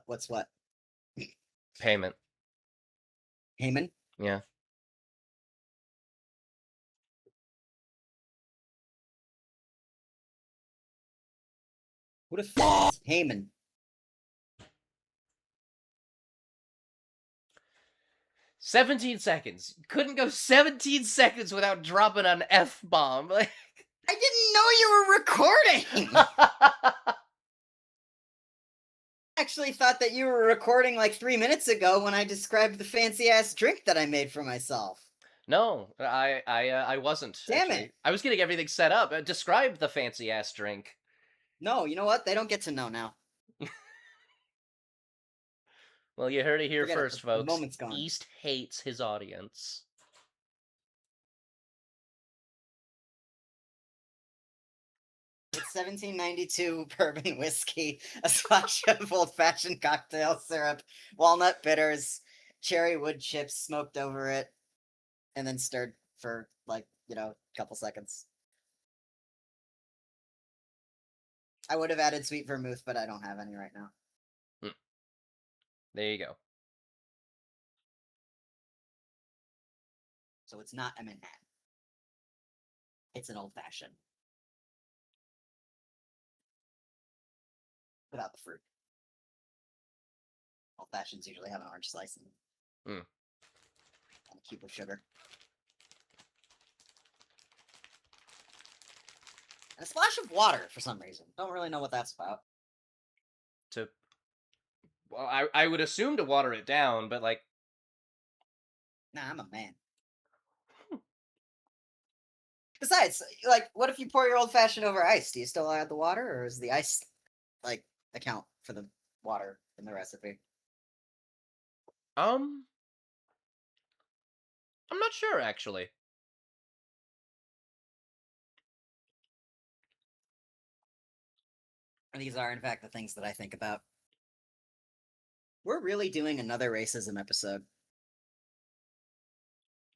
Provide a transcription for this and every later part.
What's what? Payment. Heyman? Yeah. Who the fuck is Heyman? 17 seconds. Couldn't go 17 seconds without dropping an F-bomb. Like... I didn't know you were recording! Actually thought that you were recording like 3 minutes ago when I described the fancy-ass drink that I made for myself. No, I wasn't. Damn actually. it. I was getting everything set up. Describe the fancy-ass drink. No, you know what? They don't get to know now. Well, you heard it here Forget it. first, The folks. moment's gone. East hates his audience. It's 1792 bourbon whiskey, a splash of old-fashioned cocktail syrup, walnut bitters, cherry wood chips smoked over it, and then stirred for, like, a couple seconds. I would have added sweet vermouth, but I don't have any right now. There you go. So it's not a Manhattan. It's an old-fashioned. Without the fruit. Old-fashions usually have an orange slice and a cube of sugar. And a splash of water for some reason. Don't really know what that's about. Well, I would assume to water it down, but like... Nah, I'm a man. Besides, like, what if you pour your old-fashioned over ice? Do you still add the water, or is the ice, like, account for the water in the recipe? I'm not sure, actually. These are, in fact, the things that I think about. We're really doing another racism episode.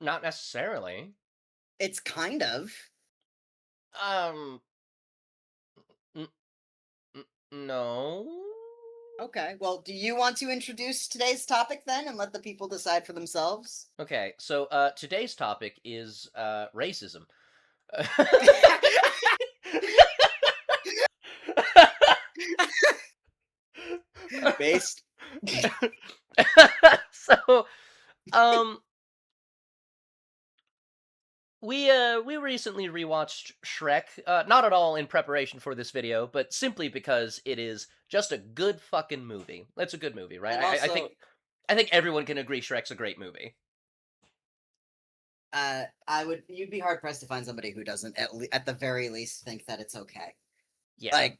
Not necessarily. It's kind of. No. Okay, well, do you want to introduce today's topic then and let the people decide for themselves? Okay, so today's topic is racism. Based. So, we recently rewatched Shrek, not at all in preparation for this video, but simply because it is just a good fucking movie. It's a good movie, right? And also, I think everyone can agree Shrek's a great movie. you'd be hard pressed to find somebody who doesn't at the very least think that it's okay. Yeah. Like,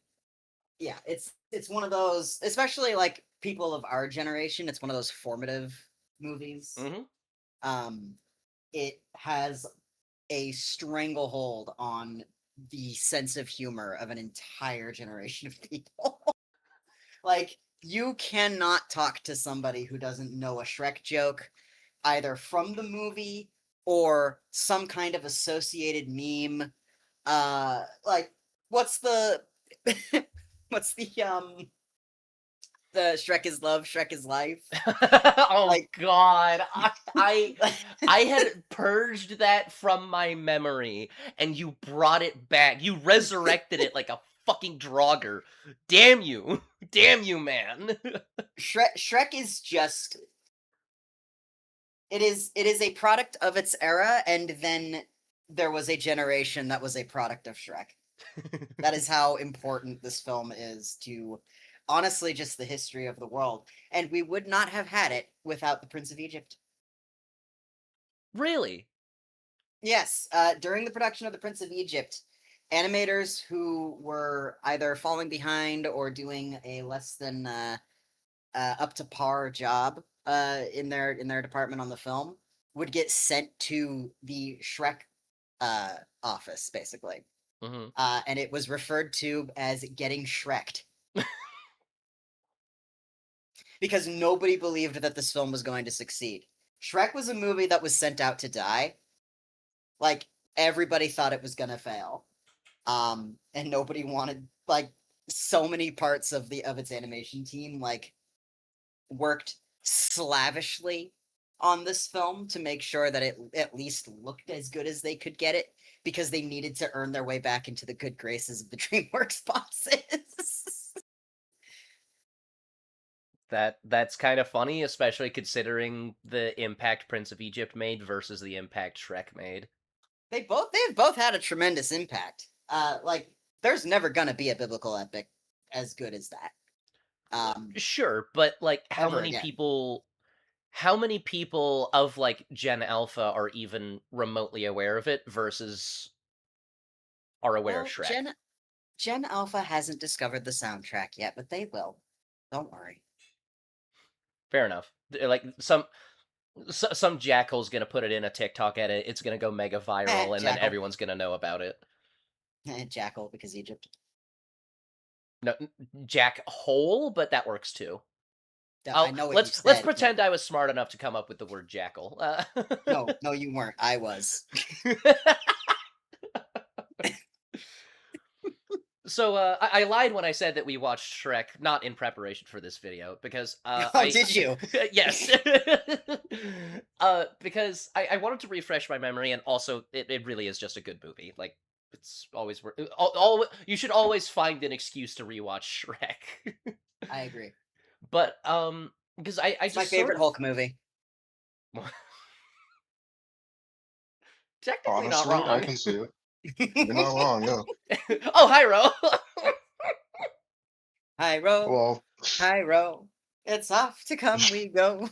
yeah, it's one of those, especially like people of our generation. It's one of those formative movies. It has a stranglehold on the sense of humor of an entire generation of people. Like, you cannot talk to somebody who doesn't know a Shrek joke, either from the movie or some kind of associated meme. Like, what's the what's the Shrek is love, Shrek is life? Oh Like, God, I had purged that from my memory, and you brought it back. You resurrected it like a fucking Draugr. Damn you, damn you, man. Shrek is just, it is a product of its era, and then there was a generation that was a product of Shrek. That is how important this film is to, honestly, just the history of the world. And we would not have had it without the Prince of Egypt. Really? Yes, during the production of the Prince of Egypt, animators who were either falling behind or doing a less than up to par job in their department on the film would get sent to the Shrek office, basically. And it was referred to as getting Shreked. Because nobody believed that this film was going to succeed. Shrek was a movie that was sent out to die. Like, everybody thought it was gonna fail. And nobody wanted, like, so many parts of its animation team, like, worked slavishly on this film to make sure that it at least looked as good as they could get it, because they needed to earn their way back into the good graces of the DreamWorks bosses. That's kind of funny, especially considering the impact Prince of Egypt made versus the impact Shrek made. They've both had a tremendous impact. Like, there's never gonna be a biblical epic as good as that. Sure, but like Ever again. how many people of like Gen Alpha are even remotely aware of it versus are aware of Well, Shrek? Gen Alpha hasn't discovered the soundtrack yet, but they will. Don't worry. Fair enough. Like some jackal's gonna put it in a TikTok edit. It's gonna go mega viral, and then Jackal. everyone's gonna know about it. Jackal, because Egypt. No, Jack Hole, but that works too. I I'll know what you let's said, but pretend I was smart enough to come up with the word jackal. no, you weren't. I was. So I lied when I said that we watched Shrek, not in preparation for this video, because Oh, did you? yes, because I wanted to refresh my memory, and also it really is just a good movie. Like it's always you should always find an excuse to rewatch Shrek. I agree. But because I It's my just sort favorite of Hulk movie. technically not Honestly, I wrong. can see it. You're not wrong, yeah. Oh, Hyro. Hyro, Well, Hyro, it's off to come we go.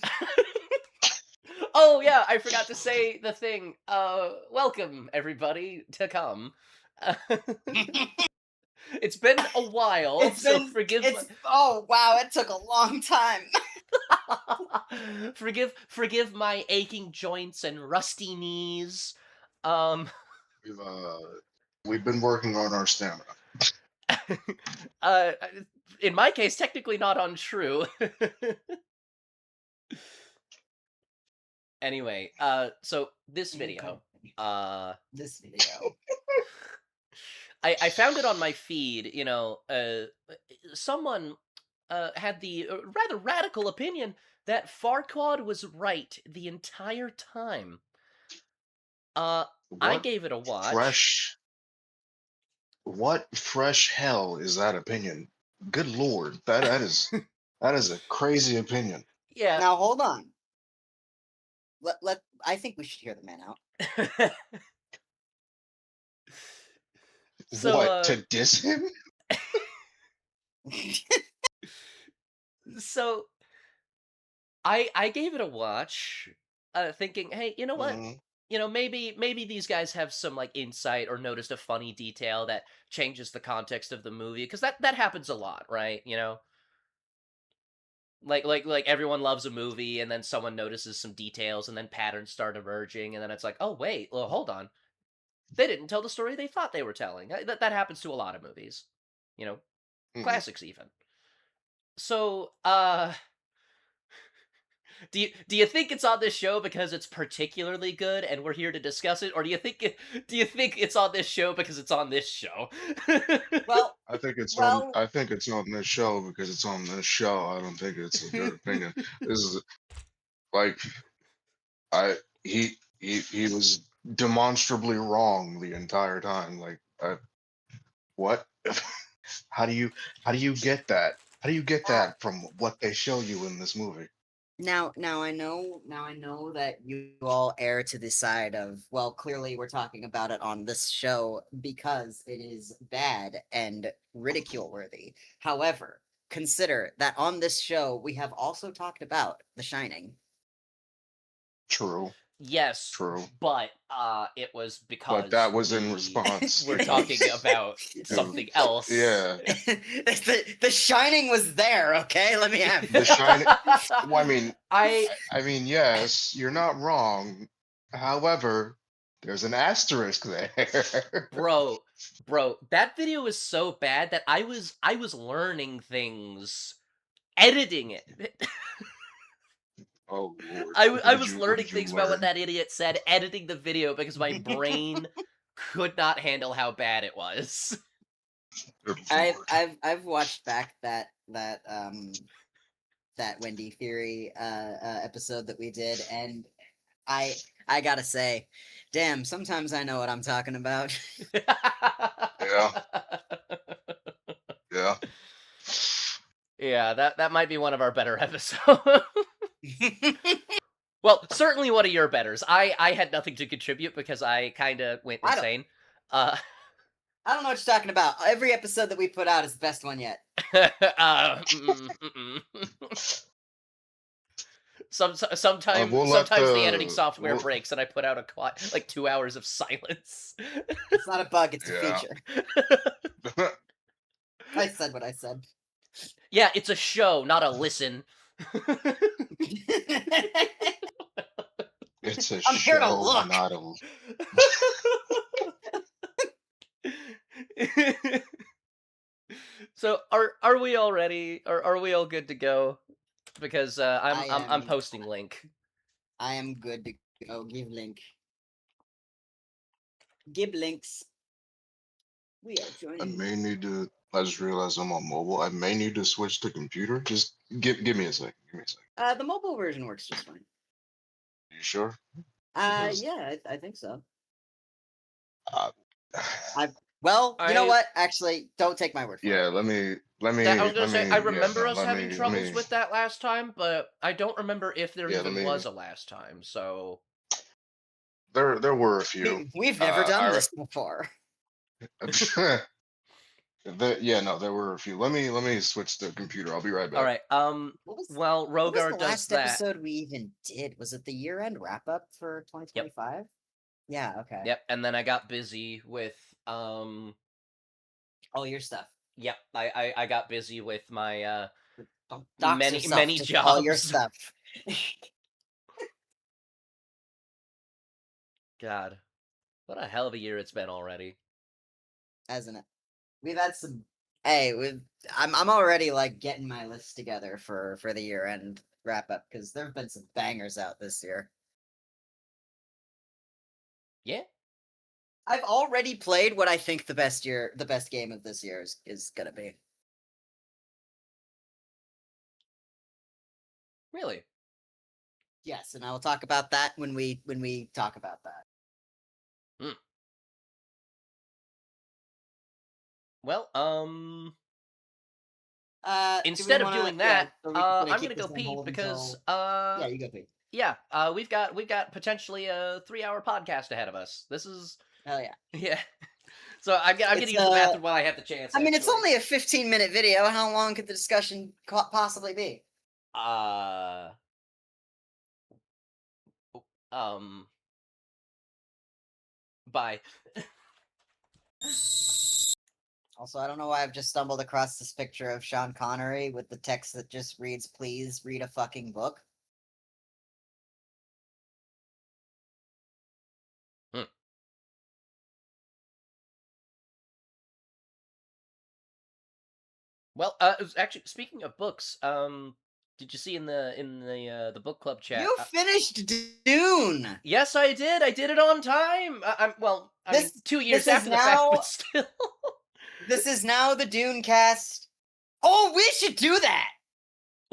Oh yeah, I forgot to say the thing. Welcome everybody to come. It's been a while, so Oh wow, it took a long time. forgive my aching joints and rusty knees. Um, we've uh, we've been working on our stamina. uh, in my case, technically not untrue. Anyway, so this video, This video. I found it on my feed. Someone had the rather radical opinion that Farquaad was right the entire time. Uh, I What gave it a watch. fresh, what fresh hell is that opinion? Good lord, that is a crazy opinion. Yeah. Now hold on. I think we should hear the man out. So, What, to diss him? so I gave it a watch, thinking, hey, you know what? Mhm. Maybe these guys have some like insight or noticed a funny detail that changes the context of the movie, because that happens a lot, right? Like everyone loves a movie, and then someone notices some details, and then patterns start emerging, and then it's like, oh wait, well hold on, they didn't tell the story they thought they were telling. That happens to a lot of movies, you know, Mhm. classics even. So, do you think it's on this show because it's particularly good and we're here to discuss it, or do you think it's on this show because it's on this show? Well, I think it's on this show because it's on this show. I don't think it's a good opinion. This is like I he was demonstrably wrong the entire time. Like what? how do you how do you get that? How do you get now, that from what they show you in this movie? now I know that you all err to the side of, well, clearly we're talking about it on this show because it is bad and ridicule worthy. However, consider that on this show we have also talked about The Shining. True, Yes, true. but it was But because that was in we response were talking because about it, something else. yeah, The Shining was there, okay? Let me have the that. shining. Well, I I mean, yes, you're not wrong. However, there's an asterisk there. bro, bro, that video was so bad that I was learning things editing it. Oh Lord, I was what learning did you things about what learn? that idiot said, editing the video because my brain could not handle how bad it was. Good Lord. I've watched back that that Wendy Theory episode that we did, and I gotta say, damn, sometimes I know what I'm talking about. Yeah, yeah. Yeah, that might be one of our better episodes. Well, certainly one of your betters. I had nothing to contribute because I kind of went I don't insane. Uh, I don't know what you're talking about. Every episode that we put out is the best one yet. Sometimes We'll let sometimes the editing the software we'll, breaks and I put out like 2 hours of silence. It's not a bug, it's a yeah. feature. I said what I said. Yeah, it's a show, not a listen. It's a I'm here to show, look. not a. So are we all ready? Are we all good to go? Because I'm posting link. I am good to go. Give link. Give links. We are I joining. may need to. I just realized I'm on mobile. I may need to switch to computer. Just give me a second. Give me a second. The mobile version works just fine. You sure? Because, Yeah, I think so. uh, Well, you know I what? Actually, don't take my word for yeah. it. I was gonna say I Yeah. remember No. us having Let troubles me. with that last time, but I don't remember if there Yeah. Let even me. was a last time. So There were a few. We've never done I. this before. Yeah. No. There were a few. Let me switch the computer. I'll be right all back. right. What was While what was Rogar the does last that. episode we even did? Was it the year-end wrap-up for Yep. 2025? Yeah, okay. Yep. And then I got busy with All your stuff. Yep. I got busy with my Don't dox yourself, many just all your jobs. stuff. God, what a hell of a year it's been already. Hasn't it? We've had some. Hey, I'm already like getting my list together for the year end wrap up because there've been some bangers out this year. Yeah. I've already played what I think the best game of this year is gonna be. Really? Yes, and I will talk about that when we talk about that. Hmm. Well, instead of doing that, are we gonna I'm keep gonna this go on pee hold because until? Yeah, you go pee. yeah, we've got potentially a 3-hour podcast ahead of us. This is Hell yeah. yeah. So I'm gonna It's use the bathroom while I have the chance. I mean, it's actually. only a 15-minute video. How long could the discussion possibly be? Uh, um, bye. Also, I don't know why I've just stumbled across this picture of Sean Connery with the text that just reads, "Please read a fucking book." Hmm. Well, actually, speaking of books, did you see in the book club chat? You finished Dune. Yes, I did. I did it on time. I mean, This 2 years is after the fact, now but still. this is now the Dune cast. Oh, we should do that.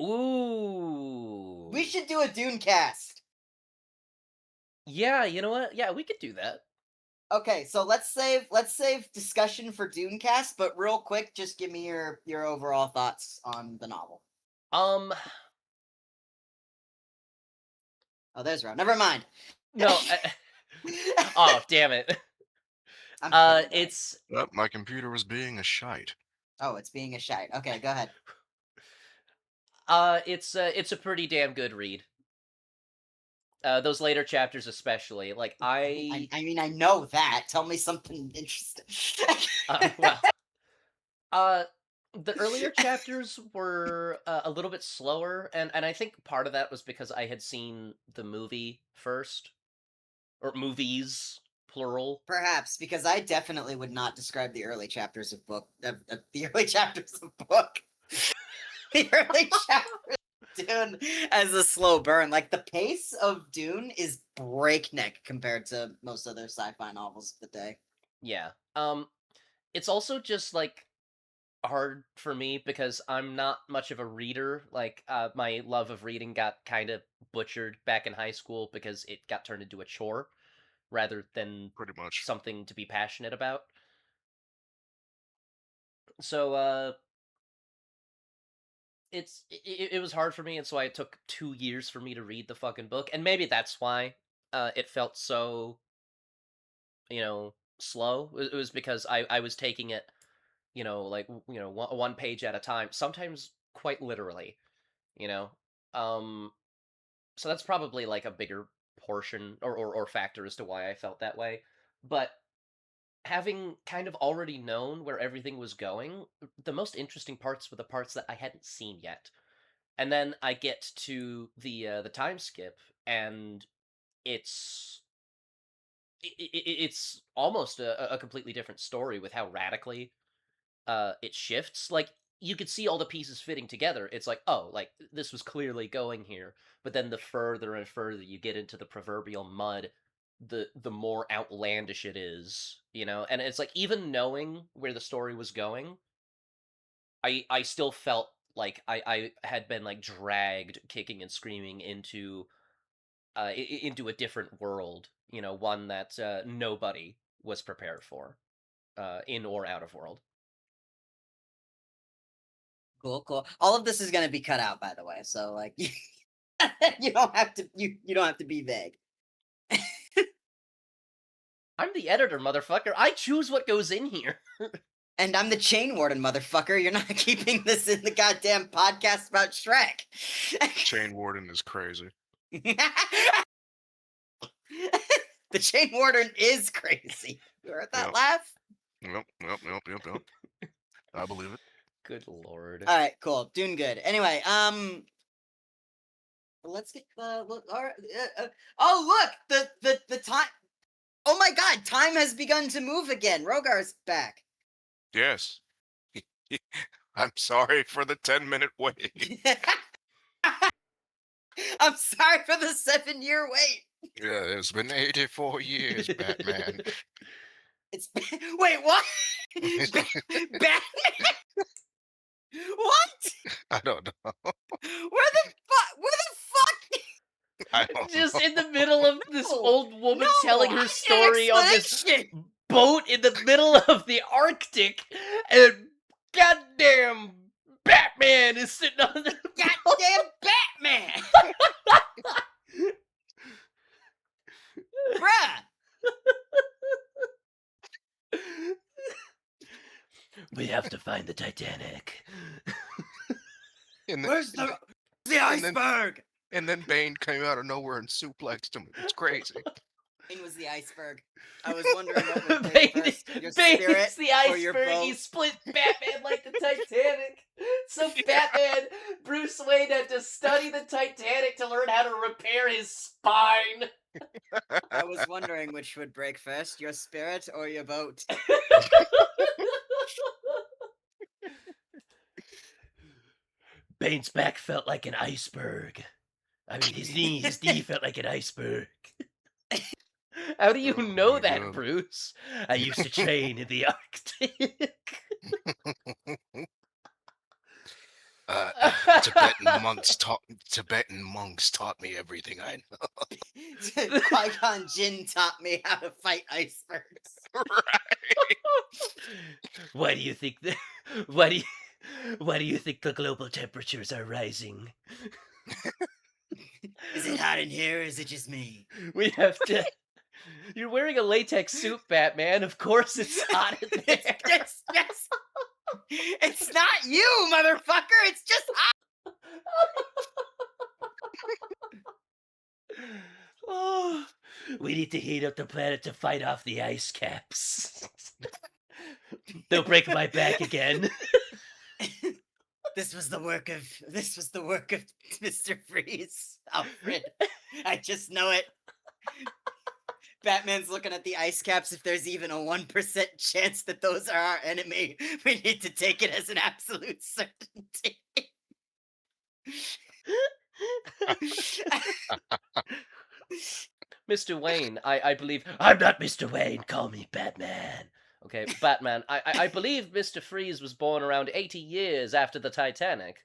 Ooh. We should do a Dune cast. Yeah, you know what? Yeah, we could do that. Okay, so let's save discussion for Dune cast, but real quick, just give me your overall thoughts on the novel. Um, Oh, there's Ron. Never mind. no. Oh, damn it. I'm kidding, guys. It's Yep, my computer was being a shite. Oh, it's being a shite. Okay, go ahead. it's a pretty damn good read. Those later chapters, especially, like I mean, I know that. Tell me something interesting. well, uh, the earlier chapters were a little bit slower, and I think part of that was because I had seen the movie first, or movies plural. Perhaps because I definitely would not describe the early chapters of book the early chapters of book the early chapters of Dune as a slow burn. Like the pace of Dune is breakneck compared to most other sci-fi novels of the day. Yeah. It's also just like hard for me because I'm not much of a reader. Like, my love of reading got kind of butchered back in high school because it got turned into a chore rather than Pretty much. something to be passionate about. So, it was hard for me, and so it took 2 years for me to read the fucking book, and maybe that's why it felt so, slow. It was because I was taking it, like one page at a time, sometimes quite literally, you know. Um, so that's probably like a bigger portion or factor as to why I felt that way. But having kind of already known where everything was going, the most interesting parts were the parts that I hadn't seen yet. And then I get to the time skip, and it's it's almost a completely different story with how radically it shifts. Like, you could see all the pieces fitting together. It's like, oh, like this was clearly going here. But then the further and further you get into the proverbial mud, the more outlandish it is, And it's like, even knowing where the story was going, I still felt like I had been like dragged kicking and screaming into into a different world, one that nobody was prepared for, in or out of world. Cool, cool. All of this is going to be cut out, by the way. So, like, you don't have to. You don't have to be vague. I'm the editor, motherfucker. I choose what goes in here. And I'm the chain warden, motherfucker. You're not keeping this in the goddamn podcast about Shrek. Chain warden is crazy. The chain warden is crazy. You heard that Yep. laugh? Yep. I believe it. Good lord. All right, cool. Doing good. Anyway, let's get look. All right, oh, look, the time. Oh my God, time has begun to move again. Rogar's back. Yes. I'm sorry for the 10-minute wait. I'm sorry for the 7-year wait. Yeah, it's been 84 years, Batman. It's wait, what? Batman? What? I don't know. Where the fuck? I don't Just know. in the middle of this No, old woman no, telling I her need an story on this explanation. boat in the middle of the Arctic, and goddamn Batman is sitting on the Goddamn Batman! Bruh! We have to find the Titanic. And then, Where's the and then- iceberg? and then Bane came out of nowhere and suplexed him. It's crazy. Bane was the iceberg. I was wondering what would Bane, break first, your Bane spirit is the or your iceberg. boat. He split Batman like the Titanic. So Batman, Bruce Wayne had to study the Titanic to learn how to repair his spine. I was wondering which would break first, your spirit or your boat. Bane's back felt like an iceberg. I mean, his knee felt like an iceberg. How do you Oh know my that, God. Bruce? I used to train in the Arctic. Tibetan monks taught me everything I know. Qui-Gon Jinn taught me how to fight icebergs. Why do you think the why do you think the global temperatures are rising? Is it hot in here or is it just me? We have to. You're wearing a latex suit, Batman. Of course it's hot in there. Yes. It's not you, motherfucker. It's just Oh, we need to heat up the planet to fight off the ice caps. They'll break my back again. This was the work of Mr. Freeze, Alfred. I just know it. Batman's looking at the ice caps. If there's even a 1% chance that those are our enemy, we need to take it as an absolute certainty. Mr. Wayne, I believe. I'm not Mr. Wayne. Call me Batman. Okay, Batman. I believe Mr. Freeze was born around 80 years after the Titanic.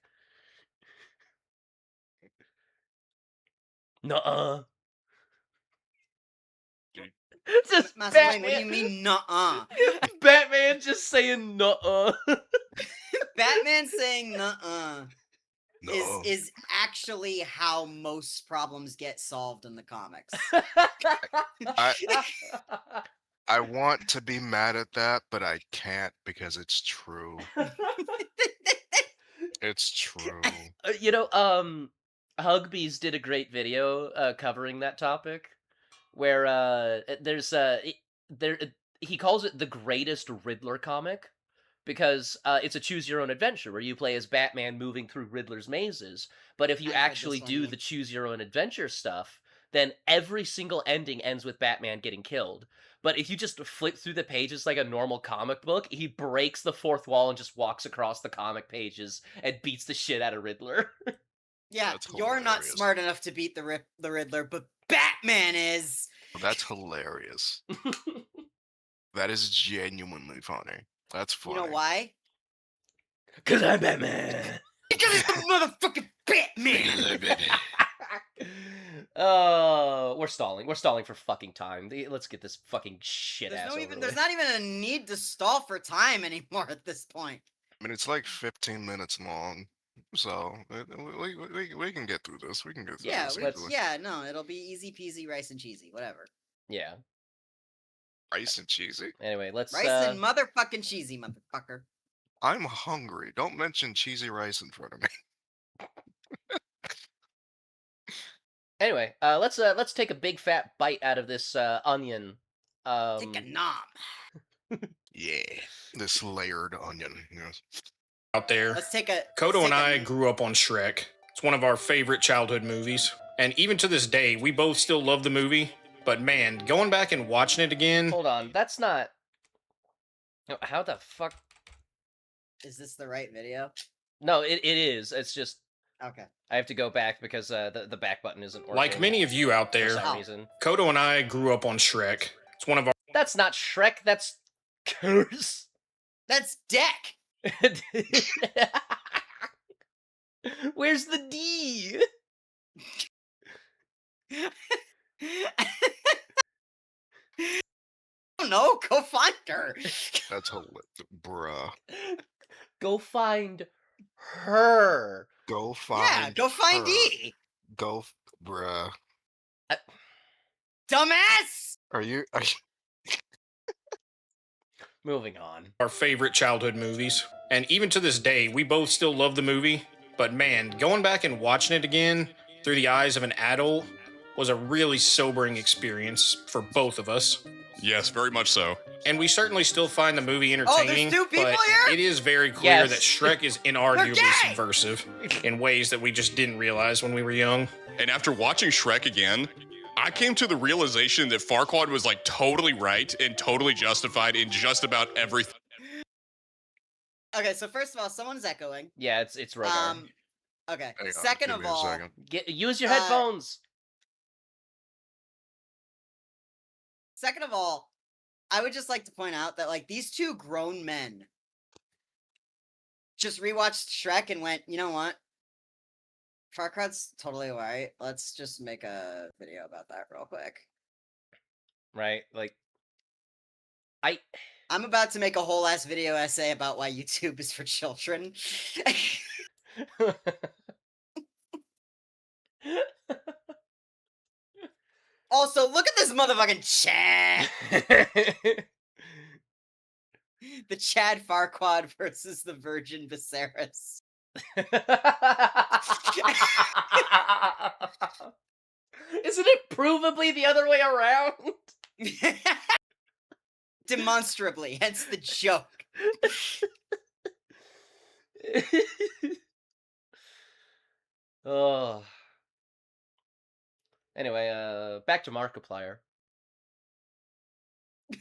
Nuh-uh. Just Master Wayne, Batman. what do you mean, nuh-uh? Batman just saying nuh-uh. Batman saying nuh-uh No. is actually how most problems get solved in the comics. I want to be mad at that, but I can't because it's true. It's true. You know, Hugbees did a great video covering that topic, where there's there he calls it the greatest Riddler comic because it's a choose your own adventure where you play as Batman moving through Riddler's mazes. But if you I've read actually this one, do yeah. the choose your own adventure stuff, then every single ending ends with Batman getting killed. But if you just flip through the pages like a normal comic book, he breaks the fourth wall and just walks across the comic pages and beats the shit out of Riddler. Yeah, That's you're not hilarious. smart enough to beat the Riddler, but Batman is. That's hilarious. That is genuinely funny. That's You funny. know why? Cause I'm Batman. Because it's the motherfucking Batman. Oh, we're stalling. We're stalling for fucking time. Let's get this fucking shit There's ass no over even. with. There's not even a need to stall for time anymore at this point. I mean, it's like 15 minutes long, so we can get through this. We can get through Yeah, this let's- easily. yeah, no, it'll be easy peasy, rice and cheesy, whatever. Yeah. Rice and cheesy. Anyway, let's. Rice and motherfucking cheesy, motherfucker. I'm hungry. Don't mention cheesy rice in front of me. Anyway, let's take a big fat bite out of this onion. Take a nom. Yeah, this layered onion. Yes. Out there. Let's take a. Kodo let's and take I a- grew up on Shrek. It's one of our favorite childhood movies. And even to this day, we both still love the movie. But man, going back and watching it again. Hold on, that's not. No, how the fuck? Is this the right video? No, it is. It's just Okay. I have to go back because the back button isn't working. Like many of you out for there, some Oh. reason. Kodo and I grew up on Shrek. It's one of our That's not Shrek. That's Curse. That's Deck. Where's the D? I don't know. Go find her. That's hilarious, bruh. Go find her. Go find. Yeah, go find her. E. Bruh. Dumbass. Are you? Moving on. favorite childhood movies. And even to this day, we both still love the movie. But man, going back and watching it again through the eyes of an adult was a really sobering experience for both of us. Yes, very much so. And we certainly still find the movie entertaining, two people but here? it is very clear Yes. that Shrek is inarguably gay! subversive in ways that we just didn't realize when we were young. And after watching Shrek again, I came to the realization that Farquaad was like totally right and totally justified in just about everything. Okay, so first of all, someone's echoing. Yeah, it's Rogar. Okay. Hang on, Second give of me a all, second. Use your uh, headphones. I would just like to point out that like these two grown men just rewatched Shrek and went, you know what? Farquaad's totally alright. Let's just make a video about that real quick. Right? Like I'm about to make a whole ass video essay about why YouTube is for children. Also, look at this motherfucking Chad. The Chad Farquaad versus the Virgin Viserys. Isn't it provably the other way around? Demonstrably, hence the joke. Oh. Anyway, back to Markiplier.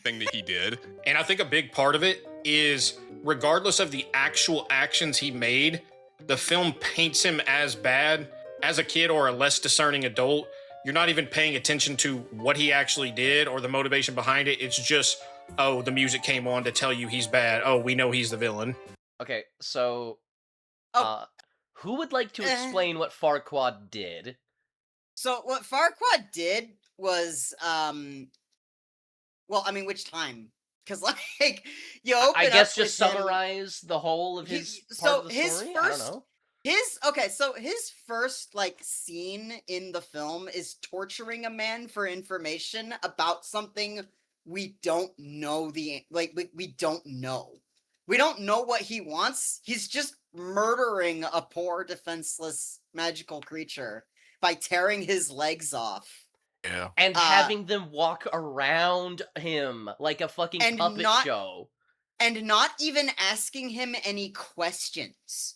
Thing that he did. And I think a big part of it is, regardless of the actual actions he made, the film paints him as bad. As a kid or a less discerning adult, you're not even paying attention to what he actually did or the motivation behind it. It's just oh, the music came on to tell you he's bad. Oh, we know he's the villain. Okay, so Oh, who would like to eh. explain what Farquaad did? So what Farquaad did was, well, I mean, which time? Because like you I open guess up just with him. summarize the whole of He, his part so of the his story. I don't first, know. his first like scene in the film is torturing a man for information about something we don't know we don't know. We don't know what he wants. He's just murdering a poor defenseless magical creature by tearing his legs off. Yeah. And Uh, having them walk around him like a fucking and puppet not show. and not even asking him any questions.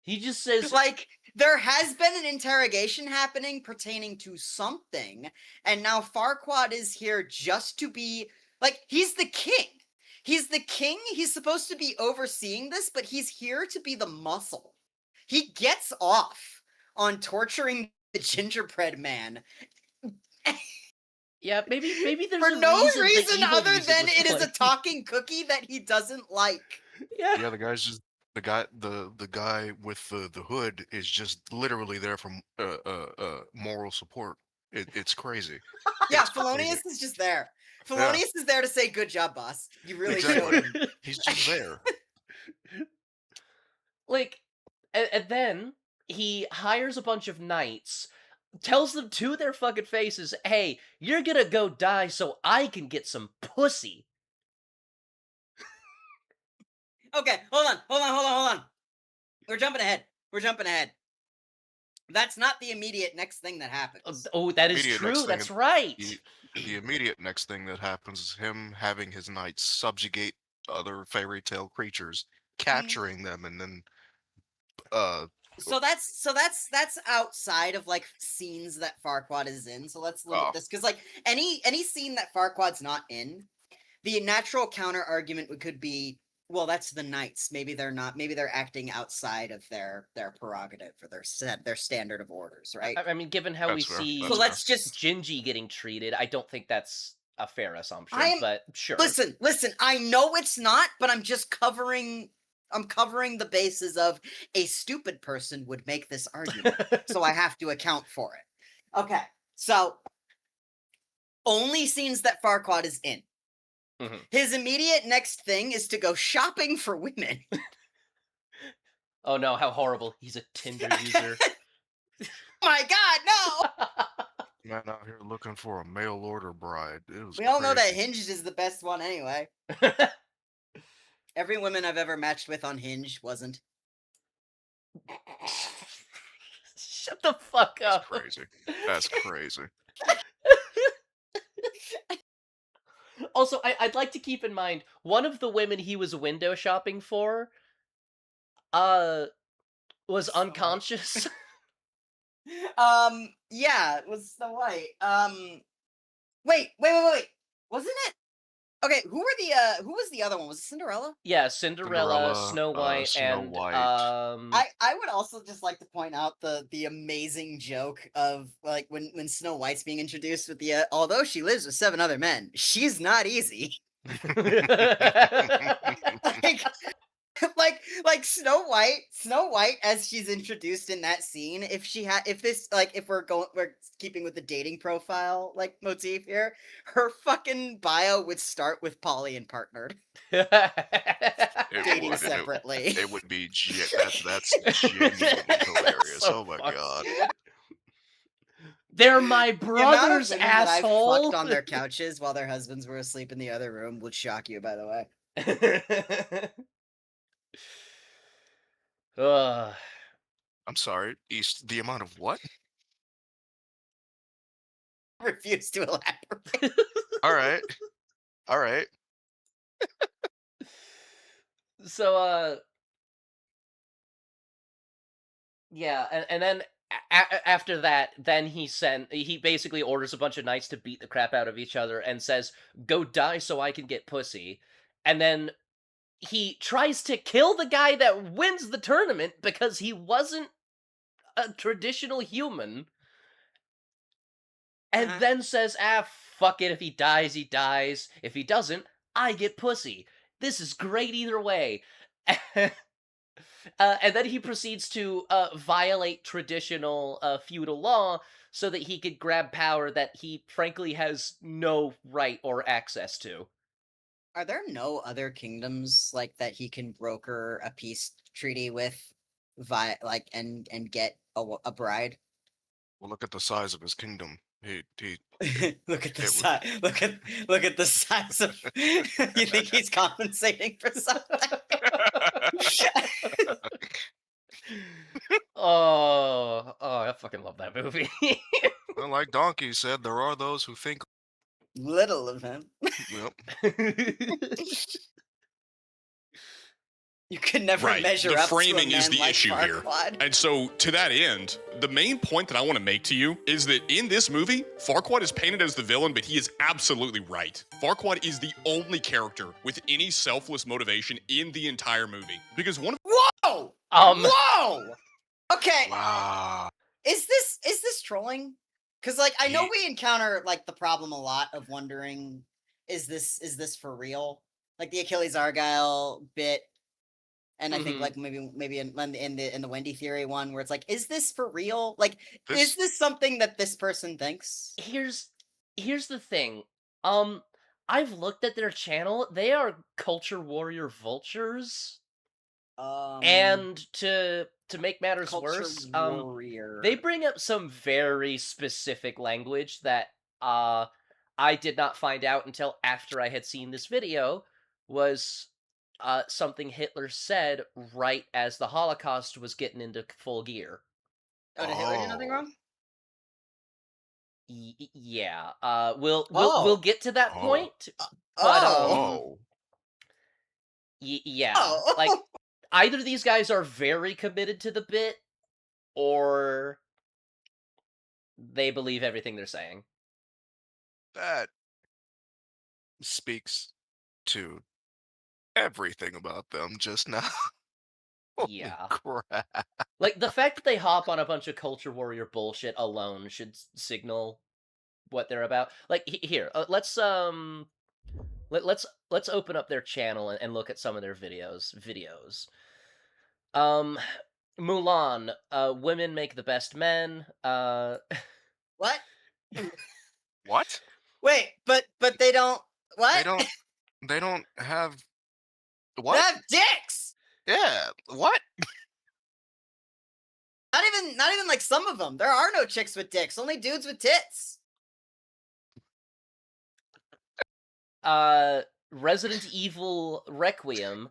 He just says, Like, there has been an interrogation happening pertaining to something, and now Farquaad is here just to be like, he's the king. He's the king. He's supposed to be overseeing this, but he's here to be the muscle. He gets off on torturing the gingerbread man yeah, maybe there's for a no reason, the reason evil other music than was it is a playing. talking cookie that he doesn't like. Yeah. Yeah, the guy's just the guy with the hood is just literally there for moral support. It's crazy. Yeah, It's crazy. Felonious is just there. Yeah, Felonious is there to say, "Good job, boss. You really showed exactly. him." He's just there. Like, and then he hires a bunch of knights, tells them to their fucking faces, hey, you're gonna go die so I can get some pussy. Okay, hold on. We're jumping ahead. That's not the immediate next thing that happens. Oh, that is Immediate true, next thing, that's right. the immediate next thing that happens is him having his knights subjugate other fairy tale creatures, capturing them, and then So that's outside of like scenes that Farquaad is in. So let's limit Oh. this because like any scene that Farquaad's not in, the natural counter argument could be, well, that's the knights. Maybe they're not. Maybe they're acting outside of their prerogative or their standard of orders, right? I mean, given how we That's fair, see So let's just Gingy getting treated, I don't think that's a fair assumption, I'm- but sure. listen. I know it's not, but I'm just covering. I'm covering the bases of a stupid person would make this argument, so I have to account for it. Okay, so only scenes that Farquaad is in. Mhm. His immediate next thing is to go shopping for women. Oh no, how horrible. He's a Tinder user. My God, no! man out here looking for a mail order bride. It was We all know that crazy. Hinge is the best one anyway. Every woman I've ever matched with on Hinge wasn't. Shut the fuck That's up. crazy. That's crazy. Also, I'd like to keep in mind, one of the women he was window shopping for, was Snow White. unconscious. Yeah, it was Snow White. Wait. Wasn't it? Okay, who was the other one? Was it Cinderella? Yeah, Cinderella, Cinderella, Snow White, Snow and White. I would also just like to point out the amazing joke of like when Snow White's being introduced with the although she lives with 7 other men, she's not easy. like Snow White as she's introduced in that scene, if we're keeping with the dating profile like motif here, her fucking bio would start with Polly and partnered, It dating would, and separately. it would be that's genuinely hilarious. So Oh my funny. god. They're my The amount of brothers, women that I've asshole. fucked on their couches while their husbands were asleep in the other room would shock you, by the way. Ugh. I'm sorry. The amount of what? Refuse to elaborate. All right. All right. So, yeah, and then after that, then he basically orders a bunch of knights to beat the crap out of each other and says, "Go die so I can get pussy," and then he tries to kill the guy that wins the tournament because he wasn't a traditional human. and Uh-huh. then says, fuck it, if he dies, he dies. If he doesn't, I get pussy. This is great either way. And then he proceeds to violate traditional feudal law so that he could grab power that he frankly has no right or access to. Are there no other kingdoms like that he can broker a peace treaty with, and get a bride? Well, look at the size of his kingdom. He Look at the It size. Look at the size of. You think he's compensating for something? Oh, I fucking love that movie. well, like Donkey said, there are those who think. Little of him. Yep. You can never Right. measure The up framing to a is man the like issue here. Farquaad. And so, to that end, the main point that I want to make to you is that in this movie, Farquaad is painted as the villain, but he is absolutely right. Farquaad is the only character with any selfless motivation in the entire movie. Because one of Whoa! Um, Whoa! Okay, Wow. is this trolling? Because like I know He- we encounter like the problem a lot of wondering, is this for real? Like the Achilles Argyle bit, and I think Mhm. like maybe in the Wendy theory one where it's like, is this for real? Like, is This- this something that this person thinks? here's the thing. I've looked at their channel. They are culture warrior vultures. And to make matters Culture worse, warrior. they bring up some very specific language that I did not find out until after I had seen this video, was something Hitler said right as the Holocaust was getting into full gear. Oh, did Hitler do nothing Oh. wrong? Yeah. We'll Oh. get to that Oh. point. But Oh. yeah. Oh. Like either these guys are very committed to the bit, or they believe everything they're saying. That speaks to everything about them just now. Holy Yeah. crap. Like the fact that they hop on a bunch of culture warrior bullshit alone should signal what they're about. Like here, let's let's open up their channel and look at some of their videos. Mulan, women make the best men. What? What? Wait, but they don't. What? They don't have They what? have dicks. Yeah. What? Not even like some of them. There are no chicks with dicks. Only dudes with tits. Resident Evil Requiem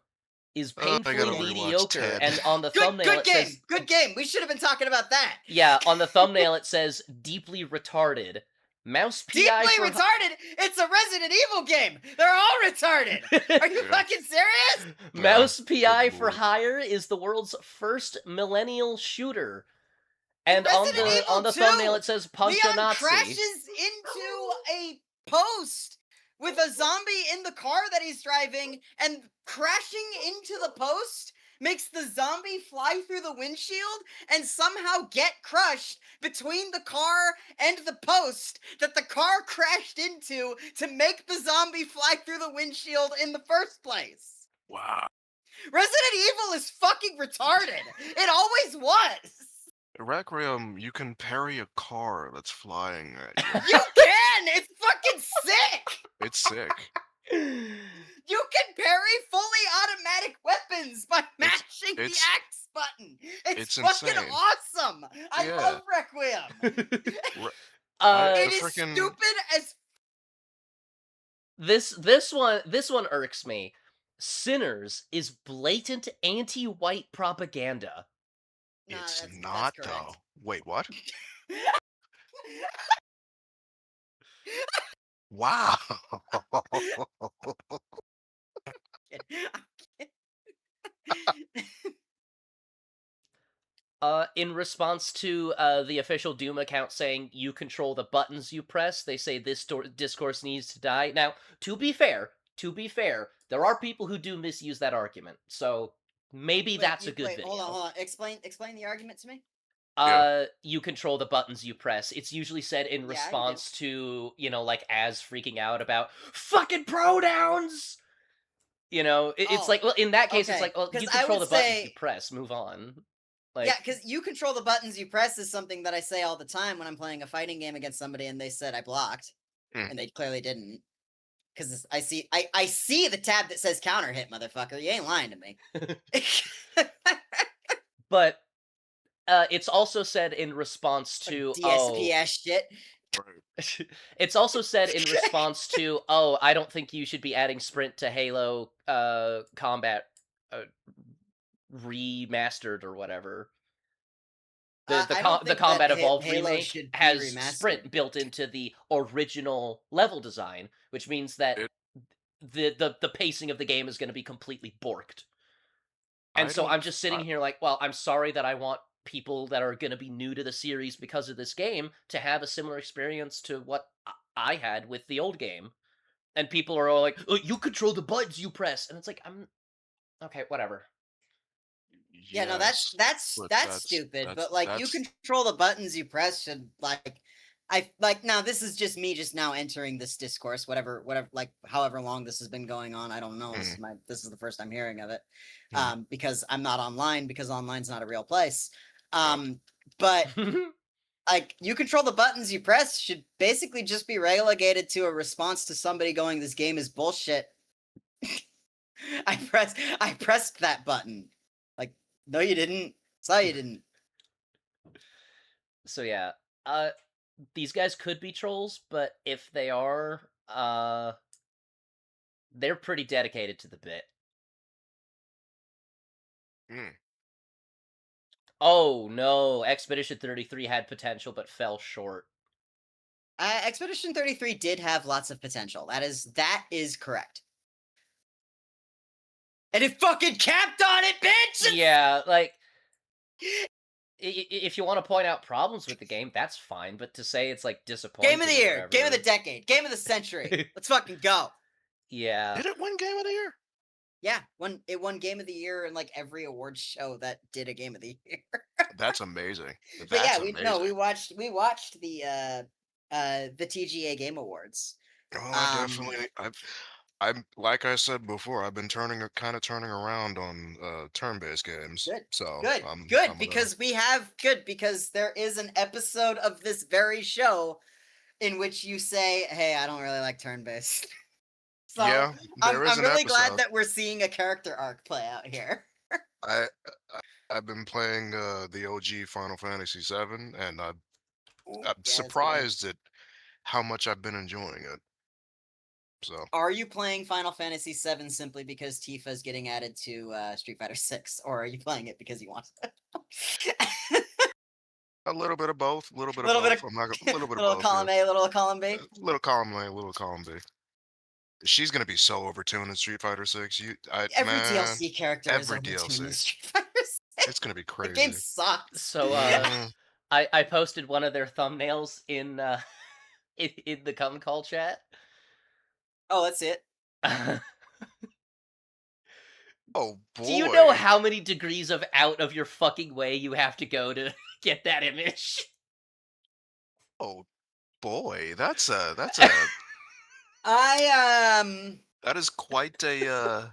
is Oh, I painfully gotta rewatch mediocre, 10. and on the thumbnail Good it game. says, Good game. We should have been talking about that. yeah, on the thumbnail it says deeply retarded. Mouse PI Deeply for retarded. It's a Resident Evil game. They're all retarded. Are you Yeah. fucking serious? Mouse PI good for lord. Hire is the world's first millennial shooter. And Resident Evil on the 2, thumbnail it says punch a Leon Nazi. crashes into a post with a zombie in the car that he's driving, and crashing into the post makes the zombie fly through the windshield and somehow get crushed between the car and the post that the car crashed into to make the zombie fly through the windshield in the first place. Wow. Resident Evil is fucking retarded. It always was. Requiem, you can parry a car that's flying at you. You can! It's fucking sick! It's sick. You can parry fully automatic weapons by mashing the it's- X button. It's it's fucking insane. awesome. I Yeah. love Requiem. It is frickin- stupid as this one irks me. Sinners is blatant anti-white propaganda. Nah, It's that's not correct. though. Wait, what? Wow. In response to the official Doom account saying you control the buttons you press, they say this discourse needs to die. Now, to be fair, there are people who do misuse that argument. So maybe that's a good video. Hold on. Explain the argument to me. You control the buttons you press. It's usually said in Yeah, you do. response to, like, Az freaking out about fucking pronouns. It's Oh, like, well, in that case, it's okay. like, well, 'Cause you I control would the buttons you say- press. Move on. Yeah, Like, because you control the buttons you press is something that I say all the time when I'm playing a fighting game against somebody and they said I blocked, Hmm. and they clearly didn't. Because I see the tab that says counter hit, motherfucker. You ain't lying to me. but it's also said in response to, DSPS shit. Right. it's also said in response to, I don't think you should be adding sprint to Halo Combat remastered or whatever. I don't The think Combat that Evolved Halo remake should be has remastered. sprint built into the original level design, which means that It- the pacing of the game is going to be completely borked. And I so don't. I'm just sitting here like, well, I'm sorry that I want people that are going to be new to the series because of this game to have a similar experience to what I had with the old game. And people are all like, oh, you control the buttons you press. And it's like, I'm okay, whatever. Yeah, no, Yes, that's but stupid. But like, you that's control the buttons you press should now. This is just me just now entering this discourse. Whatever, like however long this has been going on, I don't know. This is the first I'm hearing of it. Because I'm not online because online's not a real place. But like, you control the buttons you press should basically just be relegated to a response to somebody going, "This game is bullshit." I pressed that button. Like, no, you didn't. Sorry, you didn't. So yeah, these guys could be trolls, but if they are, they're pretty dedicated to the bit. Hmm. Oh no, Expedition 33 had potential but fell short. Expedition 33 did have lots of potential. That is correct. And it fucking capped on it, bitch! Yeah, like, if you want to point out problems with the game, that's fine, but to say it's like disappointing Game of the or year, whatever, game of the decade, game of the century. Let's fucking go. yeah. Did it win Game of the Year? Yeah, it won game of the year in like every awards show that did a game of the year. That's amazing. But That's yeah, amazing. we watched the TGA Game Awards. Oh, I definitely. I'm like I said before. I've been turning around on turn-based games. Good, So good, I'm good, gonna- because there is an episode of this very show in which you say, "Hey, I don't really like turn-based." So yeah, there is I'm an really glad episode. that we're seeing a character arc play out here. I I've been playing the OG Final Fantasy VII, and I'm Yeah, it's good. surprised at how much I've been enjoying it. So Are you playing Final Fantasy VII simply because Tifa's getting added to Street Fighter 6, or are you playing it because you want it? a little bit of both. A little bit of Little bit both. of- I'm not a little bit of little both. column A, little column B. Little column A, little column B. She's gonna be so overtuned in Street Fighter 6. Every Man, DLC character is every overtuned in DLC. Street Fighter 6. It's gonna be The crazy. game sucks. So Mhm. I posted one of their thumbnails in in the come call chat. Oh, that's it. Oh boy. Do you know how many degrees of out of your fucking way you have to go to get that image? Oh boy, that's a I that is quite a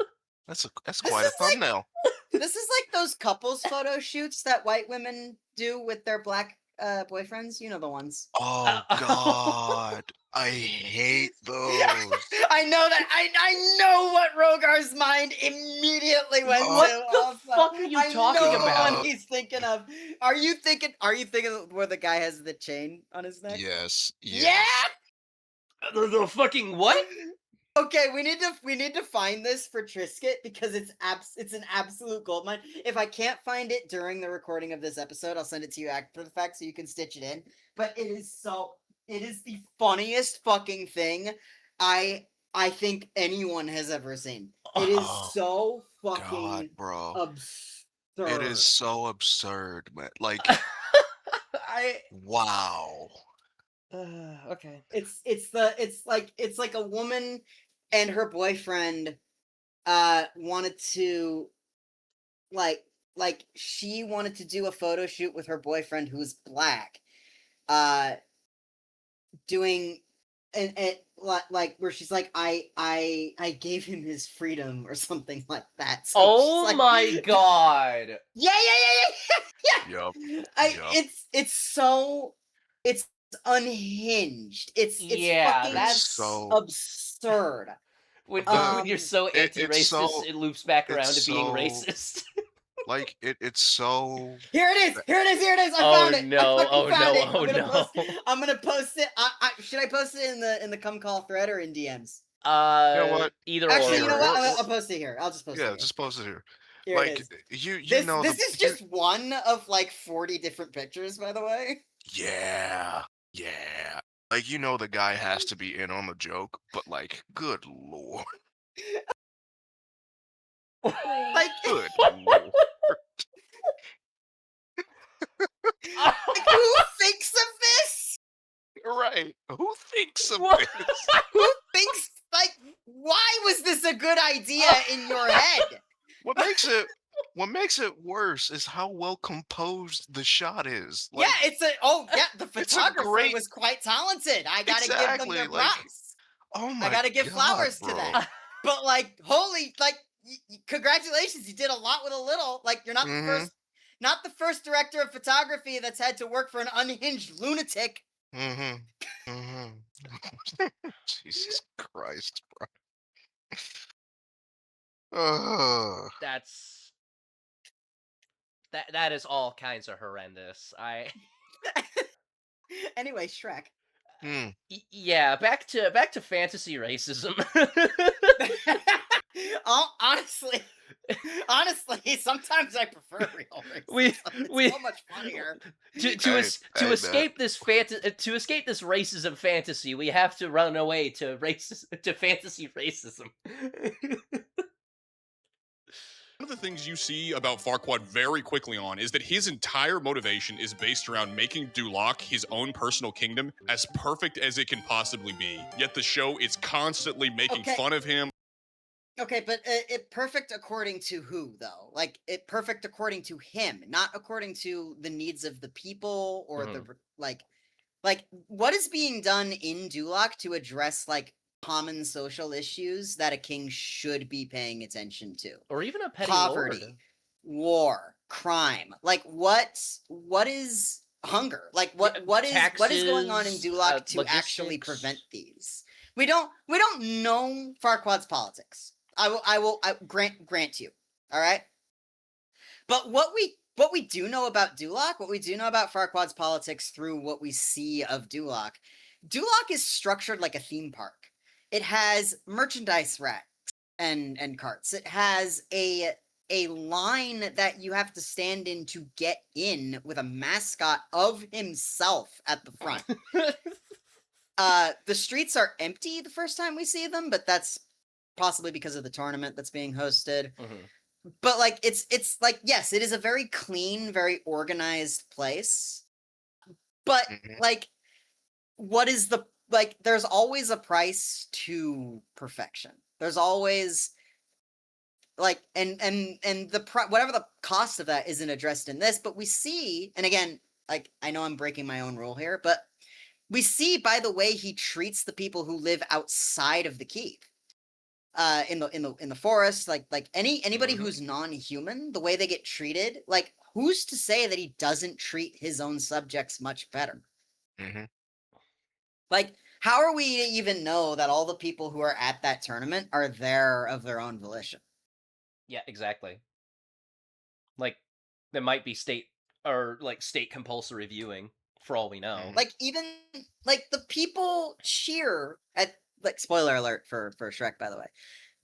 that's This quite a is like- thumbnail. This is like those couples photo shoots that white women do with their black boyfriends. You know the ones. Oh god, I hate those. I know that. I know what Rogar's mind immediately went to. What the also. fuck are you I talking know the about? one he's thinking of. Are you thinking where the guy has the chain on his neck? Yes, Yeah. The fucking what? Okay, we need to find this for Trisket because it's an absolute goldmine. If I can't find it during the recording of this episode, I'll send it to you after the fact so you can stitch it in. But it is the funniest fucking thing I think anyone has ever seen. It is Oh, so God, fucking bro. absurd. It is so absurd, man. Like, I wow. okay. It's like a woman and her boyfriend wanted to like like she wanted to do a photo shoot with her boyfriend who's black, doing and like where she's like I gave him his freedom or something like that. So Oh she's like, my god. yeah. Yup. I Yup. it's unhinged. It's Yeah, fucking that's so absurd. when the you're so it's anti-racist, so it loops back it's around to being so racist. like it's so Here it is. Here it is. Here it is. I Oh found it. I no! fucking Oh found no! it. Oh no! I'm gonna post it. Should I post it in the come call thread or in DMs? you know what? Either Actually, or you know what? works. I'll post it here. I'll just post it Yeah, here. just post it here. Here it Like is. you know This is just one of like 40 different pictures, by the way. yeah. Like the guy has to be in on the joke, but like good lord. Like, Good lord. like who thinks of this? Right. Who thinks of What? this? Who thinks like why was this a good idea in your head? What makes it worse is how well composed the shot is. Like, Yeah, the it's a photographer great was quite talented. I gotta give them their exactly like props. oh I my gotta give god, flowers to bro. that. But like, holy, like, congratulations, you did a lot with a little. Like, you're not the Mhm. first director of photography that's had to work for an unhinged lunatic. Mhm. Mhm. Jesus Christ, bro. Ugh. That's that is all kinds of horrendous. Anyway, Shrek. Hmm. Yeah, back to fantasy racism. Honestly, sometimes I prefer real we racism. we It's so much funnier. to Hey, escape this to escape this racism fantasy, we have to run away to fantasy racism. One of the things you see about Farquaad very quickly on is that his entire motivation is based around making Duloc, his own personal kingdom, as perfect as it can possibly be. Yet the show is constantly making Okay. fun of him. Okay, but it perfect according to who though? Like it perfect according to him, not according to the needs of the people or the like what is being done in Duloc to address like common social issues that a king should be paying attention to? Or even a petty Poverty, lord. war, crime. Like what is hunger? Like what is going on in Taxes, Duloc to actually logistics. prevent these? We don't know Farquaad's politics. I will grant you. All right? But what we do know about Duloc, what we do know about Farquaad's politics through what we see of Duloc is structured like a theme park. It has merchandise racks and carts. It has a line that you have to stand in to get in with a mascot of himself at the front. The streets are empty the first time we see them, but that's possibly because of the tournament that's being hosted. But like it's like yes, it is a very clean, very organized place. But like what is the like there's always a price to perfection. There's always like and the whatever the cost of that isn't addressed in this, but we see, and again, like I know I'm breaking my own rule here, but we see by the way he treats the people who live outside of the keep. In the forest, like anybody who's non-human, the way they get treated, like who's to say that he doesn't treat his own subjects much better? Like how are we to even know that all the people who are at that tournament are there of their own volition? Yeah, exactly. Like there might be state compulsory viewing for all we know. Like even like the people cheer at like spoiler alert for Shrek, by the way.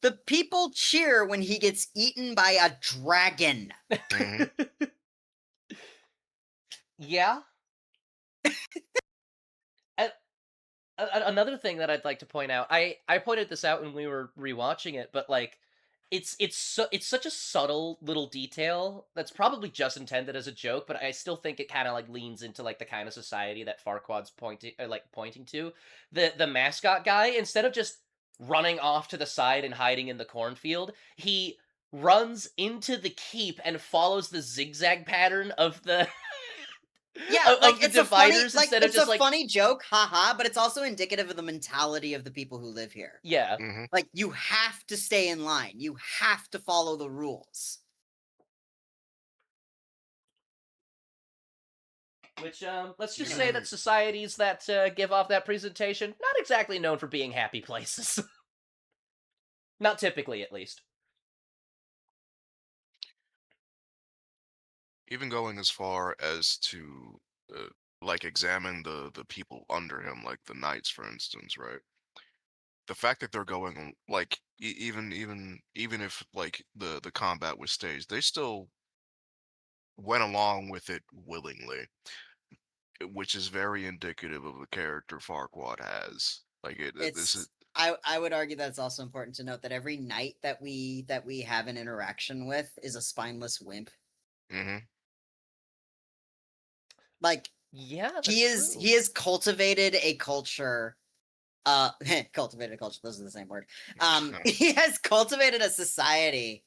The people cheer when he gets eaten by a dragon. Yeah. Another thing that I'd like to point out, I pointed this out when we were rewatching it, but like it's such a subtle little detail that's probably just intended as a joke, but I still think it kind of like leans into like the kind of society that Farquaad's pointing to. The mascot guy, instead of just running off to the side and hiding in the cornfield, he runs into the keep and follows the zigzag pattern of the Yeah, like of the it's a funny, dividers like instead of it's just a like funny joke, haha. But it's also indicative of the mentality of the people who live here. yeah. Hmm. Like you have to stay in line. You have to follow the rules. Which let's just say that societies that give off that presentation not exactly known for being happy places. Not typically, at least. Even going as far as to like examine the people under him, like the knights, for instance, right? The fact that they're going like even if like the combat was staged, they still went along with it willingly, which is very indicative of the character Farquaad has. Like this is. It's I would argue that it's also important to note that every knight that we have an interaction with is a spineless wimp. Hmm. Like Yeah, that's he is true. he has cultivated a culture. Cultivated a culture. Those are the same word. He has cultivated a society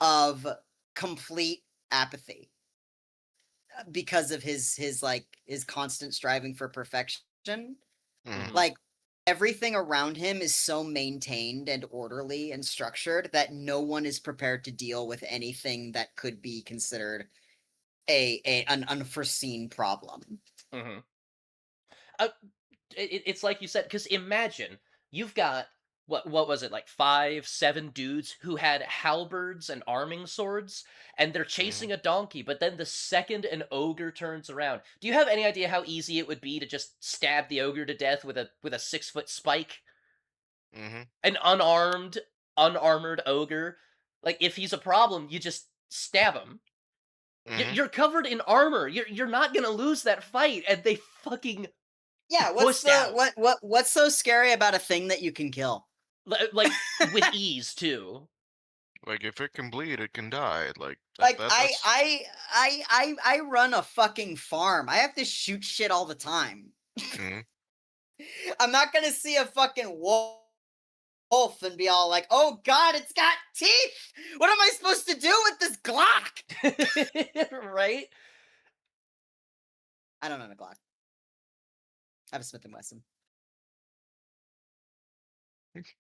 of complete apathy because of his like his constant striving for perfection. Mhm. Like everything around him is so maintained and orderly and structured that no one is prepared to deal with anything that could be considered an unforeseen problem. Mhm. Uh, it's like you said, because imagine you've got what was it, like 5, 7 dudes who had halberds and arming swords, and they're chasing a donkey. But then the second an ogre turns around, do you have any idea how easy it would be to just stab the ogre to death with a 6-foot spike? Hmm. An unarmored ogre, like if he's a problem, you just stab him. Hmm. You're covered in armor. You're not gonna lose that fight, and they fucking Yeah, pussed out. what's so scary about a thing that you can kill? Like with ease too. Like if it can bleed, it can die. Like Like that's. I run a fucking farm. I have to shoot shit all the time. Mhm. I'm not gonna see a fucking wolf and be all like, "Oh God, it's got teeth. What am I supposed to do with this Glock?" Right? I don't own a Glock. I have a Smith and Wesson.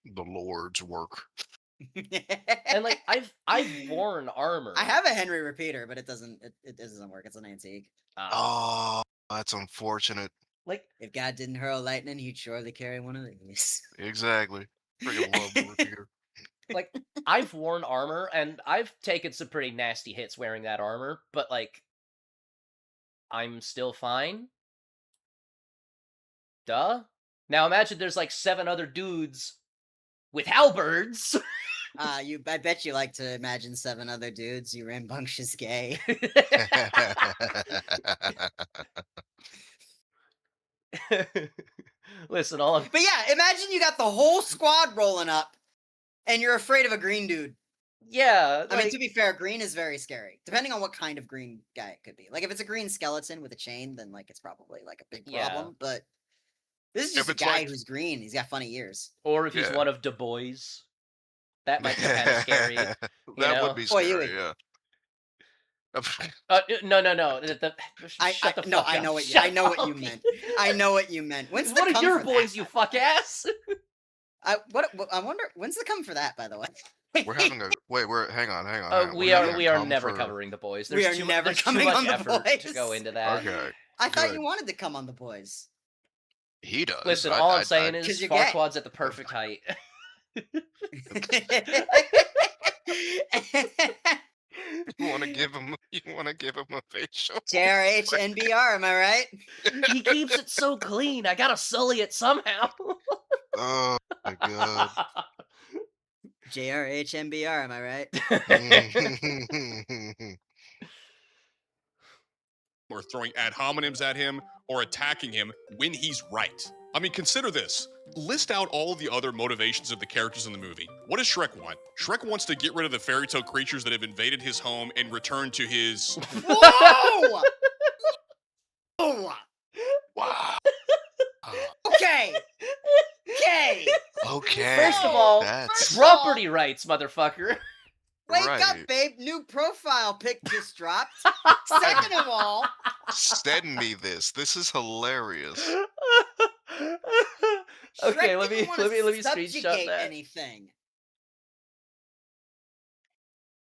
The Lord's work. And like I've worn armor. I have a Henry repeater, but it doesn't work. It's an antique. Oh, that's unfortunate. Like If God didn't hurl lightning, he'd surely carry one of these. Exactly. Freaking love the repeater. like I've worn armor and I've taken some pretty nasty hits wearing that armor, but like I'm still fine. Duh. Now imagine there's like 7 other dudes with halberds. I bet you like to imagine 7 other dudes, you rambunctious gay. Listen, all of But yeah, imagine you got the whole squad rolling up, and you're afraid of a green dude. yeah. I mean, like- to be fair, green is very scary, depending on what kind of green guy it could be. Like, if it's a green skeleton with a chain, then like it's probably like a big Yeah. problem. But this is If just a it's guy like- who's green. He's got funny ears. or if he's Yeah. one of Du Bois, that might be kind of scary. That know? would be Boy, scary, you- yeah. No. Shut the fuck No, up. I know what Shut I know what you up. meant. I know what you meant. When's the One of come your for boys, that? you fuck ass. I wonder when's the come for that, by the way. We're having a we're hang on, hang on. Oh, hang on. we We're are having a we are come never for- covering the boys. We There's are too, never there's too coming much on the effort to boys. go into that. Okay. I thought Good. you wanted to come on the boys. He does. Listen, all I'm I saying is 'Cause you're gay. Farquaad's at the perfect height. you wanna give him a facial. JRH NBR, am I right? He keeps it so clean. I gotta sully it somehow. Oh my god. JRH NBR, am I right? or throwing ad hominems at him or attacking him when he's right. I mean, consider this. List out all of the other motivations of the characters in the movie. What does Shrek want? Shrek wants to get rid of the fairy tale creatures that have invaded his home and return to his. Whoa! Oh, Wow. okay. Okay. Okay. First of all, That's property rights, motherfucker. Wake Right. up, babe. New profile pic just dropped. Second of all, Send me this. This is hilarious. Okay, Shrek let didn't me want let me to let me screenshot subjugate that. anything.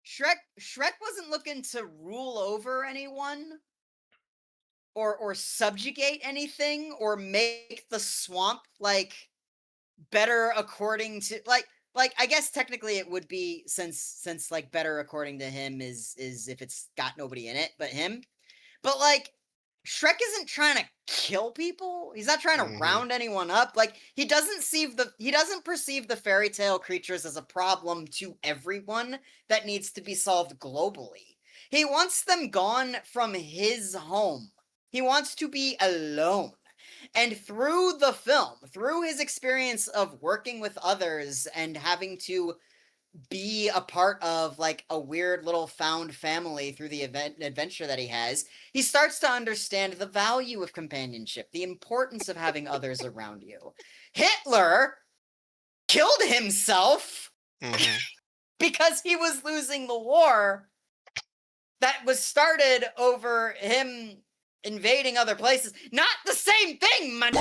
Shrek wasn't looking to rule over anyone or subjugate anything or make the swamp like better according to like I guess technically it would be since like better according to him is if it's got nobody in it but him. But like Shrek isn't trying to kill people. He's not trying to round anyone up. Like he doesn't perceive the fairy tale creatures as a problem to everyone that needs to be solved globally. He wants them gone from his home. He wants to be alone. And through the film, through his experience of working with others and having to be a part of like a weird little found family through the adventure that he has, he starts to understand the value of companionship, the importance of having others around you. Hitler killed himself because he was losing the war that was started over him invading other places. Not the same thing, man.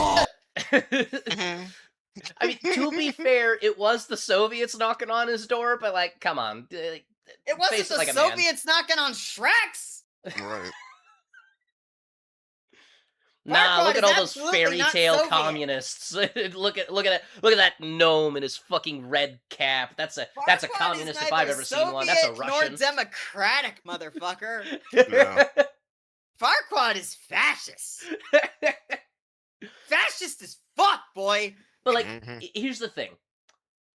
I mean, to be fair, it was the Soviets knocking on his door, but like, come on, It wasn't face it the like a man. Soviets knocking on Shrek's. Right. Nah, Farquaad look at is all those absolutely fairy not tale Soviet. communists. look at that gnome in his fucking red cap. That's a Farquaad is communist if neither I've ever seen one. That's a Soviet Russian. nor democratic, motherfucker. Yeah. Farquaad is fascist. Fascist as fuck, boy. But like, here's the thing.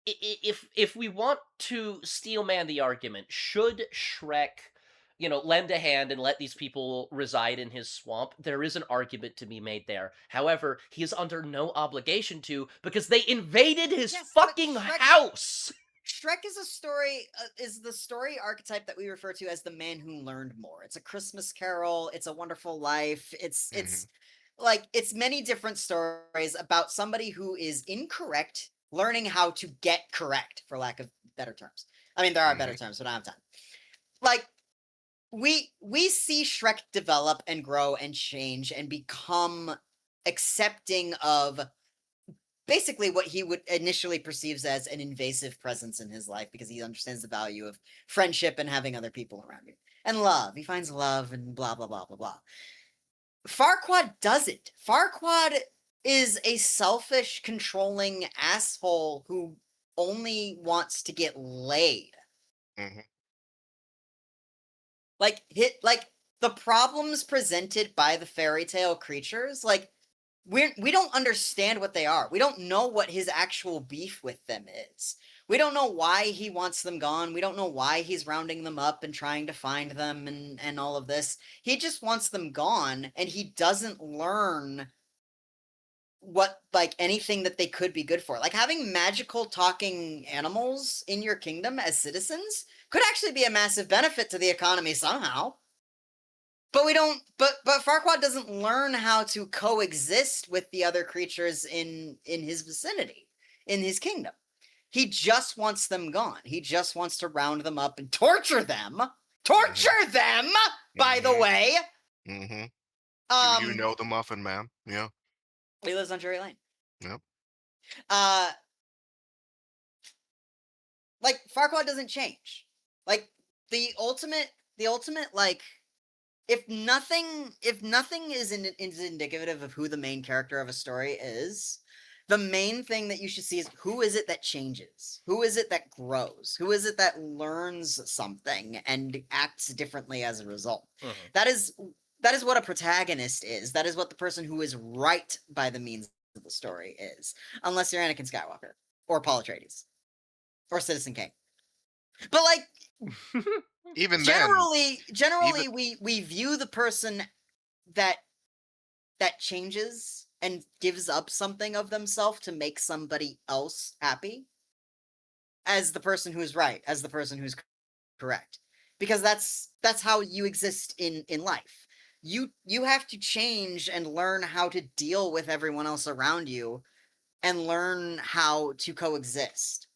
If we want to steelman the argument, should Shrek, lend a hand and let these people reside in his swamp, there is an argument to be made there. However, he is under no obligation to because they invaded his Yes, but fucking Shrek- house. Shrek is is the story archetype that we refer to as the man who learned more. It's a Christmas Carol. It's a Wonderful Life. It's like it's many different stories about somebody who is incorrect learning how to get correct, for lack of better terms. I mean, there are better terms, but I don't have time. Like we see Shrek develop and grow and change and become accepting of basically what he would initially perceives as an invasive presence in his life because he understands the value of friendship and having other people around you. And love. He finds love and blah, blah, blah, blah, blah. Farquaad doesn't. Farquaad is a selfish, controlling asshole who only wants to get laid. Like the problems presented by the fairy tale creatures, like we don't understand what they are. We don't know what his actual beef with them is. We don't know why he wants them gone. We don't know why he's rounding them up and trying to find them and all of this. He just wants them gone, and he doesn't learn what like anything that they could be good for. Like having magical talking animals in your kingdom as citizens could actually be a massive benefit to the economy somehow. But we don't but Farquaad doesn't learn how to coexist with the other creatures in his vicinity, in his kingdom. He just wants them gone. He just wants to round them up and torture them. Torture them, by the way. You know the Muffin Man. Yeah. He lives on Drury Lane. Yep. Like Farquaad doesn't change. Like the ultimate like if nothing is indicative of who the main character of a story is, the main thing that you should see is who is it that changes? Who is it that grows? Who is it that learns something and acts differently as a result? That is what a protagonist is. That is what the person who is right by the means of the story is. Unless you're Anakin Skywalker or Paul Atreides or Citizen Kane. But like Even generally we view the person that changes and gives up something of themselves to make somebody else happy as the person who's right, as the person who's correct, because that's how you exist in life. You have to change and learn how to deal with everyone else around you and learn how to coexist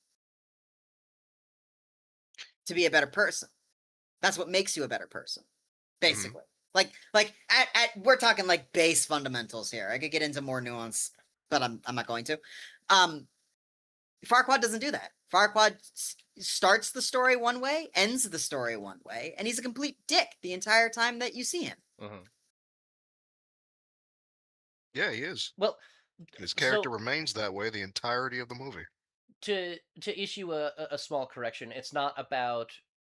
to be a better person. That's what makes you a better person, basically. Like we're talking like base fundamentals here. I could get into more nuance, but I'm not going to. Farquaad doesn't do that. Farquaad starts the story one way, ends the story one way, and he's a complete dick the entire time that you see him. Yeah, he is. Well, His character so remains that way the entirety of the movie. to issue a small correction, it's not about,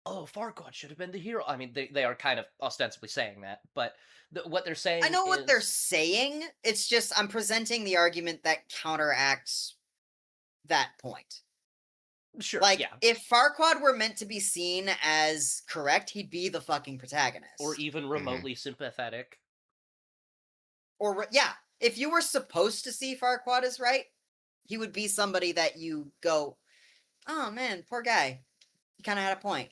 oh, Farquaad should have been the hero. I mean, they are kind of ostensibly saying that, but what they're saying I know what they're is saying. It's just I'm presenting the argument that counteracts that point. sure, Like, yeah, if Farquaad were meant to be seen as correct, he'd be the fucking protagonist. or even remotely sympathetic. Or yeah, if you were supposed to see Farquaad as right, he would be somebody that you go, oh man, poor guy. He kind of had a point.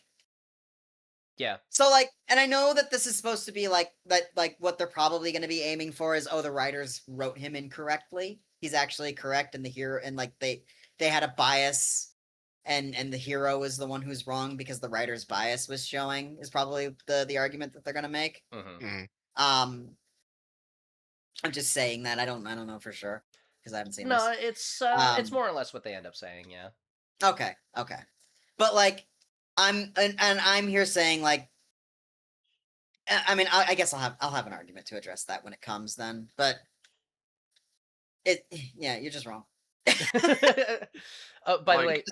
Yeah. So like, and I know that this is supposed to be like that, like what they're probably going to be aiming for is, oh, the writers wrote him incorrectly. He's actually correct, and the hero, and like they had a bias, and the hero is the one who's wrong because the writer's bias was showing, is probably the argument that they're going to make. I'm just saying that I don't know for sure because I haven't seen No, this. it's more or less what they end up saying, yeah. Okay. But like, I'm here saying like, I mean, I guess I'll have an argument to address that when it comes then. But yeah, you're just wrong. By the way,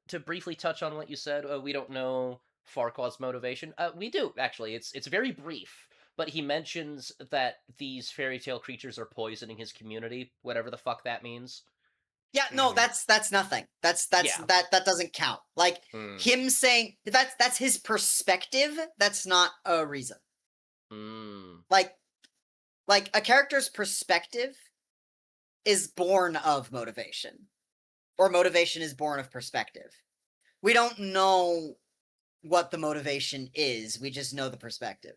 to briefly touch on what you said, we don't know Farquaad's motivation. We do actually. It's very brief, but he mentions that these fairy tale creatures are poisoning his community, whatever the fuck that means. Yeah, no, that's nothing. That's Yeah. that doesn't count. Like him saying that's his perspective. That's not a reason. Like a character's perspective is born of motivation, or motivation is born of perspective. We don't know what the motivation is. We just know the perspective.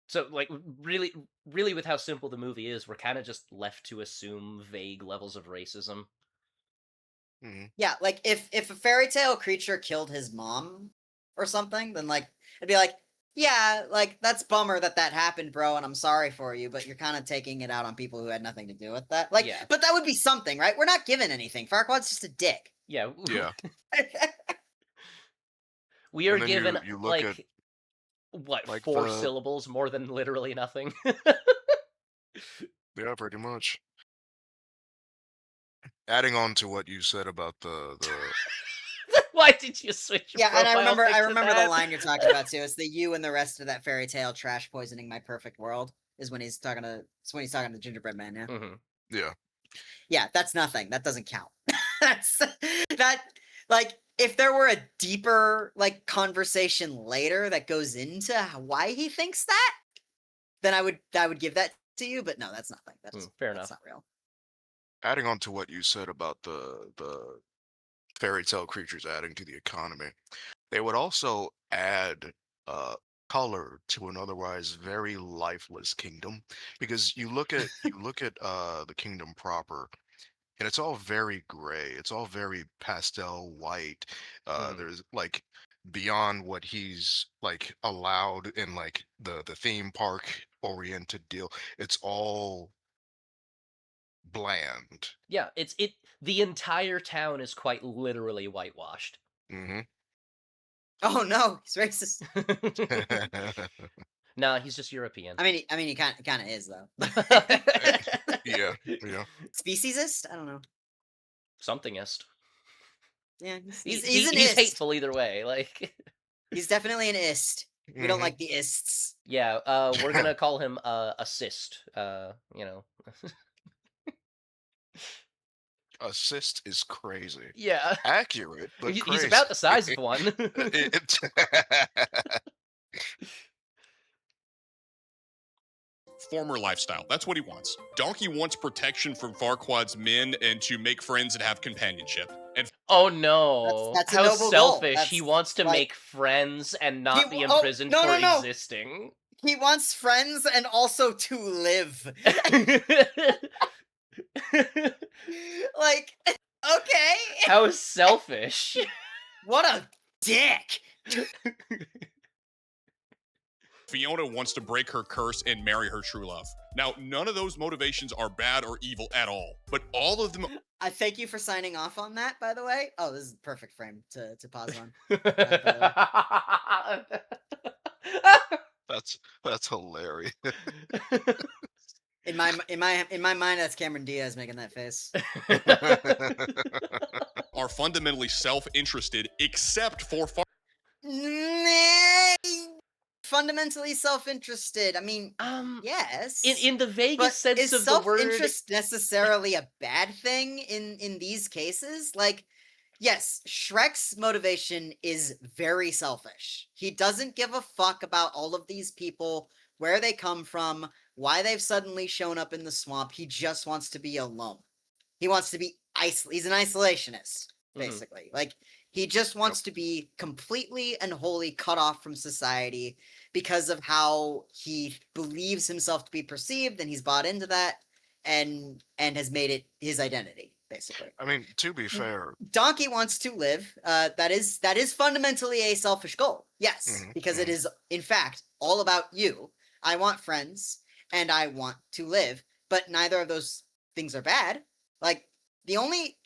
So, like, really, really, with how simple the movie is, we're kind of just left to assume vague levels of racism. Yeah, like if a fairy tale creature killed his mom or something, then like it'd be like, yeah, like that's bummer that happened, bro, and I'm sorry for you, but you're kind of taking it out on people who had nothing to do with that. Like, Yeah. But that would be something, right? We're not given anything. Farquaad's just a dick. Yeah. Yeah. We are And then given you look like at, what, like, 4 the- syllables more than literally nothing. Yeah, pretty much. Adding on to what you said about the Why did you switch? Your Yeah, and I profile pic to remember the that? line you're talking about too. It's the you and the rest of that fairy tale trash poisoning my perfect world is when he's talking to the gingerbread man. Yeah. yeah. Yeah, that's nothing. That doesn't count. That's that. Like, if there were a deeper like conversation later that goes into why he thinks that, then I would give that to you. But no, that's nothing. That's fair that's enough. not real. Adding on to what you said about the fairy tale creatures adding to the economy, they would also add color to an otherwise very lifeless kingdom, because you look at the kingdom proper, and it's all very gray. It's all very pastel white. There's like, beyond what he's like allowed in like the theme park oriented deal, it's all bland. Yeah, the entire town is quite literally whitewashed. Oh no, he's racist. Nah, he's just European. I mean, he kind of is though. Yeah. Speciesist? I don't know. Somethingist. Yeah, He's an ist. hateful either way. Like, he's definitely an ist. We don't like the ists. Yeah, we're gonna call him assist. You know. Assist is crazy. Yeah. Accurate, but He's crazy. about the size of one. Former lifestyle. That's what he wants. Donkey wants protection from Farquaad's men and to make friends and have companionship. And Oh no! That's a How noble goal. selfish! He That's, wants to like- make friends and not be Oh, imprisoned no, for no, no. existing. He wants friends and also to live. Like, Okay. How selfish. What a dick. Fiona wants to break her curse and marry her true love. Now, none of those motivations are bad or evil at all, but all of them. I thank you for signing off on that, by the way. Oh, this is a perfect frame to pause on. That's hilarious. In my mind, that's Cameron Diaz making that face. Are fundamentally self-interested, except for Fundamentally self-interested. I mean, yes. in the but vaguest sense is of the word, self-interest necessarily a bad thing in these cases? Like, yes, Shrek's motivation is very selfish. He doesn't give a fuck about all of these people, where they come from, why they've suddenly shown up in the swamp. He just wants to be alone. He wants to be He's an isolationist, basically. Like, he just wants to be completely and wholly cut off from society because of how he believes himself to be perceived, and he's bought into that and has made it his identity, basically. I mean, to be fair, Donkey wants to live. That is fundamentally a selfish goal. Yes, because it is in fact all about you. I want friends and I want to live, but neither of those things are bad. Like, the only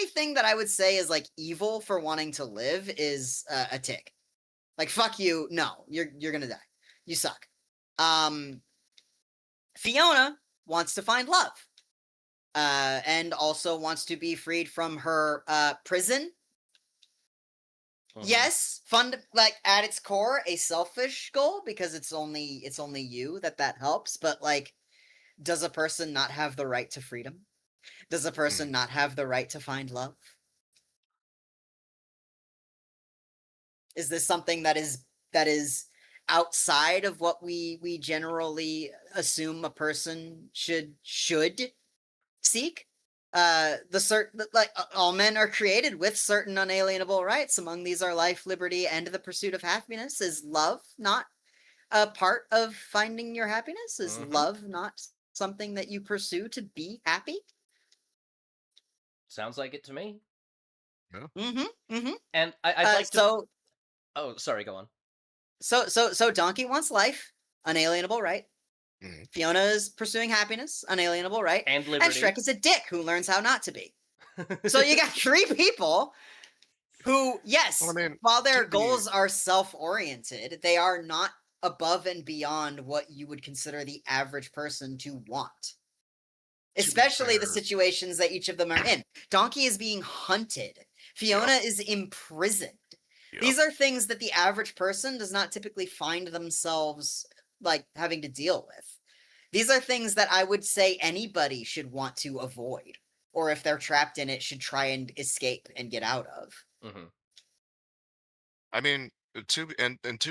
thing that I would say is like evil for wanting to live is a tick. Like, fuck you. No, you're gonna die. You suck. Fiona wants to find love. And also wants to be freed from her prison. Yes, like at its core, a selfish goal, because it's only you that helps. But like, does a person not have the right to freedom? Does a person not have the right to find love? Is this something that is outside of what we generally assume a person should seek? All men are created with certain unalienable rights. Among these are life, liberty, and the pursuit of happiness. Is love not a part of finding your happiness? Is love not something that you pursue to be happy? Sounds like it to me. Yeah. And I'd like to. So. Oh, sorry. Go on. So Donkey wants life, unalienable right. Fiona is pursuing happiness, unalienable right. And liberty. And Shrek is a dick who learns how not to be. So you got three people who, yes, Well, I mean, while their to be- goals are self-oriented, they are not above and beyond what you would consider the average person to want. Especially the fair- situations that each of them are in. Donkey is being hunted. Fiona is imprisoned. Yep. These are things that the average person does not typically find themselves like having to deal with. These are things that I would say anybody should want to avoid, or if they're trapped in it, should try and escape and get out of. I mean, to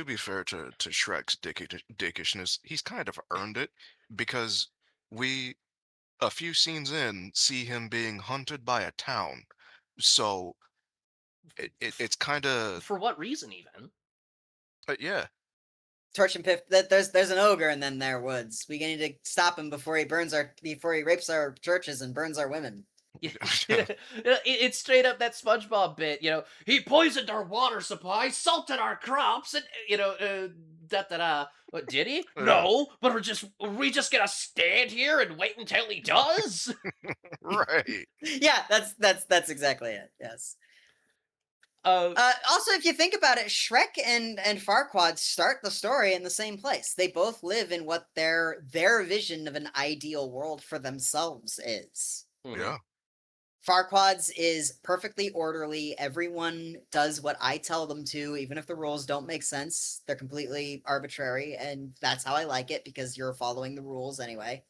be fair to Shrek's dickishness, he's kind of earned it, because we, a few scenes in, see him being hunted by a town. So it's kind of, For what reason, even? yeah. Torch and Piff, there's an ogre in them there woods. We need to stop him before he rapes our churches and burns our women. It's straight up that SpongeBob bit. He poisoned our water supply, salted our crops, and What, did he? No, but we just gonna stand here and wait until he does? Right. Yeah, that's exactly it. Yes. Also, if you think about it, Shrek and Farquaad start the story in the same place. They both live in what their vision of an ideal world for themselves is. Yeah. Farquaad's is perfectly orderly. Everyone does what I tell them to, even if the rules don't make sense. They're completely arbitrary, and that's how I like it, because you're following the rules anyway.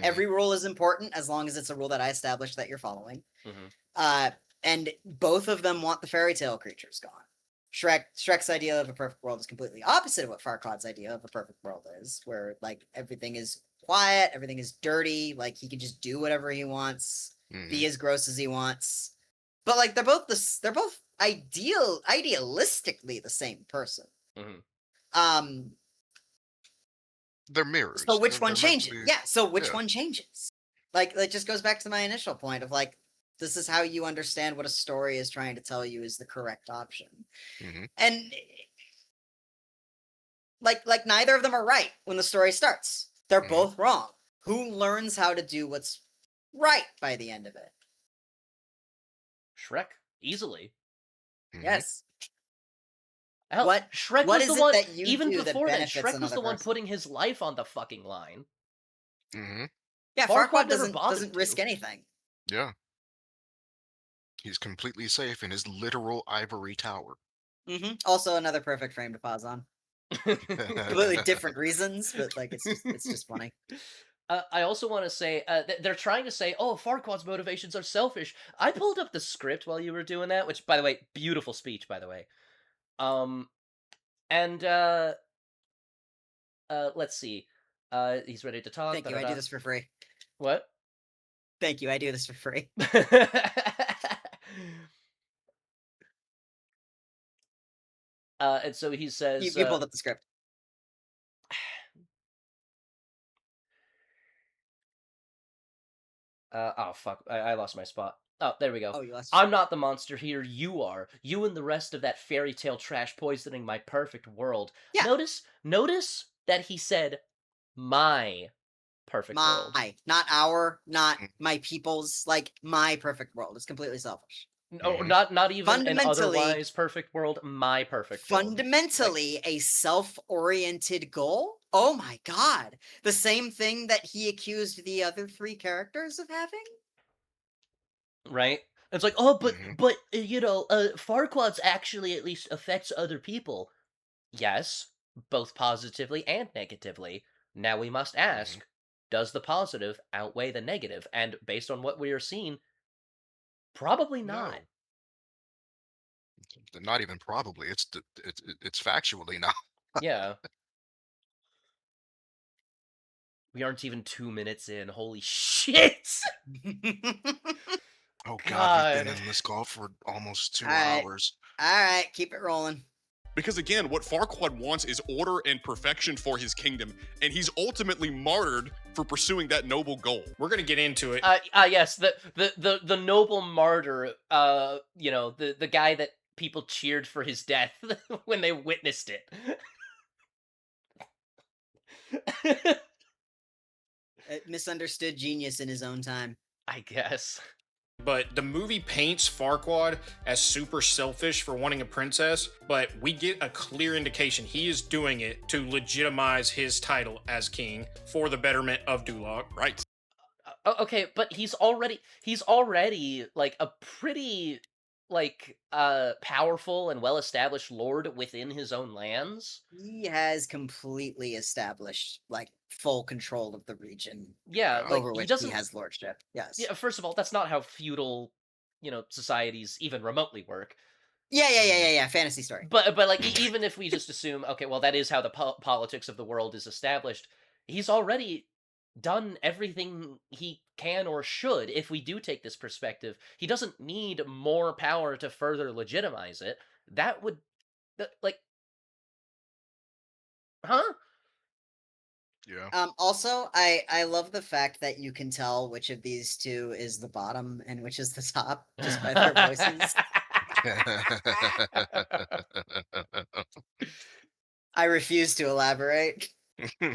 Every rule is important as long as it's a rule that I established that you're following. And both of them want the fairy tale creatures gone. Shrek's idea of a perfect world is completely opposite of what Farquaad's idea of a perfect world is, where like everything is quiet, everything is dirty, like he can just do whatever he wants, be as gross as he wants. But like they're both idealistically the same person. They're mirrors. So which one They're meant to changes? be- Yeah. So which one changes? Like, that just goes back to my initial point of like, This is how you understand what a story is trying to tell you is the correct option. Mhm. And like neither of them are right when the story starts. They're Mhm. both wrong. Who learns how to do what's right by the end of it? Shrek, easily. Mhm. Yes. Hell, What Shrek what was is the it one. that you Even do that before that, benefits Shrek was another the one person? putting his life on the fucking line. Mhm. Yeah, Farquaad Farquaad never doesn't bothered risk to. anything. Yeah. He's completely safe in his literal ivory tower. Also, another perfect frame to pause on. Completely different reasons, but like it's just funny. I also want to say they're trying to say, "Oh, Farquaad's motivations are selfish." I pulled up the script while you were doing that, which, by the way, beautiful speech, by the way. And let's see. He's ready to talk. Thank you. I do this for free. What? Thank you. I do this for free. And so he says, You pulled up the script. oh fuck, I lost my spot. Oh, there we go. Oh, you lost. I'm not the monster here, you are. You and the rest of that fairy tale trash poisoning my perfect world. Yeah. Notice that he said my perfect world. Not our, not Mm. my people's, like my perfect world. It's completely selfish. No, Mhm. not even an Fundamentally- otherwise perfect world, my perfect world. Fundamentally, a self-oriented goal. Oh my god. The same thing that he accused the other three characters of having? Right? It's like, oh, Mhm. but Farquaad's actually at least affects other people. Yes, both positively and negatively. Now we must ask, does the positive outweigh the negative? And based on what we are seeing, probably not. No. Not even probably. It's factually not. Yeah. We aren't even 2 minutes in. Holy shit! Oh God, we've been God. in this call for almost 2 Alright. hours. Alright, keep it rolling. Because again, what Farquaad wants is order and perfection for his kingdom, and he's ultimately martyred for pursuing that noble goal. We're gonna get into it. Yes, the noble martyr, the guy that people cheered for his death when they witnessed it. A misunderstood genius in his own time. I guess. But the movie paints Farquaad as super selfish for wanting a princess, but we get a clear indication he is doing it to legitimize his title as king for the betterment of Duloc. Right. Okay, but he's already like a pretty powerful and well-established lord within his own lands. He has completely established like full control of the region Yeah, Yeah. like over he which doesn't. he has lordship. Yes. Yeah, first of all, that's not how feudal, societies even remotely work. Yeah. Fantasy story. But like even if we just assume, okay, well that is how the politics of the world is established, he's already done everything he can or should. If we do take this perspective, he doesn't need more power to further legitimize it. That would, like, huh? Yeah. Also, I love the fact that you can tell which of these two is the bottom and which is the top just by their voices. I refuse to elaborate because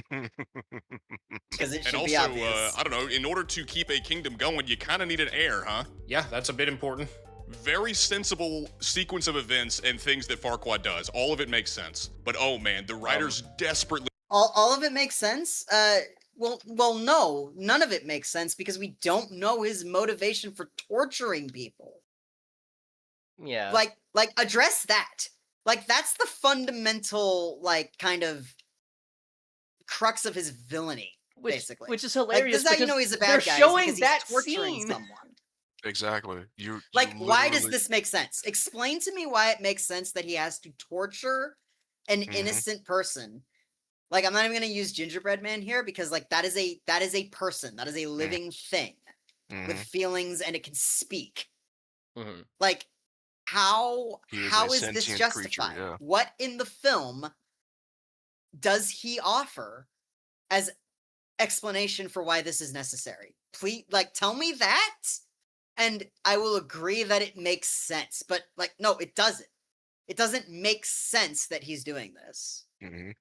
it And should be also, obvious. I don't know, in order to keep a kingdom going, you kind of need an heir, huh? Yeah, that's a bit important. Very sensible sequence of events and things that Farquaad does. All of it makes sense. But oh man, the writers desperately All of it makes sense. Well, no, none of it makes sense because we don't know his motivation for torturing people. Yeah. Like address that. Like that's the fundamental like kind of crux of his villainy, basically. Which is Like hilarious. this is how you because know he's a they're bad guy. Is showing because that he's torturing scene. someone. Exactly. You Like, why does literally- this make sense? Explain to me why it makes sense that he has to torture an innocent person. Like, I'm not even gonna use Gingerbread Man here because, like, that is a person, that is a living thing with Mhm. feelings and it can speak. Mhm. Like, how He is how a is this sentient creature, justified? yeah. What in the film does he offer as explanation for why this is necessary? Please, like, tell me that, And I will agree that it makes sense, but like, no, it doesn't. It doesn't make sense that he's doing this. Mhm.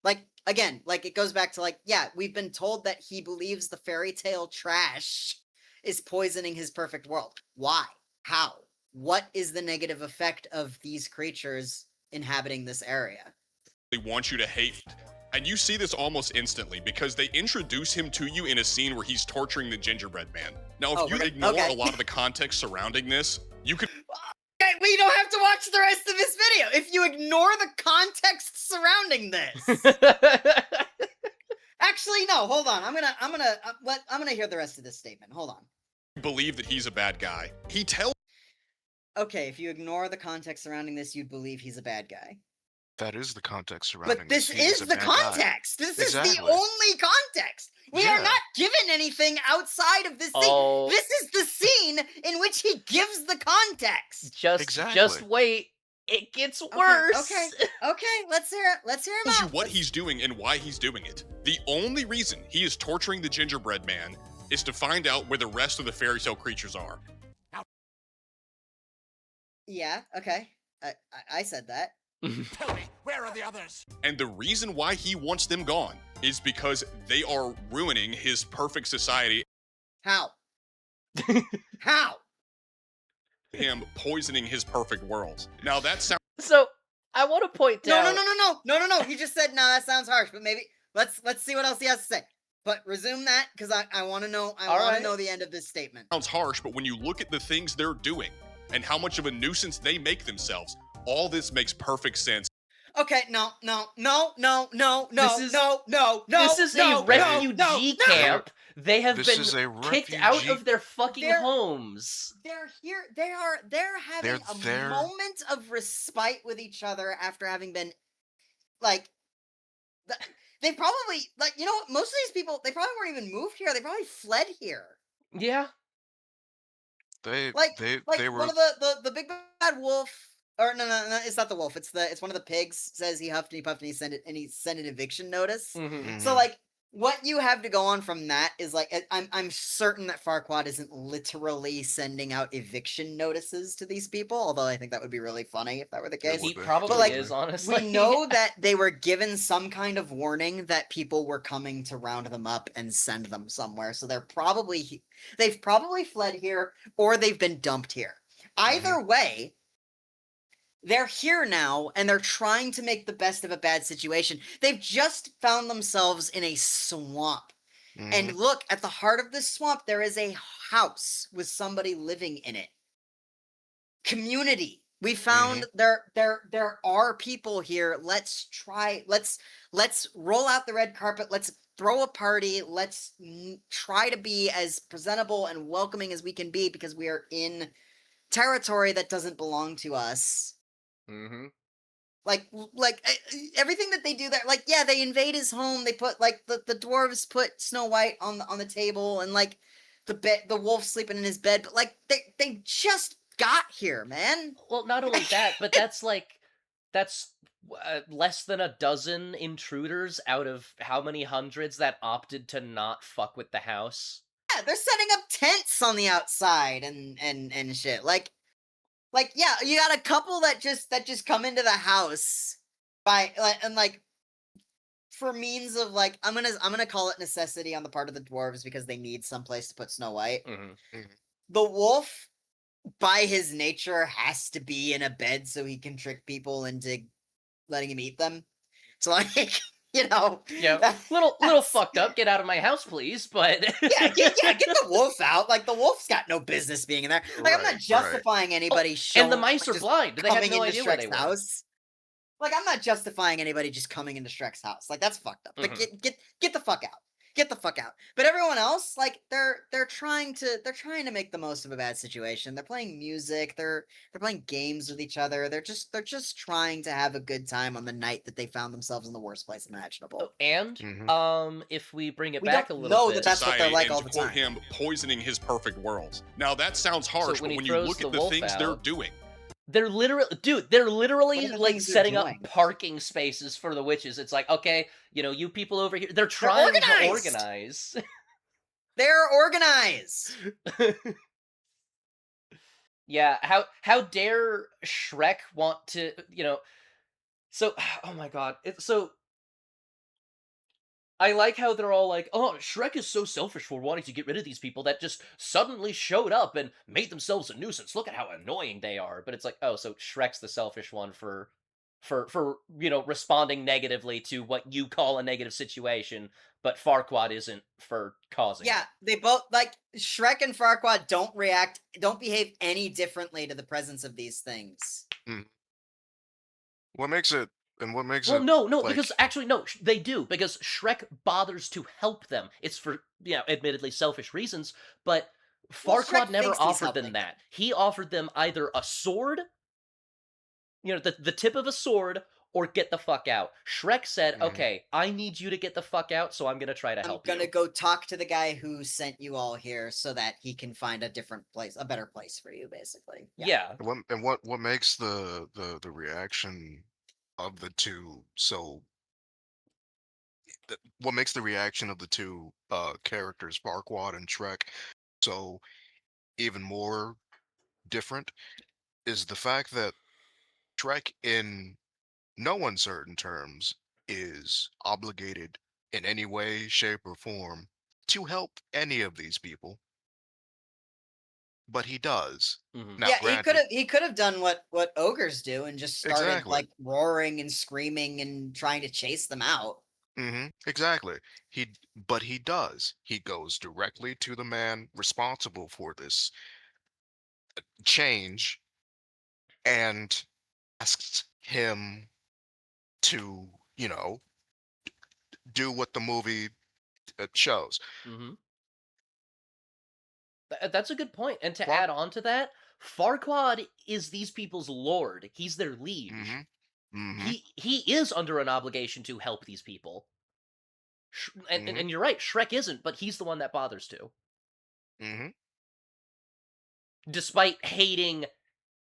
Like, again, like it goes back to like, yeah, we've been told that he believes the fairy tale trash is poisoning his perfect world. Why? How? What is the negative effect of these creatures inhabiting this area? They want you to hate. And you see this almost instantly because they introduce him to you in a scene where he's torturing the gingerbread man. Now, if Oh, you really? ignore Okay. a lot of the context surrounding this, you could Okay, we don't have to watch the rest of this video if you ignore the context surrounding this. Actually, no. Hold on. I'm gonna hear the rest of this statement. Hold on. believe that he's a bad guy. He tells Okay, if you ignore the context surrounding this, you'd believe he's a bad guy. That is the context surrounding But this He is is a the bad guy. context. This is the Exactly. only context. We are Yeah. not given anything outside of this scene. Oh. This is the scene in which he gives the context. Just Exactly. wait. It gets Okay, worse. Okay, let's hear it. Let's hear him you out. what he's doing and why he's doing it. The only reason he is torturing the gingerbread man is to find out where the rest of the fairy tale creatures are. Yeah, okay. I said that. Tell me, where are the others? And the reason why he wants them gone is because they are ruining his perfect society, How? How? him poisoning his perfect world. Now that sounds So I want to point No, out. no. He just said, "No, that sounds harsh." But maybe let's see what else he has to say. But resume that because I want to know. I All want to right. know the end of this statement. harsh, but when you look at the things they're doing and how much of a nuisance they make themselves, all this makes perfect sense. Okay, no. This is- no. This is no, a refugee no. camp. They have This been is a kicked out refugee- of their fucking They're- homes. They're here. They're having a there. moment of respite with each other after having been, like, they probably like you know what? Most of these people they probably weren't even moved here. They probably fled here. Yeah. They Like they were one of the big bad wolf. Or no, it's not the wolf. It's one of the pigs. Says he huffed and he puffed and he sent an eviction notice. Mhm. So like what you have to go on from that is like I'm certain that Farquaad isn't literally sending out eviction notices to these people, although I think that would be really funny if that were the case. He would be. probably But, like, is, honestly. We know that they were given some kind of warning that people were coming to round them up and send them somewhere. So they've probably fled here or they've been dumped here. Either way, they're here now and they're trying to make the best of a bad situation. They've just found themselves in a swamp. Mhm. And look, at the heart of this swamp, there is a house with somebody living in it. Community. We found there are people here. Let's roll out the red carpet. Let's throw a party. Let's try to be as presentable and welcoming as we can be because we are in territory that doesn't belong to us. Mhm. Like everything that they do there, like yeah, they invade his home. They put like the dwarves put Snow White on the table, and like the wolf sleeping in his bed. But like they just got here, man. Well, not only that, but that's less than a dozen intruders out of how many hundreds that opted to not fuck with the house. Yeah, they're setting up tents on the outside and shit. Like yeah, you got a couple that just come into the house by for means of like I'm gonna call it necessity on the part of the dwarves because they need someplace to put Snow White. The wolf, by his nature, has to be in a bed so he can trick people into letting him eat them. So like Yeah, little fucked up. Get out of my house, please. But get the wolf out. Like the wolf's got no business being in there. Like I'm not Right. justifying anybody and the mice are just blind. They had coming no into idea where they Shrek's were. house. Like I'm not justifying anybody just coming into Shrek's house. Like that's fucked up. But get the fuck out. Get the fuck out. But everyone else, like they're trying to make the most of a bad situation. They're playing music. They're playing games with each other. They're just trying to have a good time on the night that they found themselves in the worst place imaginable. Oh, and if we bring it We back a don't little know bit, that that's what they're Society, like and all to the quote time. him, poisoning his perfect world. Now that sounds harsh, when but he when you throws look the at the wolf things they're out- doing, they're literally What are the like things they're setting up doing? parking spaces for the witches. It's like, okay, you people over here, they're trying to organized! organize. They're organized. Yeah, how dare Shrek want to, so oh my god. So I like how they're all like, "Oh, Shrek is so selfish for wanting to get rid of these people that just suddenly showed up and made themselves a nuisance. Look at how annoying they are." But it's like, "Oh, so Shrek's the selfish one for responding negatively to what you call a negative situation, but Farquaad isn't for causing Yeah, it." they both like Shrek and Farquaad don't behave any differently to the presence of these things. What makes it Well, no, like because actually, no, they do, because Shrek bothers to help them. It's for, admittedly selfish reasons, but Well, Farquaad Shrek never thinks he's offered them helping. that. He offered them either a sword, the tip of a sword, or get the fuck out. Shrek said, Mhm. okay, I need you to get the fuck out, so I'm gonna try to I'm help gonna you. go talk to the guy who sent you all here so that he can find a different place, a better place for you, basically. Yeah. What makes the reaction of the two so what makes the reaction of the two characters, Farquaad and Shrek, so even more different is the fact that Shrek, in no uncertain terms, is obligated in any way, shape, or form to help any of these people, but he does. Hmm. Now, Yeah, granted, he could have done what ogres do and just started exactly. like roaring and screaming and trying to chase them out. Exactly. But he does. He goes directly to the man responsible for this change and asks him to, you know, do what the movie shows. Hmm. That's a good point. And to Fark. add on to that, Farquaad is these people's lord. He's their liege. Mm-hmm. Mm-hmm. He is under an obligation to help these people. Mm-hmm. And you're right, Shrek isn't, but he's the one that bothers to, Mm-hmm. despite hating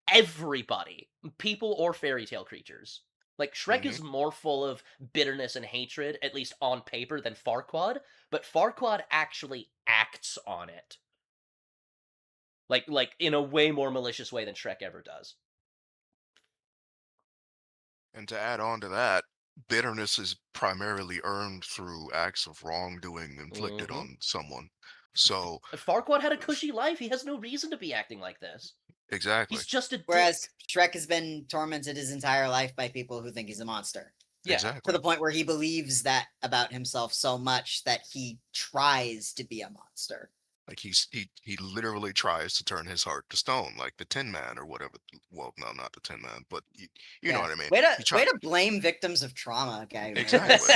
everybody, people or fairy tale creatures. Like Shrek Mm-hmm. is more full of bitterness and hatred, at least on paper, than Farquaad, but Farquaad actually acts on it. Like in a way more malicious way than Shrek ever does. And to add on to that, bitterness is primarily earned through acts of wrongdoing inflicted Hmm. on someone. So, Farquaad had a cushy life. He has no reason to be acting like this. exactly. He's just a Whereas dick. Shrek has been tormented his entire life by people who think he's a monster. Yeah. To Exactly. the point where he believes that about himself so much that he tries to be a monster. Like he literally tries to turn his heart to stone, like the Tin Man or whatever. Well, no, not the Tin Man, but you know Yeah. what I mean. Way He way tried to blame victims of trauma, guy. Man. exactly.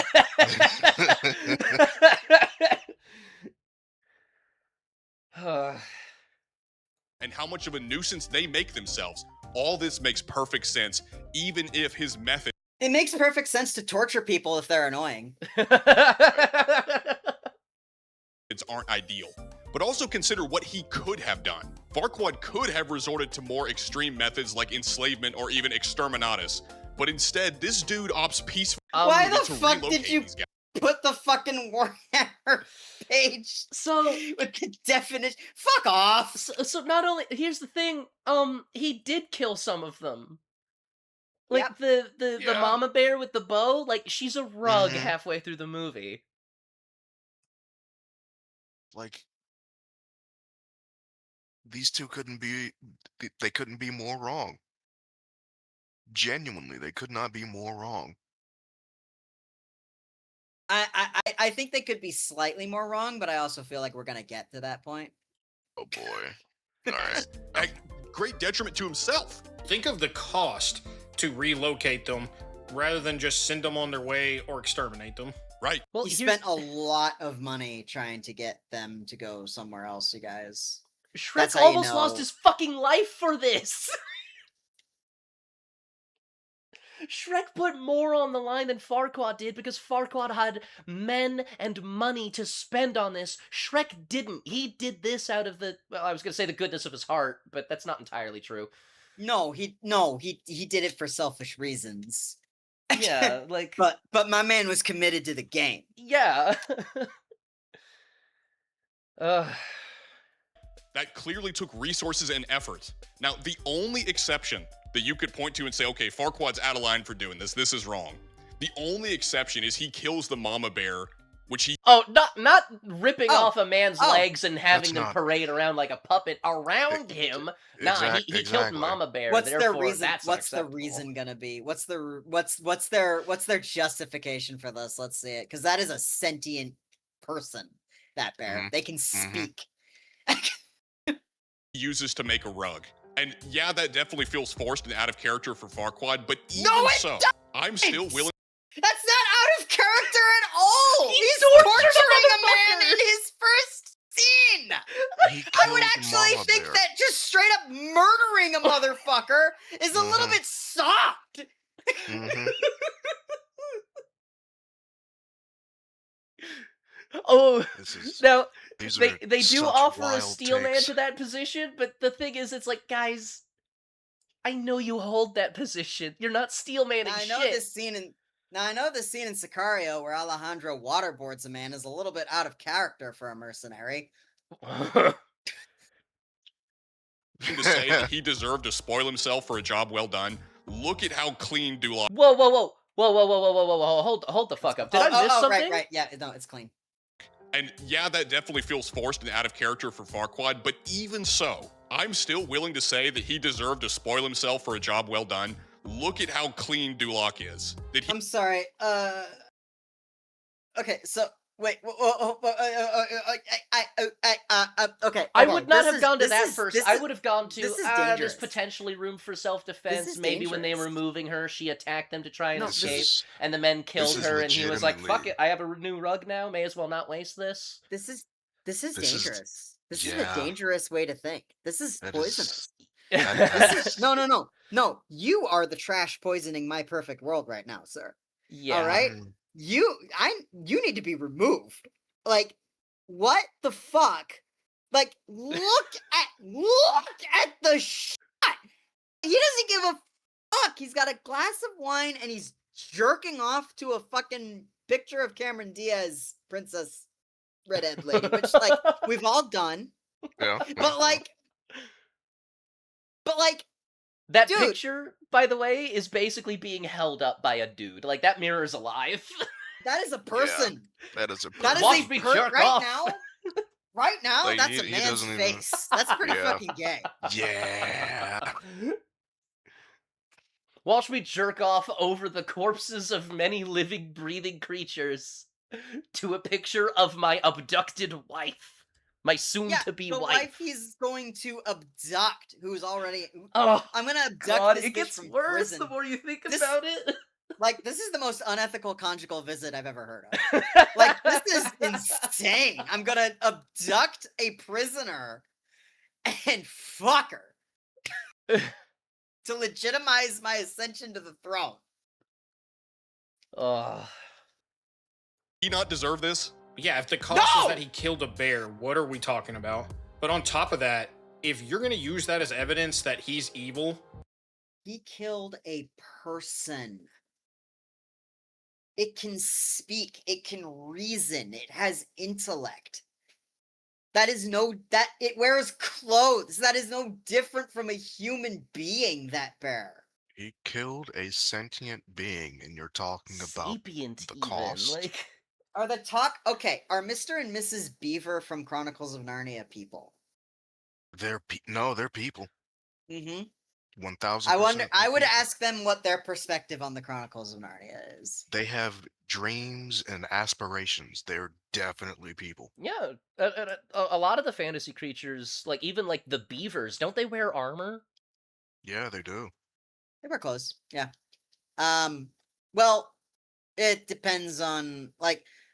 And how much of a nuisance they make themselves. All this makes perfect sense, even if his methods It makes perfect sense to torture people if they're annoying. aren't ideal. But also consider what he could have done. Farquaad could have resorted to more extreme methods like enslavement or even exterminatus. But instead, this dude opts peacefully Why the to fuck did relocate you these guys. put the fucking Warhammer page So with the definition? Fuck off! so not only, here's the thing, he did kill some of them. Like Yep. the Yeah. mama bear with the bow, like she's a rug Mhm. halfway through the movie. Like these two couldn't be. They couldn't be more wrong. Genuinely, they could not be more wrong. I think they could be slightly more wrong, but I also feel like we're gonna get to that point. Oh boy. All right. At great detriment to himself. Think of the cost to relocate them rather than just send them on their way or exterminate them. Right. Well, He here's spent a lot of money trying to get them to go somewhere else, you guys. Shrek that's how you almost lost know. his fucking life for this. Shrek put more on the line than Farquaad did because Farquaad had men and money to spend on this. Shrek didn't. He did this out of the, well, I was going to say the goodness of his heart, but that's not entirely true. No, he did it for selfish reasons. Yeah, like, But my man was committed to the game. yeah. Ugh. That clearly took resources and effort. Now, the only exception that you could point to and say, okay, Farquaad's out of line for doing this, this is wrong. The only exception is he kills the mama bear, which he Oh, not ripping Oh, off a man's oh, legs and having that's them not- parade around like a puppet around him. Nah, he killed exactly. Mama Bear. what's their Therefore, reason? that's What's the unacceptable. reason gonna be? What's their justification for this? Let's see it, because that is a sentient person. That bear, Mhm, they can speak. uses to make a rug. And yeah, that definitely feels forced and out of character for Farquaad, but even No, it so, I'm still willing. That's not out of character at all. He He's tortured a torturing a man motherfucker. in his first scene. He I would killed actually Mama think Bear. that just straight up murdering a motherfucker is a little Mhm. bit soft. Mhm. Oh, This is- now These they are do such offer a wild steel man takes. to that position, but the thing is, it's like, guys, I know you hold that position. You're not steel manning Now I know shit. this scene in Sicario where Alejandro waterboards a man is a little bit out of character for a mercenary. To say that he deserved to spoil himself for a job well done. Look at how clean Duloc. Whoa! Hold the fuck up. Did I miss something? Right. Yeah, no, it's clean. And yeah, that definitely feels forced and out of character for Farquaad, but even so, I'm still willing to say that he deserved to spoil himself for a job well done. Look at how clean Duloc is. That he I'm sorry. Okay, so wait. Okay. I hold would on. not This have is- gone to this that is- first. this I is- would have gone to, this is there's dangerous. potentially room for self-defense. is Maybe when they were dangerous. moving her, she attacked them to try and No, this escape, is- and the men killed is her, and he was like, fuck legitimately- it, I have a new rug now, may as well not waste this. This is This is- dangerous. This is a yeah. dangerous way to think. This is That poisonous. that- This is no. You are the trash poisoning my perfect world right now, sir. Yeah. All right. Mm. You need to be removed. Like, what the fuck? Like, look at the shot. He doesn't give a fuck. He's got a glass of wine and he's jerking off to a fucking picture of Cameron Diaz, Princess Redhead Lady, which like we've all done. Yeah. But like That Dude. picture, by the way, is basically being held up by a dude. Like, that mirror is alive. that is a person. That is a That is Watch a me jerk right off. now. Right now, Like, that's a he man's doesn't even- face. That's pretty Yeah. fucking gay. Yeah. Watch me jerk off over the corpses of many living, breathing creatures to a picture of my abducted wife. My soon-to-be the wife. he's going to abduct, who's already. Oh, I'm gonna abduct God, this it bitch gets from worse prison. the more you think This- about it. Like, this is the most unethical conjugal visit I've ever heard of. Like, this is insane. I'm gonna abduct a prisoner and fuck her to legitimize my ascension to the throne. Ugh. he not deserve this? Yeah, if the cost No! is that he killed a bear, what are we talking about? But on top of that, if you're going to use that as evidence that he's evil, He killed a person. It can speak, it can reason, it has intellect. It wears clothes. That is no different from a human being, that bear. He killed a sentient being, and you're talking about Sapient the even. cost. Like, Are are Mr. and Mrs. Beaver from Chronicles of Narnia people? they're people. Mm-hmm. 1000%. I would people. ask them what their perspective on the Chronicles of Narnia is. They have dreams and aspirations. They're definitely people. yeah, a lot of the fantasy creatures, like even like the beavers, don't they wear armor? Yeah, they do. They wear clothes, yeah. Well, it depends on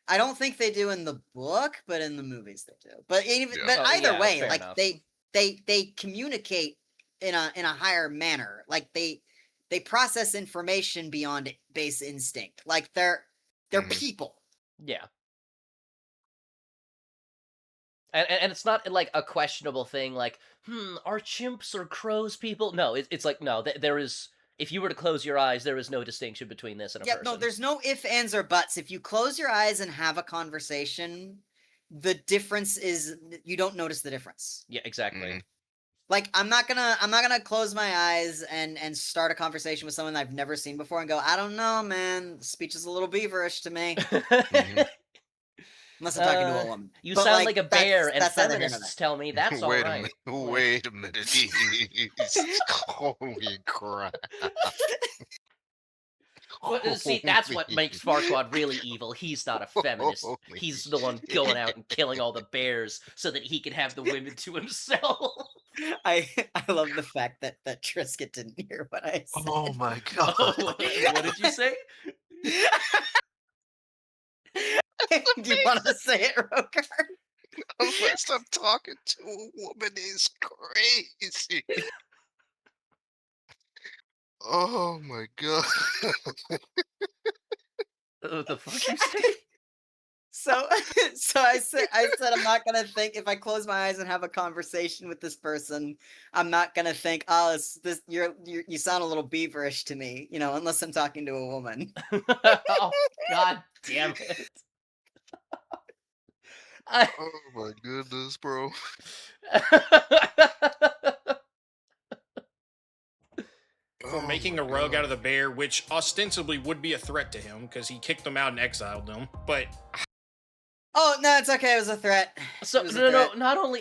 I don't think they do in the book, but in the movies they do. But Yeah. but Oh, either yeah, way, fair like enough. they communicate in a higher manner. Like they process information beyond base instinct. Like they're Mhm. people. Yeah. And it's not like a questionable thing like, are chimps or crows people? No, it's like, no, there is, if you were to close your eyes, there is no distinction between this and a Yeah, person. no, there's no ifs, ands, or buts. If you close your eyes and have a conversation, the difference is you don't notice the difference. Yeah, exactly. Mhm. Like I'm not gonna close my eyes and start a conversation with someone I've never seen before and go, I don't know, man, speech is a little beaverish to me. Unless I'm talking to a woman. You But, sound like a bear, and that's neither here nor feminists tell me that's all Wait a right. minute. Like, Wait a minute. Holy crap. see, that's what makes Farquaad really evil. He's not a feminist. Holy He's the one going out and killing all the bears so that he can have the women to himself. I love the fact that Trisket didn't hear what I said. Oh my god. What did you say? Do you want to say it, Roker? Unless I'm talking to a woman is crazy. Oh my god. The fuck you say? So I said I'm not gonna think if I close my eyes and have a conversation with this person, I'm not gonna think, oh, this you sound a little beaverish to me, unless I'm talking to a woman. Oh, god damn it. Oh my goodness, bro. For Oh making my a rug God. out of the bear, which ostensibly would be a threat to him because he kicked them out and exiled them. But Oh no, it's okay. It was a threat. So It was a no, threat.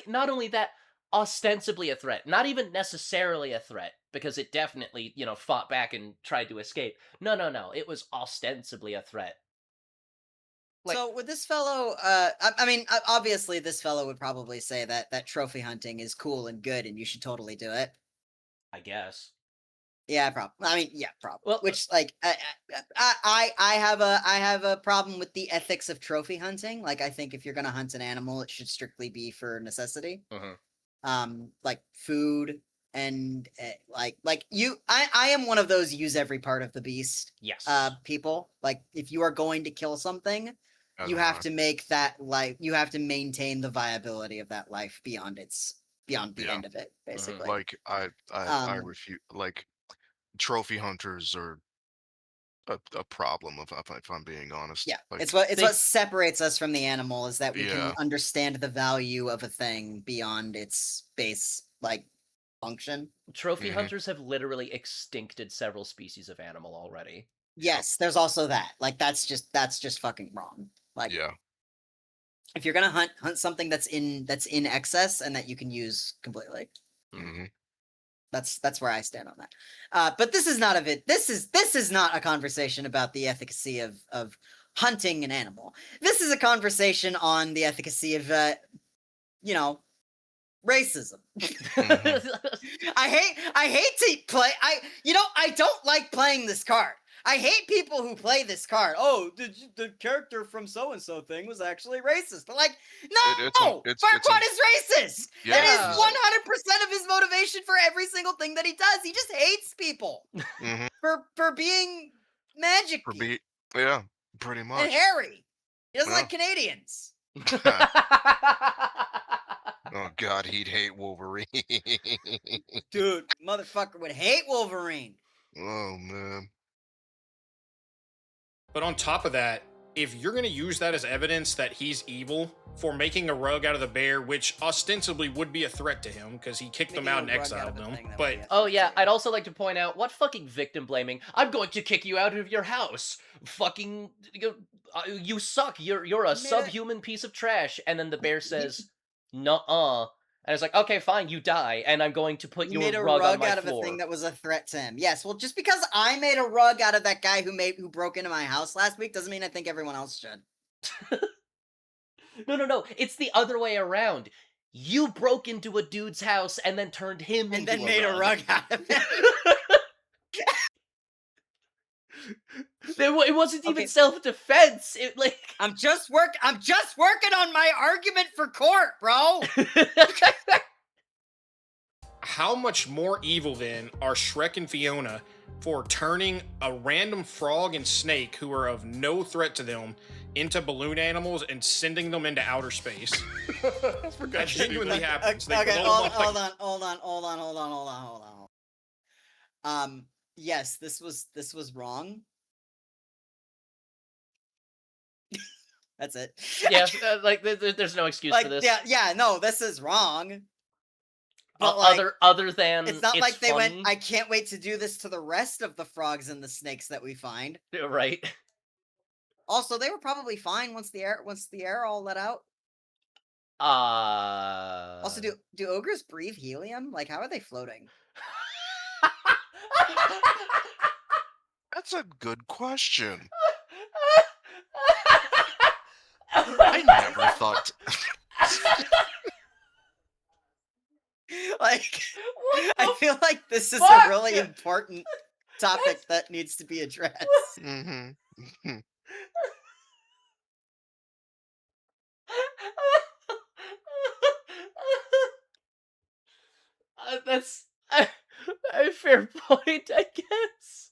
not only that, ostensibly a threat, not even necessarily a threat, because it definitely, fought back and tried to escape. No, it was ostensibly a threat. Like, So would this fellow? I mean, obviously, this fellow would probably say that trophy hunting is cool and good, and you should totally do it. I guess. Yeah, probably. I mean, yeah, probably. Well, Which, like, I have a problem with the ethics of trophy hunting. Like, I think if you're gonna hunt an animal, it should strictly be for necessity. Like food and like you. I am one of those use every part of the beast. Yes. People, like, if you are going to kill something, you have to make that life. You have to maintain the viability of that life beyond the Yeah. end of it, basically. Like I refuse. Like trophy hunters are a problem if I'm being honest. Yeah, Like, it's what They- separates us from the animal is that we can Yeah. understand the value of a thing beyond its base function. Trophy Mhm. hunters have literally extincted several species of animal already. Yes, there's also that. Like that's just fucking wrong. Like yeah. if you're gonna hunt something that's in excess and that you can use completely. hmm That's where I stand on that. But this is not of it. This is not a conversation about the efficacy of hunting an animal. This is a conversation on the efficacy of racism. I hate to play. I don't like playing this card. I hate people who play this card. Oh, the character from so and so thing was actually racist. But like, no, Farquaad is racist. Yeah. That is 100% of his motivation for every single thing that he does. He just hates people hmm for being magic yeah, pretty and much. hairy. He doesn't Yeah. like Canadians. Oh god, he'd hate Wolverine. Dude, motherfucker would hate Wolverine. Oh man. But on top of that, if you're going to use that as evidence that he's evil for making a rug out of the bear, which ostensibly would be a threat to him because he kicked them out and exiled them, but Oh yeah, I'd also like to point out, what fucking victim blaming? I'm going to kick you out of your house. Fucking, you suck. You're a subhuman piece of trash. And then the bear says, nuh-uh. And it's like, okay, fine, you die, and I'm going to put You your made a rug on my out of floor. a thing that was a threat to him. Yes, well, just because I made a rug out of that guy who broke into my house last week doesn't mean I think everyone else should. No. It's the other way around. You broke into a dude's house and then turned him And into then made a rug out of it. It wasn't even Okay. self-defense. It like I'm just working on my argument for court, bro. how much more evil then are Shrek and Fiona for turning a random frog and snake who are of no threat to them into balloon animals and sending them into outer space? That genuinely happens. They Okay, blow them hold up on. Yes, this was wrong. That's it. Yeah, like there's no excuse for Like, this. yeah, no, this is wrong. But like, Other than it's not like they went, funny, I can't wait to do this to the rest of the frogs and the snakes that we find. right? Also, they were probably fine once the air all let out. Also, do ogres breathe helium? Like, how are they floating? That's a good question. I never thought. Like, What I the feel like this is fuck? a really important topic that needs to be addressed. hmm That's a fair point, I guess.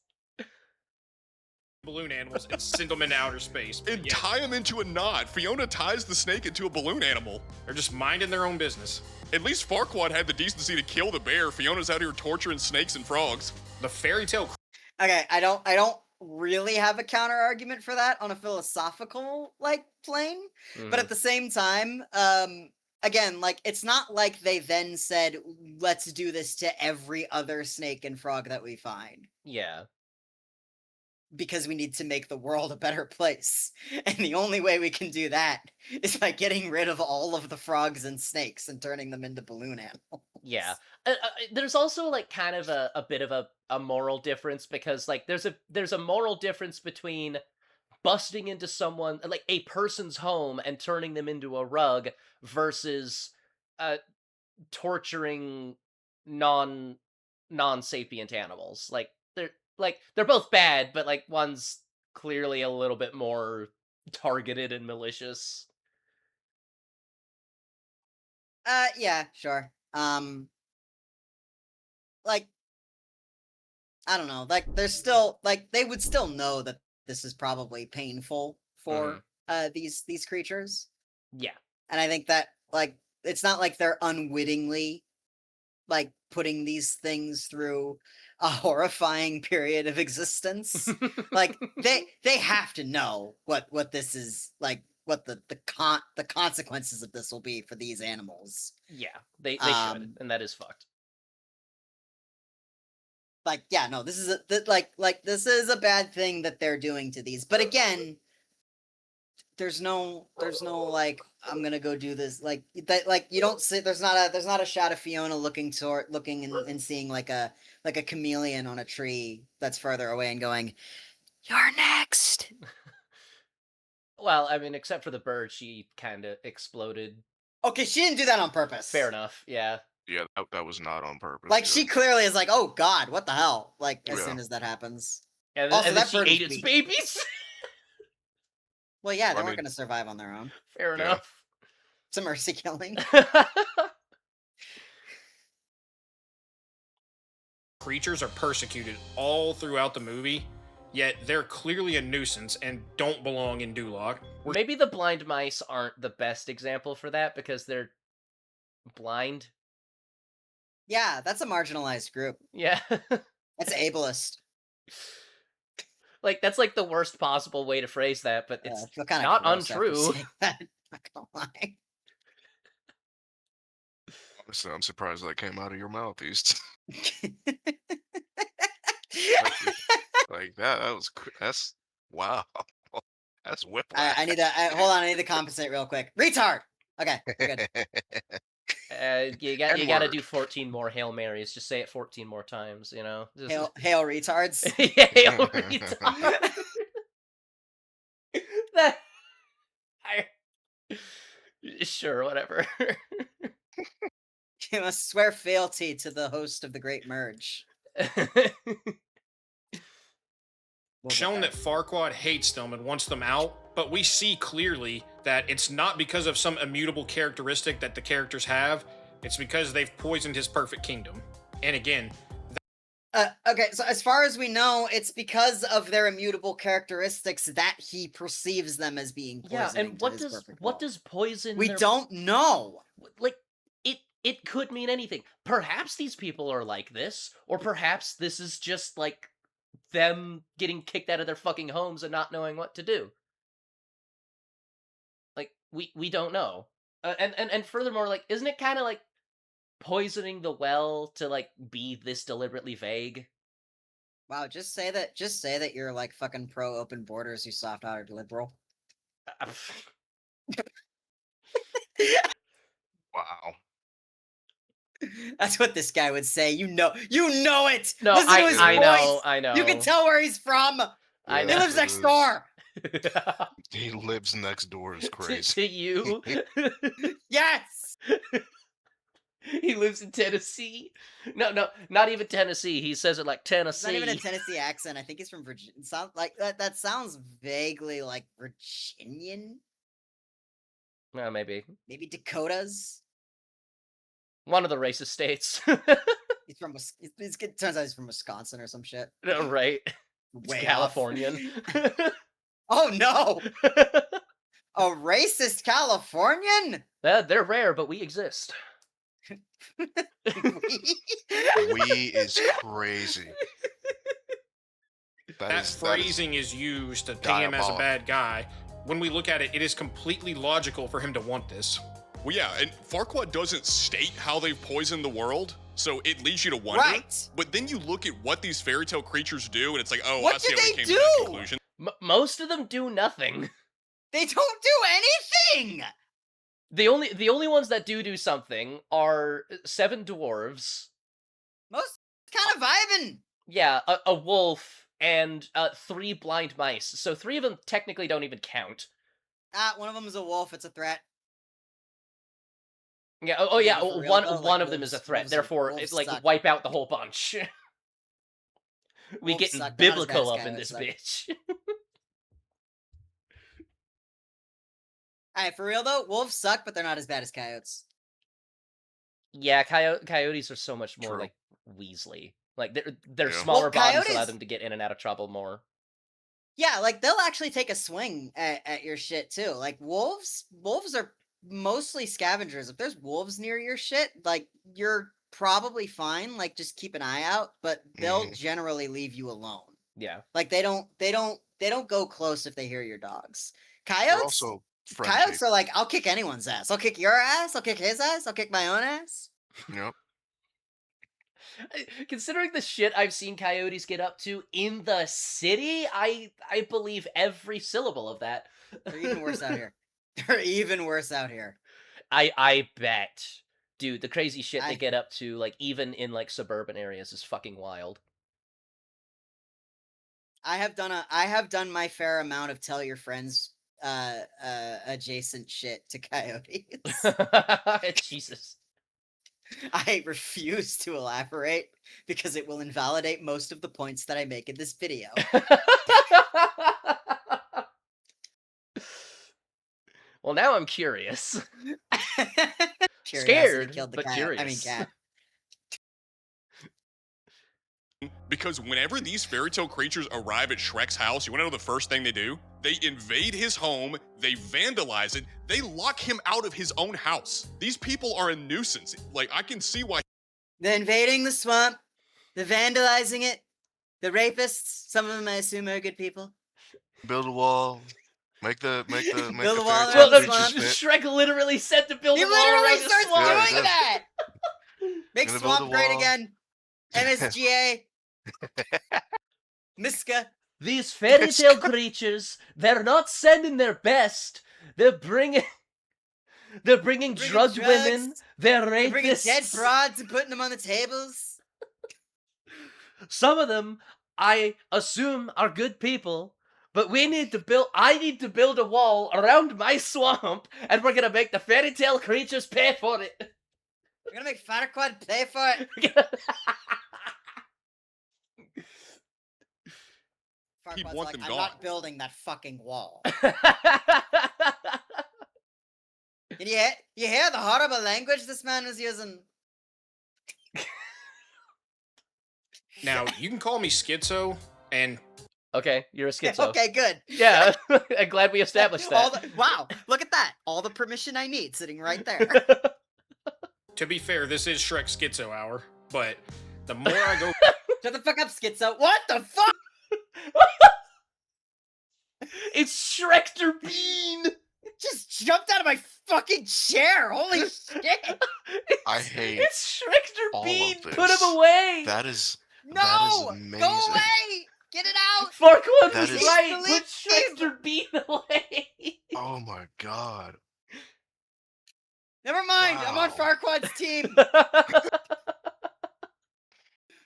Balloon animals and send them into outer space. But And yet, tie him into a knot. Fiona ties the snake into a balloon animal. they're just minding their own business. At least Farquaad had the decency to kill the bear. Fiona's out here torturing snakes and frogs. The fairy tale Okay, I don't really have a counter argument for that on a philosophical like plane, but at the same time, again, like it's not like they then said, let's do this to every other snake and frog that we find. Yeah. Because we need to make the world a better place. And the only way we can do that is by getting rid of all of the frogs and snakes and turning them into balloon animals. Yeah. There's also like kind of a bit of a moral difference because like there's a moral difference between busting into someone like a person's home and turning them into a rug versus uh torturing non non-sapient animals. They're both bad, but like one's clearly a little bit more targeted and malicious. Yeah, sure. Like, I don't know, like there's still like they would still know that this is probably painful for these creatures. Yeah. And I think that like it's not like they're unwittingly like putting these things through a horrifying period of existence. Like they have to know what this is like, what the consequences of this will be for these animals. Yeah, they should, and that is fucked. Like, yeah, no, this is like this is a bad thing that they're doing to these. But again, there's no like I'm gonna go do this like that, like you don't see there's not a shot of Fiona looking and seeing like a chameleon on a tree that's further away and going, "You're next." Well, I mean, except for the bird, she kind of exploded. Okay, she didn't do that on purpose. Fair enough. Yeah. Yeah, that was not on purpose. Like yeah. she clearly is like, "Oh God, what the hell?" Like as Yeah. soon as that happens. And, Also, and then that she bird ate was its weak. babies. Well, yeah, they I weren't mean- going to survive on their own. Fair Yeah. enough. It's a mercy killing. creatures are persecuted all throughout the movie, yet they're clearly a nuisance and don't belong in Duloc. Maybe the blind mice aren't the best example for that because they're blind. Yeah, that's a marginalized group. Yeah. That's ableist. Like that's like the worst possible way to phrase that, but I it's feel kinda not gross after untrue. saying that, not gonna lie. Honestly, I'm surprised that came out of your mouth, East. Like that was that's wow. That's whiplash. I need to hold on. I need to compensate real quick. Retard. Okay, we're good. You gotta N-word. do 14 more Hail Marys. Just say it 14 more times, you know? Just... Hail retards. Yeah, Hail retards. That... Sure, whatever. You must swear fealty to the host of the Great Merge. We'll get Shown there. that Farquaad hates them and wants them out, but we see clearly that it's not because of some immutable characteristic that the characters have, it's because they've poisoned his perfect kingdom. And again, Okay, so as far as we know, it's because of their immutable characteristics that he perceives them as being poisoning. Yeah, and to his perfect what world. does poison? We don't know. Like it could mean anything. Perhaps these people are like this, or perhaps this is just like them getting kicked out of their fucking homes and not knowing what to do. Like, we don't know. And furthermore, like, isn't it kind of like poisoning the well to like be this deliberately vague? Wow, just say that you're like fucking pro open borders, you soft-hearted liberal. Wow. That's what this guy would say. You know it. No, Listen to his I know, voice. I know. You can tell where he's from. I He know. lives next door. He lives next door is to, crazy. to you. Yes. He lives in Tennessee. No, not even Tennessee. He says it like It's Tennessee. not even a Tennessee accent. I think he's from Virginia. Sound like that sounds vaguely like Virginian. Maybe Maybe Dakotas. one of the racist states. He's from. It turns out he's from Wisconsin or some shit. Right. It's Way off. Californian. Oh no! A racist Californian? They're rare, but we exist. We is crazy. That phrasing is used to paint him as a bad guy. When we look at it, it is completely logical for him to want this. Well, yeah, and Farquaad doesn't state how they've poisoned the world, so it leads you to wonder. Right. But then you look at what these fairy tale creatures do, and it's like, oh, What I see do how we they came to that do? conclusion. Most of them do nothing. They don't do anything. The only ones that do something are 7 dwarves. Most kind of vibing. Yeah, a wolf and 3 blind mice. So 3 of them technically don't even count. One of them is a wolf. It's a threat. Yeah. Oh yeah. For real, One though, one like, of them is a wolves- threat. wolves are- Therefore, wolves it's like suck. wipe out the whole bunch. We Wolves getting suck. They're not as bad biblical as up in coyotes, this though. bitch. Alright, for real though, wolves suck, but they're not as bad as coyotes. Yeah, coyotes are so much more True. like Weasley. Like they're Yeah. smaller Well, bodies allow coyotes- them to get in and out of trouble more. Yeah, like they'll actually take a swing at your shit too. Like wolves are mostly scavengers. If there's wolves near your shit, like you're probably fine. Like just keep an eye out, but they'll generally leave you alone. Yeah. Like they don't go close if they hear your dogs. They're Coyotes also friendly. Coyotes are like, I'll kick anyone's ass. I'll kick your ass. I'll kick his ass. I'll kick my own ass. Yep. Considering the shit I've seen coyotes get up to in the city, I believe every syllable of that. They're even worse out here. They're even worse out here. I bet. Dude, the crazy shit they I- get up to, like, even in, like, suburban areas is fucking wild. I have done my fair amount of tell your friends adjacent shit to coyotes. Jesus. I refuse to elaborate because it will invalidate most of the points that I make in this video. Well, now I'm curious. Curiosity Scared, killed the but cat. curious. I mean, cat. Because whenever these fairy tale creatures arrive at Shrek's house, you want to know the first thing they do? They invade his home, they vandalize it, they lock him out of his own house. These people are a nuisance. Like, I can see why. The invading the swamp, the vandalizing it, the rapists. Some of them, I assume, are good people. Build a wall. Make the Build a wall fairy around tale Well, the no, swamp. creatures fit. Shrek literally said to build He a wall literally around the starts swamp. Yeah, he doing does. that. Make Gonna build a swamp great wall. again. MSGA. Miska. These fairy tale creatures, they're not sending their best. They're bringing Bringing drugged women. drugs. They're They're bringing dead rapists. broads and putting them on the tables. Some of them, I assume, are good people. But I need to build a wall around my swamp, and we're gonna make the fairy tale creatures pay for it. We're gonna make Chadquad pay for it. He'd Farquaad's want like, them I'm gone. not building that fucking wall. Can you hear the horrible language this man was using? Now, you can call me schizo, and Okay, you're a schizo. Okay, good. Yeah, I'm glad we established that. Wow, look at that. All the permission I need sitting right there. to be fair, this is Shrek Schizo Hour, but the more I go Shut the fuck up, schizo. What the fuck? It's Shrekter Bean! just jumped out of my fucking chair. Holy shit! I hate It's Schrecter all of Bean. Put this. him away. That is No! amazing. Go away! Get it out! Farquaad That was is- right. Please Put Schrecter Bean away. Oh my god. Never mind, I'm on Wow. Farquaad's team.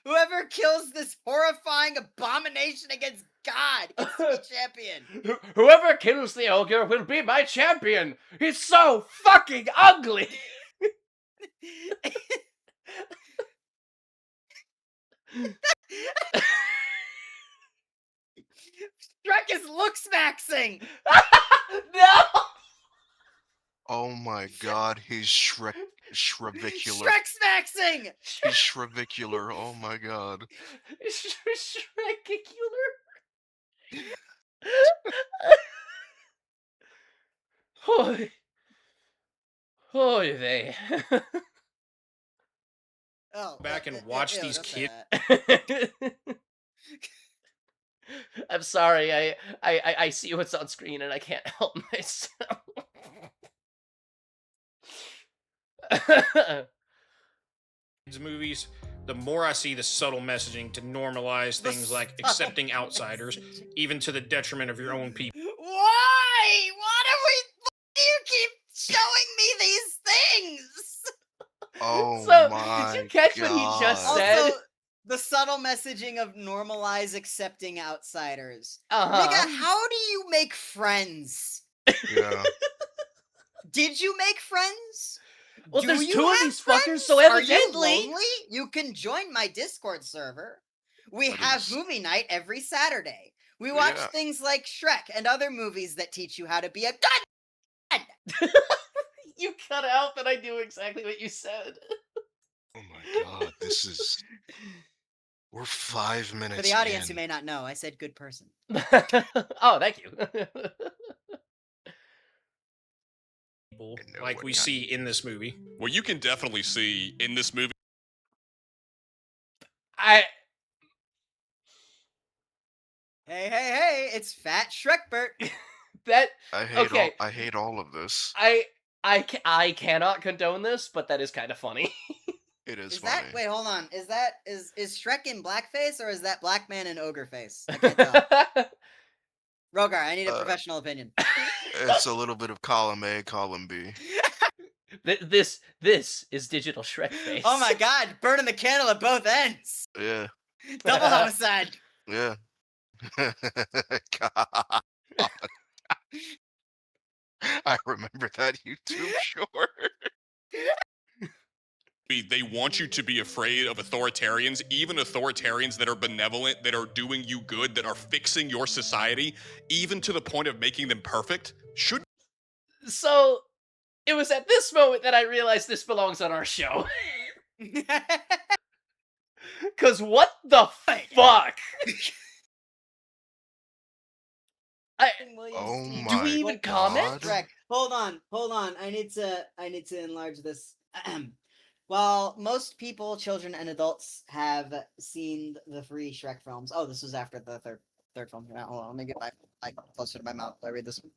Whoever kills this horrifying abomination against God gets to be champion. Whoever kills the ogre will be my champion. He's so fucking ugly. Shrek is looks maxing. No. Oh my god, he's shrevicular. Shrek's maxing. He's shrevicular. Oh my god. Shrekicular. Hoy. Hoy vey. Oh, Back and watch these don't say kids- that. I'm sorry. I see what's on screen and I can't help myself. movies, the more I see the subtle messaging to normalize The things like subtle accepting outsiders, messaging. even to the detriment of your own people. Why? Why do you keep showing me these things? Oh So, my did you catch what he just God. said? Also, the subtle messaging of normalize accepting outsiders. Uh-huh. Nigga, how do you make friends? Yeah. Did you make friends? Well, Do there's you two of have these fuckers, friends? so Are you evidently. lonely? You can join my Discord server. We That have is- movie night every Saturday. We watch Yeah. things like Shrek and other movies that teach you how to be a god. You cut out, but I knew exactly what you said. Oh my god, this is. We're 5 minutes. For the audience who in. may not know, I said good person. Oh, thank you. know Like what we kind- see in this movie. Well, you can definitely see in this movie. I Hey, it's Fat Shrekbert. that I hate Okay. all. I hate all of this. I cannot condone this, but that is kind of funny. It is, Is funny. that wait, hold on. Is Shrek in blackface or is that black man in ogre face? I can't tell. Rogar, I need a professional opinion. It's a little bit of column A, column B. This is digital Shrek face. Oh my god, burning the candle at both ends. Yeah. Double homicide. Yeah. God. I remember that YouTube short. They want you to be afraid of authoritarians, even authoritarians that are benevolent, that are doing you good, that are fixing your society, even to the point of making them perfect. Should So it was at this moment that I realized this belongs on our show. Cause what the fuck? Oh Do my we even comment? God. Shrek. Hold on. I need to enlarge this. Well, most people, children and adults, have seen the 3 Shrek films. Oh, this was after the third film came out. Hold on, let me get my mic closer to my mouth while I read this one.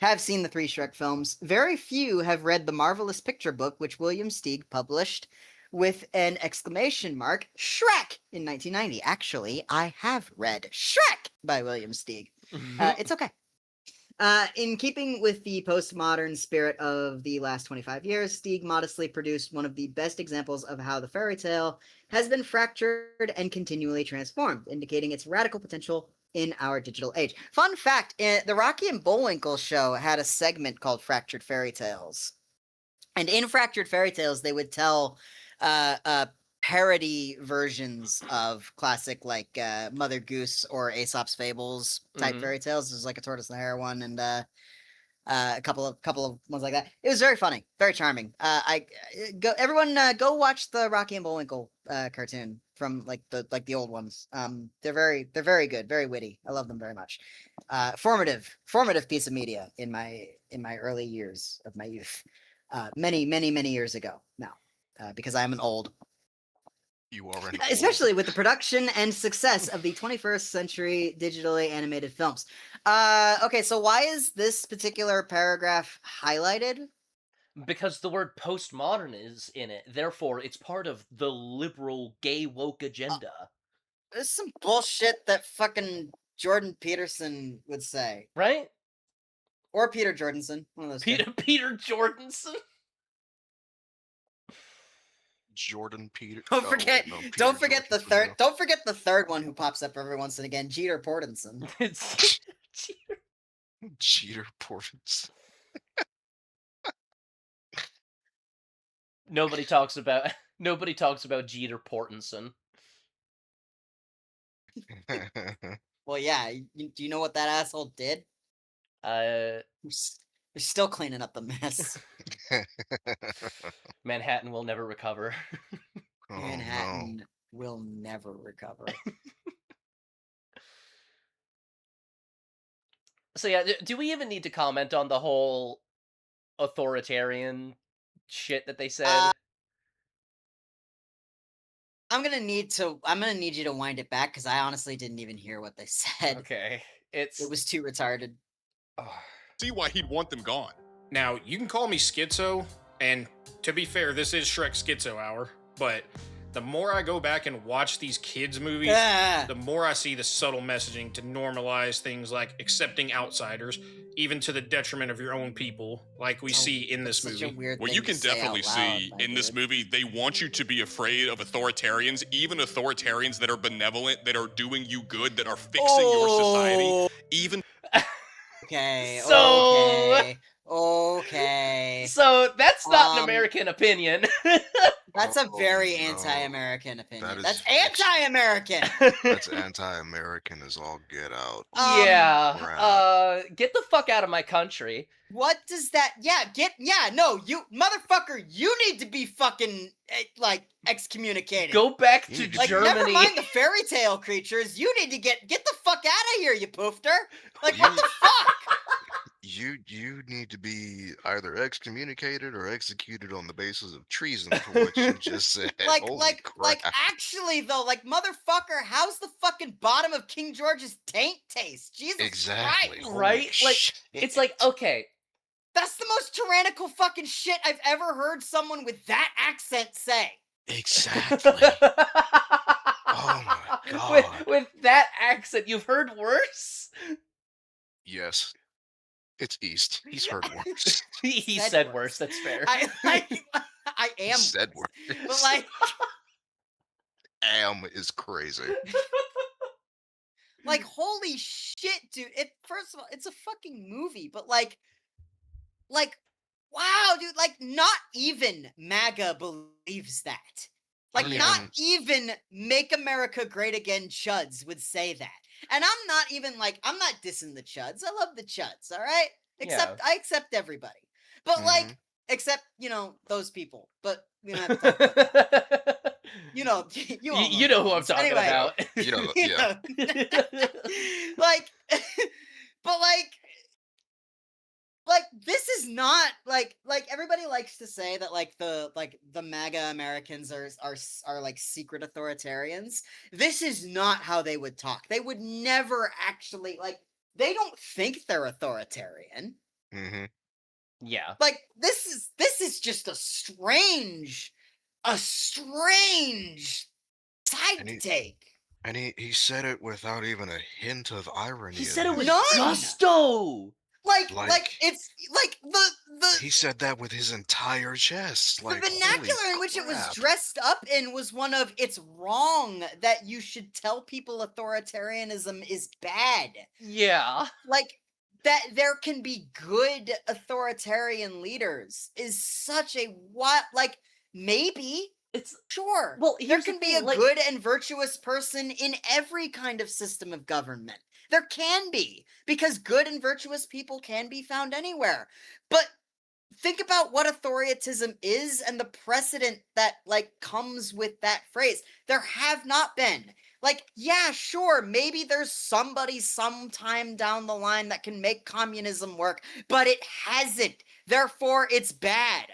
Have seen the 3 Shrek films. Very few have read the marvelous picture book which William Steig published with an exclamation mark, Shrek, in 1990. Actually, I have read Shrek by William Steig. It's okay. In keeping with the postmodern spirit of the last 25 years, Steig modestly produced one of the best examples of how the fairy tale has been fractured and continually transformed, indicating its radical potential in our digital age. Fun fact, the Rocky and Bullwinkle show had a segment called Fractured Fairy Tales. And in Fractured Fairy Tales, they would tell parody versions of classic like Mother Goose or Aesop's Fables type Mhm. fairy tales. There's like a Tortoise and the Hare one and a couple of ones like that. It was very funny, very charming. Everyone go watch the Rocky and Bullwinkle cartoon from like the old ones. They're very good, very witty. I love them very much. Formative piece of media in my early years of my youth. Many years ago now, because I'm an old You are an Especially with the production and success of the 21st century digitally animated films. Okay, so why is this particular paragraph highlighted? Because the word postmodern is in it, therefore it's part of the liberal gay woke agenda. This is some bullshit that fucking Jordan Peterson would say. Right? Or Peter Jordanson, one of those two. Peter Jordanson? Jordan Peter. Don't oh, forget, no, Peter don't forget the Jorgensen, third. no. Don't forget the third one who pops up every once and again, Jeter Portenson. It's Jeter Portins. nobody talks about Jeter Portenson. Well, yeah. Do you know what that asshole did? Uh, They're still cleaning up the mess. Manhattan will never recover. Oh, no. Manhattan will never recover. So yeah, do we even need to comment on the whole authoritarian shit that they said? I'm gonna need you to wind it back because I honestly didn't even hear what they said. Okay, It was too retarded. See why he'd want them gone. Now, you can call me schizo, and to be fair, this is Shrek Schizo Hour, but the more I go back and watch these kids' movies, Ah. the more I see the subtle messaging to normalize things like accepting outsiders, even to the detriment of your own people, like we see in this That's such a movie. weird Well, thing you to can say definitely out loud, see my in this dude. movie, they want you to be afraid of authoritarians, even authoritarians that are benevolent, that are doing you good, that are fixing your society, even. Okay. So- Okay. So that's not an Um, American opinion. That's a Oh, very no. anti-American opinion. is That's ex- anti-American. That's anti-American as all get out. Yeah. crap. Get the fuck out of my country. What does that? No, you motherfucker, you need to be fucking like excommunicated. Go back You to need to Like, be- never Germany. mind the fairy tale creatures. You need to get the fuck out of here, you poofter. Like, You- what the fuck? You need to be either excommunicated or executed on the basis of treason for what you just said. Holy crap. Actually though, like, motherfucker, how's the fucking bottom of King George's taint taste? Jesus Exactly. Christ. Holy Right? Like, shit. it's like, okay. That's the most tyrannical fucking shit I've ever heard someone with that accent say. Exactly. Oh my god. With that accent, you've heard worse? Yes. It's East. He's heard worse. He Said said worse. worse, that's fair. I He am said worse. worse. But like is crazy. like holy shit, dude. First of all, it's a fucking movie, but like wow, dude, like not even MAGA believes that. Like don't not even Make America Great Again chuds would say that. And I'm not dissing the chuds. I love the chuds, all right? I accept everybody. But like except, those people. But we don't have to talk about that. You know who I'm talking Anyway, about. You know, you yeah. know. Like but like this is not like everybody likes to say that like the MAGA Americans are like secret authoritarians. This is not how they would talk. They would never actually they don't think they're authoritarian. Mm-hmm. Yeah. Like this is just a strange side to take. And he said it without even a hint of irony. He in said it with None! gusto. It's like the He said that with his entire chest. the Like, vernacular holy in which it was crap. dressed up in was one of it's wrong that you should tell people authoritarianism is bad. Yeah. Like that there can be good authoritarian leaders is such a maybe It's sure. Well, there here's the can be thing, a like- good and virtuous person in every kind of system of government. There can be, because good and virtuous people can be found anywhere. But think about what authoritarianism is and the precedent that comes with that phrase. There have not been. Yeah, sure, maybe there's somebody sometime down the line that can make communism work, but it hasn't. Therefore, it's bad.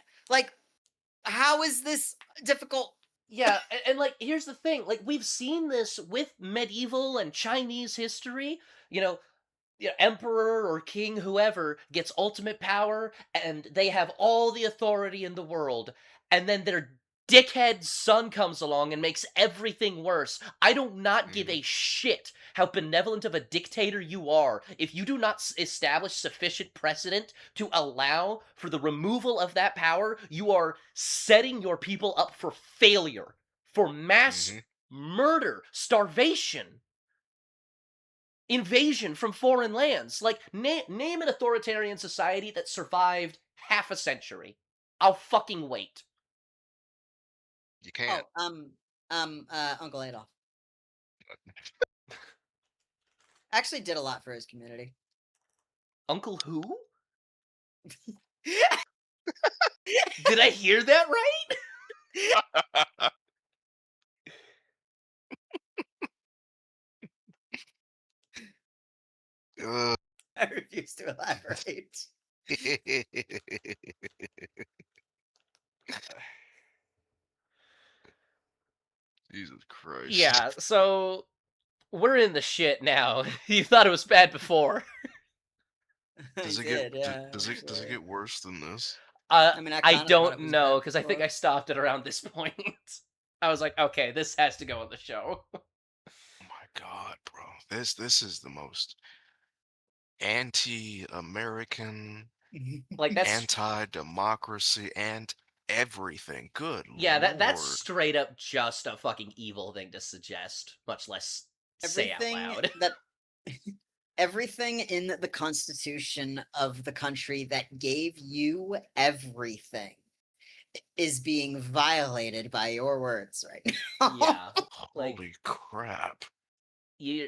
How is this difficult? Yeah, and like here's the thing, like we've seen this with medieval and Chinese history. You know, emperor or king, whoever gets ultimate power, and they have all the authority in the world, and then their dickhead son comes along and makes everything worse. I do not give Mhm. a shit how benevolent of a dictator you are if you do not establish sufficient precedent to allow for the removal of that power. You are setting your people up for failure, for mass Mhm. murder, starvation, invasion from foreign lands. Like, name an authoritarian society that survived half a century. I'll fucking wait. You can't. Uncle Adolf actually did a lot for his community. Uncle who? Did I hear that right? Ugh. I refuse to elaborate. Jesus Christ. Yeah, so we're in the shit now. You thought it was bad before. I Does it did, get yeah. does it Actually. get worse than this? I mean, I I kind of thought don't it was know, bad because I think before. I stopped it around this point. I was like, okay, this has to go on the show. Oh my god, bro. This is the most anti-American, Like, that's anti-democracy, and everything. Good yeah, that's lord. straight up just a fucking evil thing to suggest, much less say out everything loud. that everything in the constitution of the country that gave you everything is being violated by your words right now. Yeah, like Holy crap. you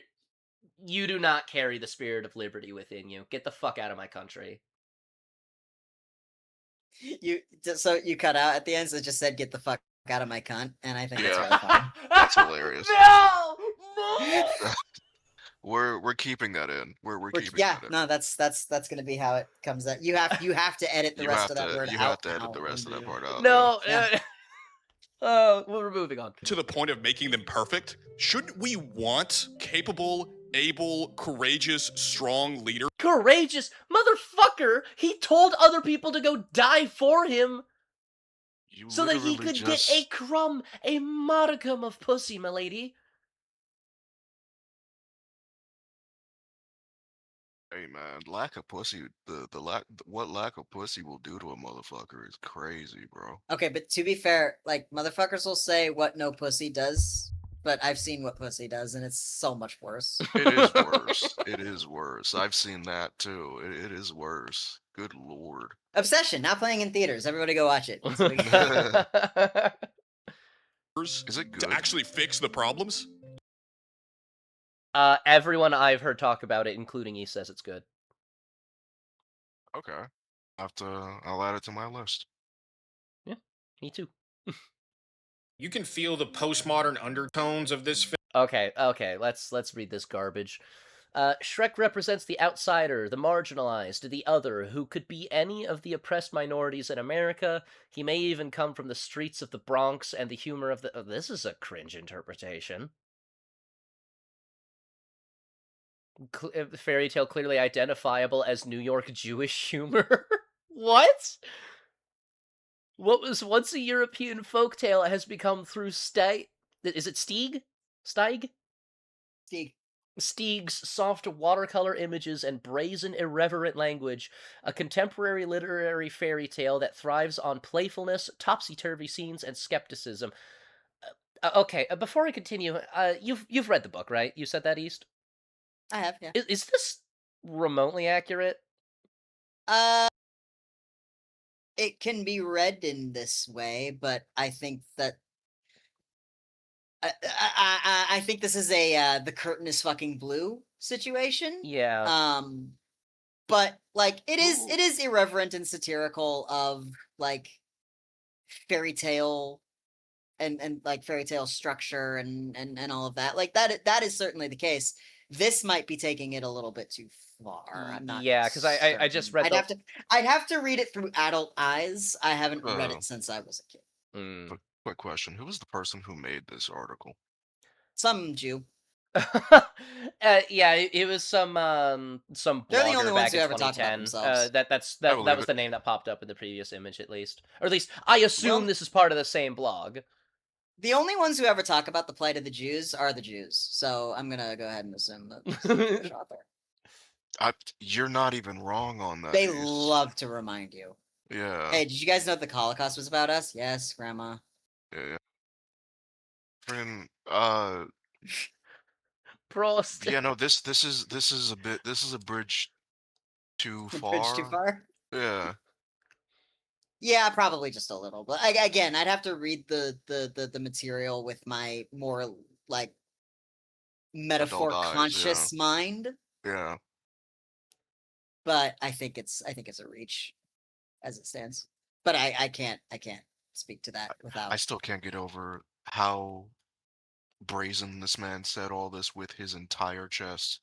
you do not carry the spirit of liberty within you. Get the fuck out of my country. So you cut out at the end, so it just said "get the fuck out of my cunt," and I think that's Yeah, really funny. that's hilarious. No! No! We're keeping that in. We're keeping Yeah, that in. no, that's gonna be how it comes out. You have to edit the rest of that word You have out to edit now the rest of that into part out. No! yeah. We're moving on. To the point of making them perfect, shouldn't we want capable, able, courageous, strong leaders? Courageous motherfucker! He told other people to go die for him You so that he literally could get a just crumb, a modicum of pussy, milady. hey man, lack of pussy the lack what lack of pussy will do to a motherfucker is crazy, bro. Okay, but to be fair, like motherfuckers will say what no pussy does, but I've seen what pussy does, and it's so much worse. It is worse. It is worse. I've seen that too. It is worse. Good lord. Obsession, now playing in theaters. Everybody go watch it. It's a big- Is it To good? actually fix the problems? Everyone I've heard talk about it, including he, says it's good. Okay. I'll add it to my list. Yeah, me too. You can feel the postmodern undertones of this film. Okay, let's read this garbage. Shrek represents the outsider, the marginalized, the other, who could be any of the oppressed minorities in America. He may even come from the streets of the Bronx, and the humor of the... Oh, this is a cringe interpretation. Fairy tale clearly identifiable as New York Jewish humor. What? What was once a European folktale has become through Is it Stieg? Steig? See, Stieg's soft watercolor images and brazen, irreverent language, a contemporary literary fairy tale that thrives on playfulness, topsy-turvy scenes, and skepticism. Okay, before I continue, you've read the book, right? You said that, East? I have, yeah. Is this remotely accurate? Uh, it can be read in this way, but I think that I think this is a the curtain is fucking blue situation. Yeah. But like it Ooh. is irreverent and satirical of like fairy tale and like fairy tale structure and all of that. Like that is certainly the case. This might be taking it a little bit too far. I'm not Yeah, because I just certain. read I'd have to read it through adult eyes. I haven't read Uh, it since I was a kid. Mm. Quick question: who was the person who made this article? Some Jew. Yeah, it was some They're the only blogger ones back who in ever talk about 2010. themselves. I That believe was it. the name that popped up in the previous image, at least, or at least I assume Well, this is part of the same blog. the only ones who ever talk about the plight of the Jews are the Jews. So I'm gonna go ahead and assume that this is a Jewish author. You're not even wrong on that. They Ace. love to remind you. Yeah. Hey, did you guys know the Holocaust was about us? Yes, Grandma. Yeah. Friend, Prost. yeah. No, this is a bit. This is a bridge too The bridge too far. far. Yeah. Yeah, probably just a little. But again, I'd have to read the material with my more like Adult metaphor eyes. Yeah. conscious mind. Yeah. But I think it's a reach as it stands. But I can't speak to that I without. still can't get over how brazen this man said all this with his entire chest.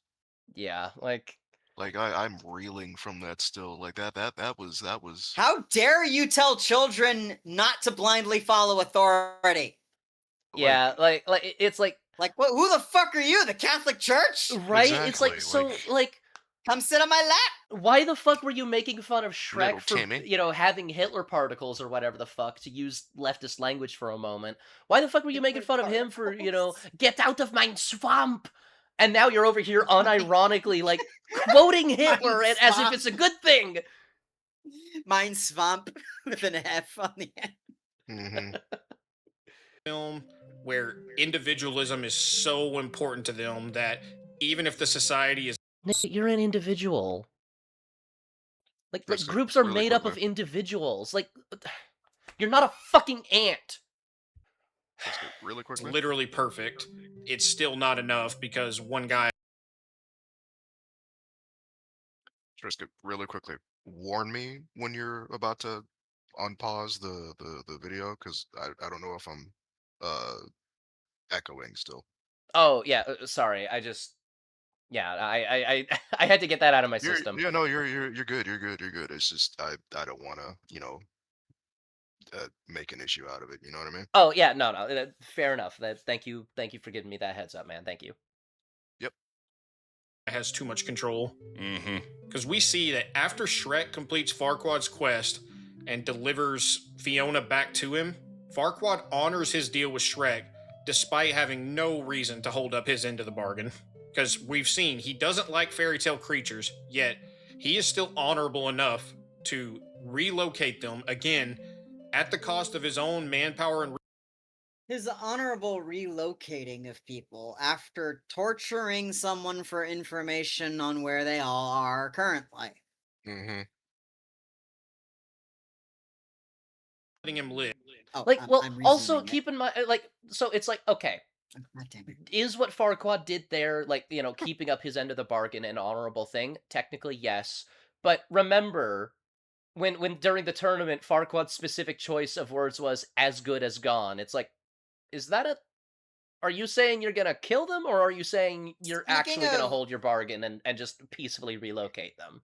Yeah, like Like I'm reeling from that still. Like that was How dare you tell children not to blindly follow authority? yeah, it's like Like, what? Who the fuck are you? The Catholic Church? right? It's like exactly so like Come sit on my lap. why the fuck were you making fun of Shrek little for, Timmy. having Hitler particles or whatever the fuck, to use leftist language for a moment? Why the fuck were you making Hitler fun of him for, particles. get out of my swamp? And now you're over here unironically, like, quoting Hitler as if swamp. it's a good thing! Mine swamp with an F on the end. Mm-hmm. Film where individualism is so important to them that even if the society is Nick, you're an individual. Like, Brisket, groups are really made up of quickly. individuals. Like, you're not a fucking ant! Brisket, really quickly. literally perfect, it's still not enough because one guy Brisket, really quickly. Warn me when you're about to unpause the video, because I don't know if I'm uh echoing still. Oh, yeah, sorry, yeah, I had to get that out of my You're system. yeah, no, you're good. You're good. You're good. It's just I don't want to, make an issue out of it. You know what I mean? Oh, yeah, no, fair enough. Thank you for giving me that heads up, man. Thank you. Yep. has too much control. Mm-hmm. Because we see that after Shrek completes Farquaad's quest and delivers Fiona back to him, Farquaad honors his deal with Shrek despite having no reason to hold up his end of the bargain. Because we've seen he doesn't like fairy tale creatures, yet he is still honorable enough to relocate them again at the cost of his own manpower and His honorable relocating of people after torturing someone for information on where they all are currently. Mm-hmm. letting him live. Oh, Like, well, I'm also resuming it. keep in mind, so it's like, okay, God damn it. is what Farquaad did there, like, keeping up his end of the bargain, an honorable thing? Technically, yes. But remember, when during the tournament, Farquaad's specific choice of words was "as good as gone." It's like, is that a? Are you saying you're gonna kill them, or are you saying you're Speaking actually gonna of- hold your bargain and just peacefully relocate them?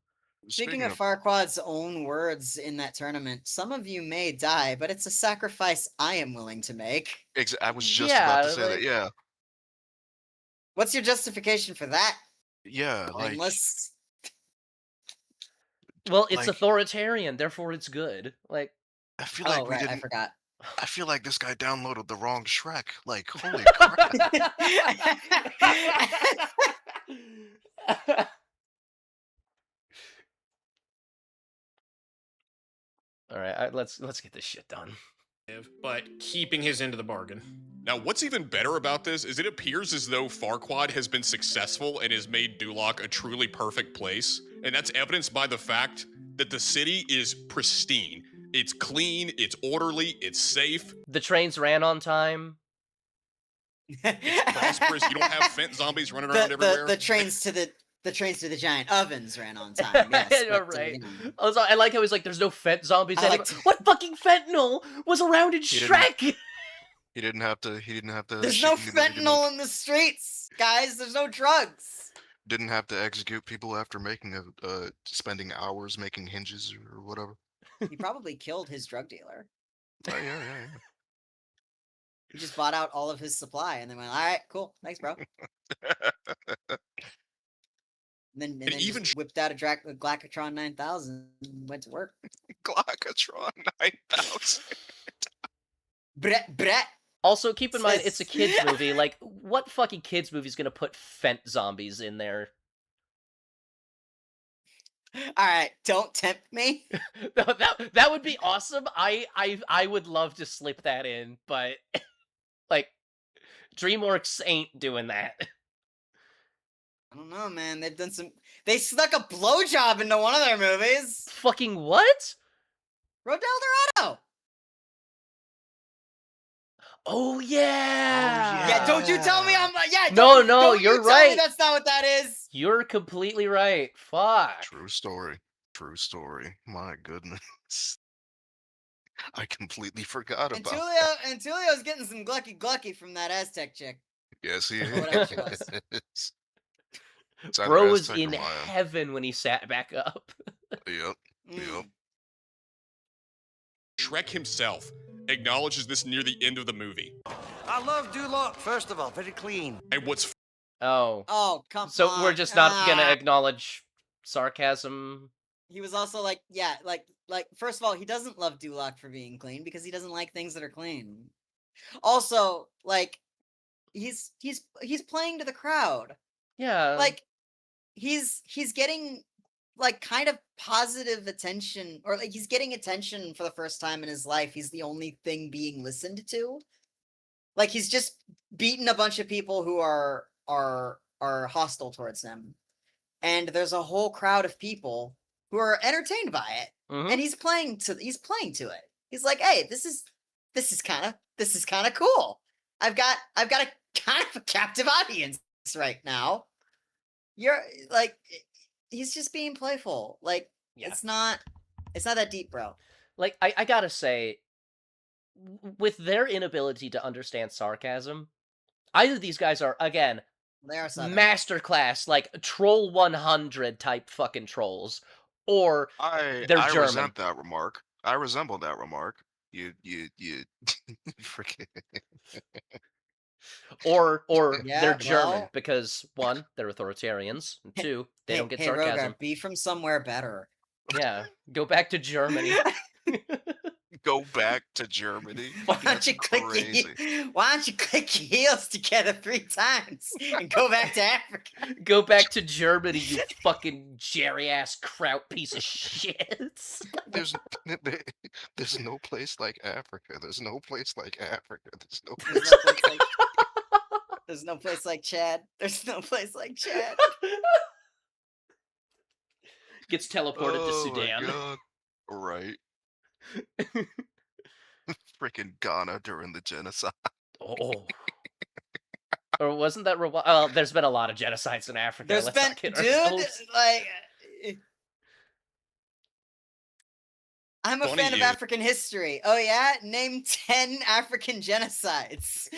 Speaking of Farquaad's own words in that tournament, some of you may die, but it's a sacrifice I am willing to make. I was just about to Yeah, say that. like, Yeah. What's your justification for that? Yeah. Like Blameless. well, it's like authoritarian, therefore it's good. Like, I feel like Oh, we right, I didn't. forgot. I feel like this guy downloaded the wrong Shrek. Like holy crap. all right, let's get this shit done. But keeping his end of the bargain. Now, what's even better about this is it appears as though Farquaad has been successful and has made Duloc a truly perfect place. And that's evidenced by the fact that the city is pristine. It's clean, it's orderly, it's safe, The trains ran on time. it's prosperous. You don't have fent zombies running around everywhere. the trains to the giant ovens ran on time. Yes, Yeah, but, right. you know. Also, I like how he's like, "There's no fent zombies I anymore." like to- What fucking fentanyl was around in He didn't- Shrek? He didn't have to. He didn't have to. There's shoot no anybody to fentanyl in the streets, guys. There's no drugs. didn't have to execute people after making spending hours making hinges or whatever. He probably killed his drug dealer. Oh, yeah. He just bought out all of his supply and then went, all right, cool, thanks, bro. And then even just whipped out a Glacatron 9000 and went to work. Glacatron 9000. Brett. Also, keep in mind, it's a Sis. kids movie. Like, what fucking kids movie is gonna put Fent zombies in there? All right, don't tempt me. that would be awesome. I would love to slip that in, but like, DreamWorks ain't doing that. I don't know, man. They've done some. They snuck a blowjob into one of their movies. Fucking what? Rodel Dorado. Oh yeah. Yeah, don't you tell me I'm yeah. No, don't you're you tell right. me that's not what that is. You're completely right. Fuck. True story. True story. My goodness. I completely forgot And about Tulio's getting some glucky from that Aztec chick. Yes, he Or whatever she was. is. It's either Bro was Aztec or in Maya. heaven when he sat back up. Yep. Mm. Yep. Shrek himself acknowledges this near the end of the movie. I love Duloc, first of all, very clean. And what's Oh. Oh, come on. So we're just not gonna Ah. acknowledge sarcasm. He was also like, yeah, like first of all, he doesn't love Duloc for being clean because he doesn't like things that are clean. Also, like, he's playing to the crowd. Yeah. Like, he's getting like kind of positive attention, or like he's getting attention for the first time in his life. He's the only thing being listened to. Like, he's just beaten a bunch of people who are hostile towards him, and there's a whole crowd of people who are entertained by it, Mhm. and he's playing to it. He's like, hey, this is kind of cool. I've got a kind of a captive audience right now. You're like, he's just being playful. Like, Yeah. it's not that deep, bro. Like, I gotta say, with their inability to understand sarcasm, either these guys are, again, They are Southern. masterclass, like, Troll 100 type fucking trolls, or they're I German. resent that remark. I resemble that remark. You freaking Or Yeah, they're German, well- because one, they're authoritarians, and two, they don't get hey, sarcasm. Rogar, be from somewhere better. Yeah, go back to Germany. go back to Germany. Why That's don't you crazy. click your heels together 3 times and go back to Africa? Go back to Germany, you fucking Jerry-ass kraut piece of shit. There's no place like Africa. There's no place like Africa. There's no place. There's no place like Chad. There's no place like Chad. Gets teleported to Oh my Sudan. God. Right. Freaking Ghana during the genocide. Oh. Or wasn't that Rwanda? There's been a lot of genocides in Africa. There's Let's been, not kid dude, ourselves. like, I'm a Funny fan of you- African history. Oh yeah, name 10 African genocides.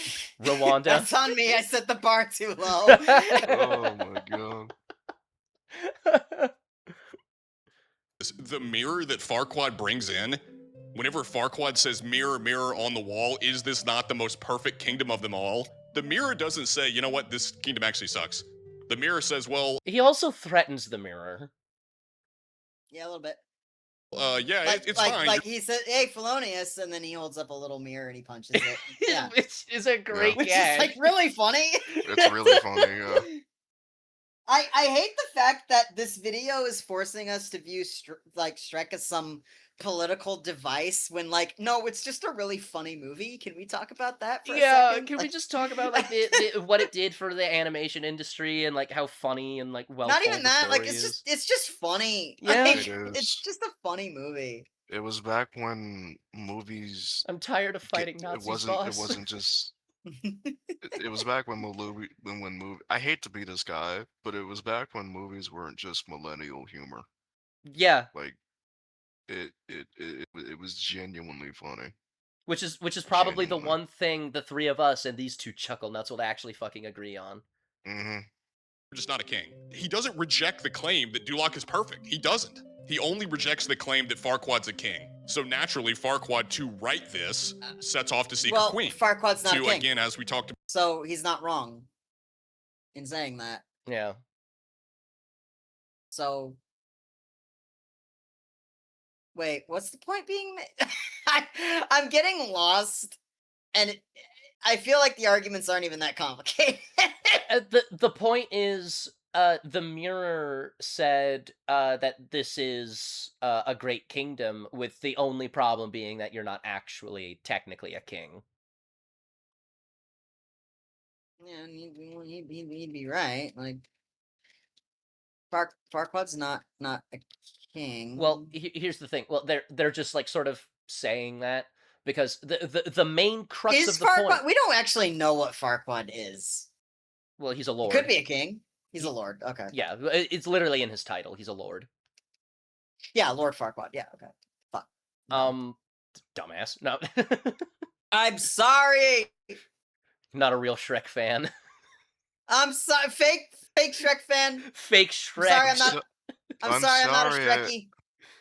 Rwanda. That's on me. I set the bar too low. Oh my God. the mirror that Farquaad brings in, whenever Farquaad says, mirror, mirror on the wall, is this not the most perfect kingdom of them all? The mirror doesn't say, you know what, this kingdom actually sucks. The mirror says, well, He also threatens the mirror. Yeah, a little bit. yeah, Like, it's like, fine. like he said, "Hey, Felonious," and then he holds up a little mirror and he punches it. Yeah, Which is a great which gag. is like really funny. It's really funny. Yeah. I hate the fact that this video is forcing us to view Shrek as some political device when, like, no, it's just a really funny movie. Can we talk about that for a second? Can we Like, just talk about like what it did for the animation industry and like how funny and like well not told even the that. story Like, is? it's just funny. Yeah. Like, It it's is. just a funny movie. It was back when movies. I'm tired of fighting It Nazis, wasn't. boss. It wasn't just. It was back when movie. I hate to be this guy, but it was back when movies weren't just millennial humor. Yeah, Like, it was genuinely funny. which is probably the Genuinely. one thing the three of us and these two chuckle nuts will actually fucking agree on. Mm-hmm. Just not a king. He doesn't reject the claim that Duloc is perfect. He doesn't. He only rejects the claim that Farquaad's a king. So naturally, Farquaad, to write this, sets off to seek a Well, queen. Farquaad's not a To, king, again, as we talked about, so he's not wrong in saying that. Yeah. So, wait, what's the point being made? I'm getting lost, and I feel like the arguments aren't even that complicated. The point is, the mirror said that this is a great kingdom, with the only problem being that you're not actually technically a king. Yeah, he'd be right. Like, Farquaad's not a king. Well, here's the thing. Well, they're just like sort of saying that because the main crux is of the Farquaad? point. We don't actually know what Farquaad is. Well, he's a He lord. could be a king. He's a lord. Okay. Yeah, it's literally in his title. He's a lord. Yeah, Lord Farquaad. Yeah. Okay. Fuck. Dumbass. No. I'm sorry. Not a real Shrek fan. I'm sorry. Fake Shrek fan. Fake I'm Shrek. sorry, I'm not. I'm sorry, I'm not a sorry, Shrekkie.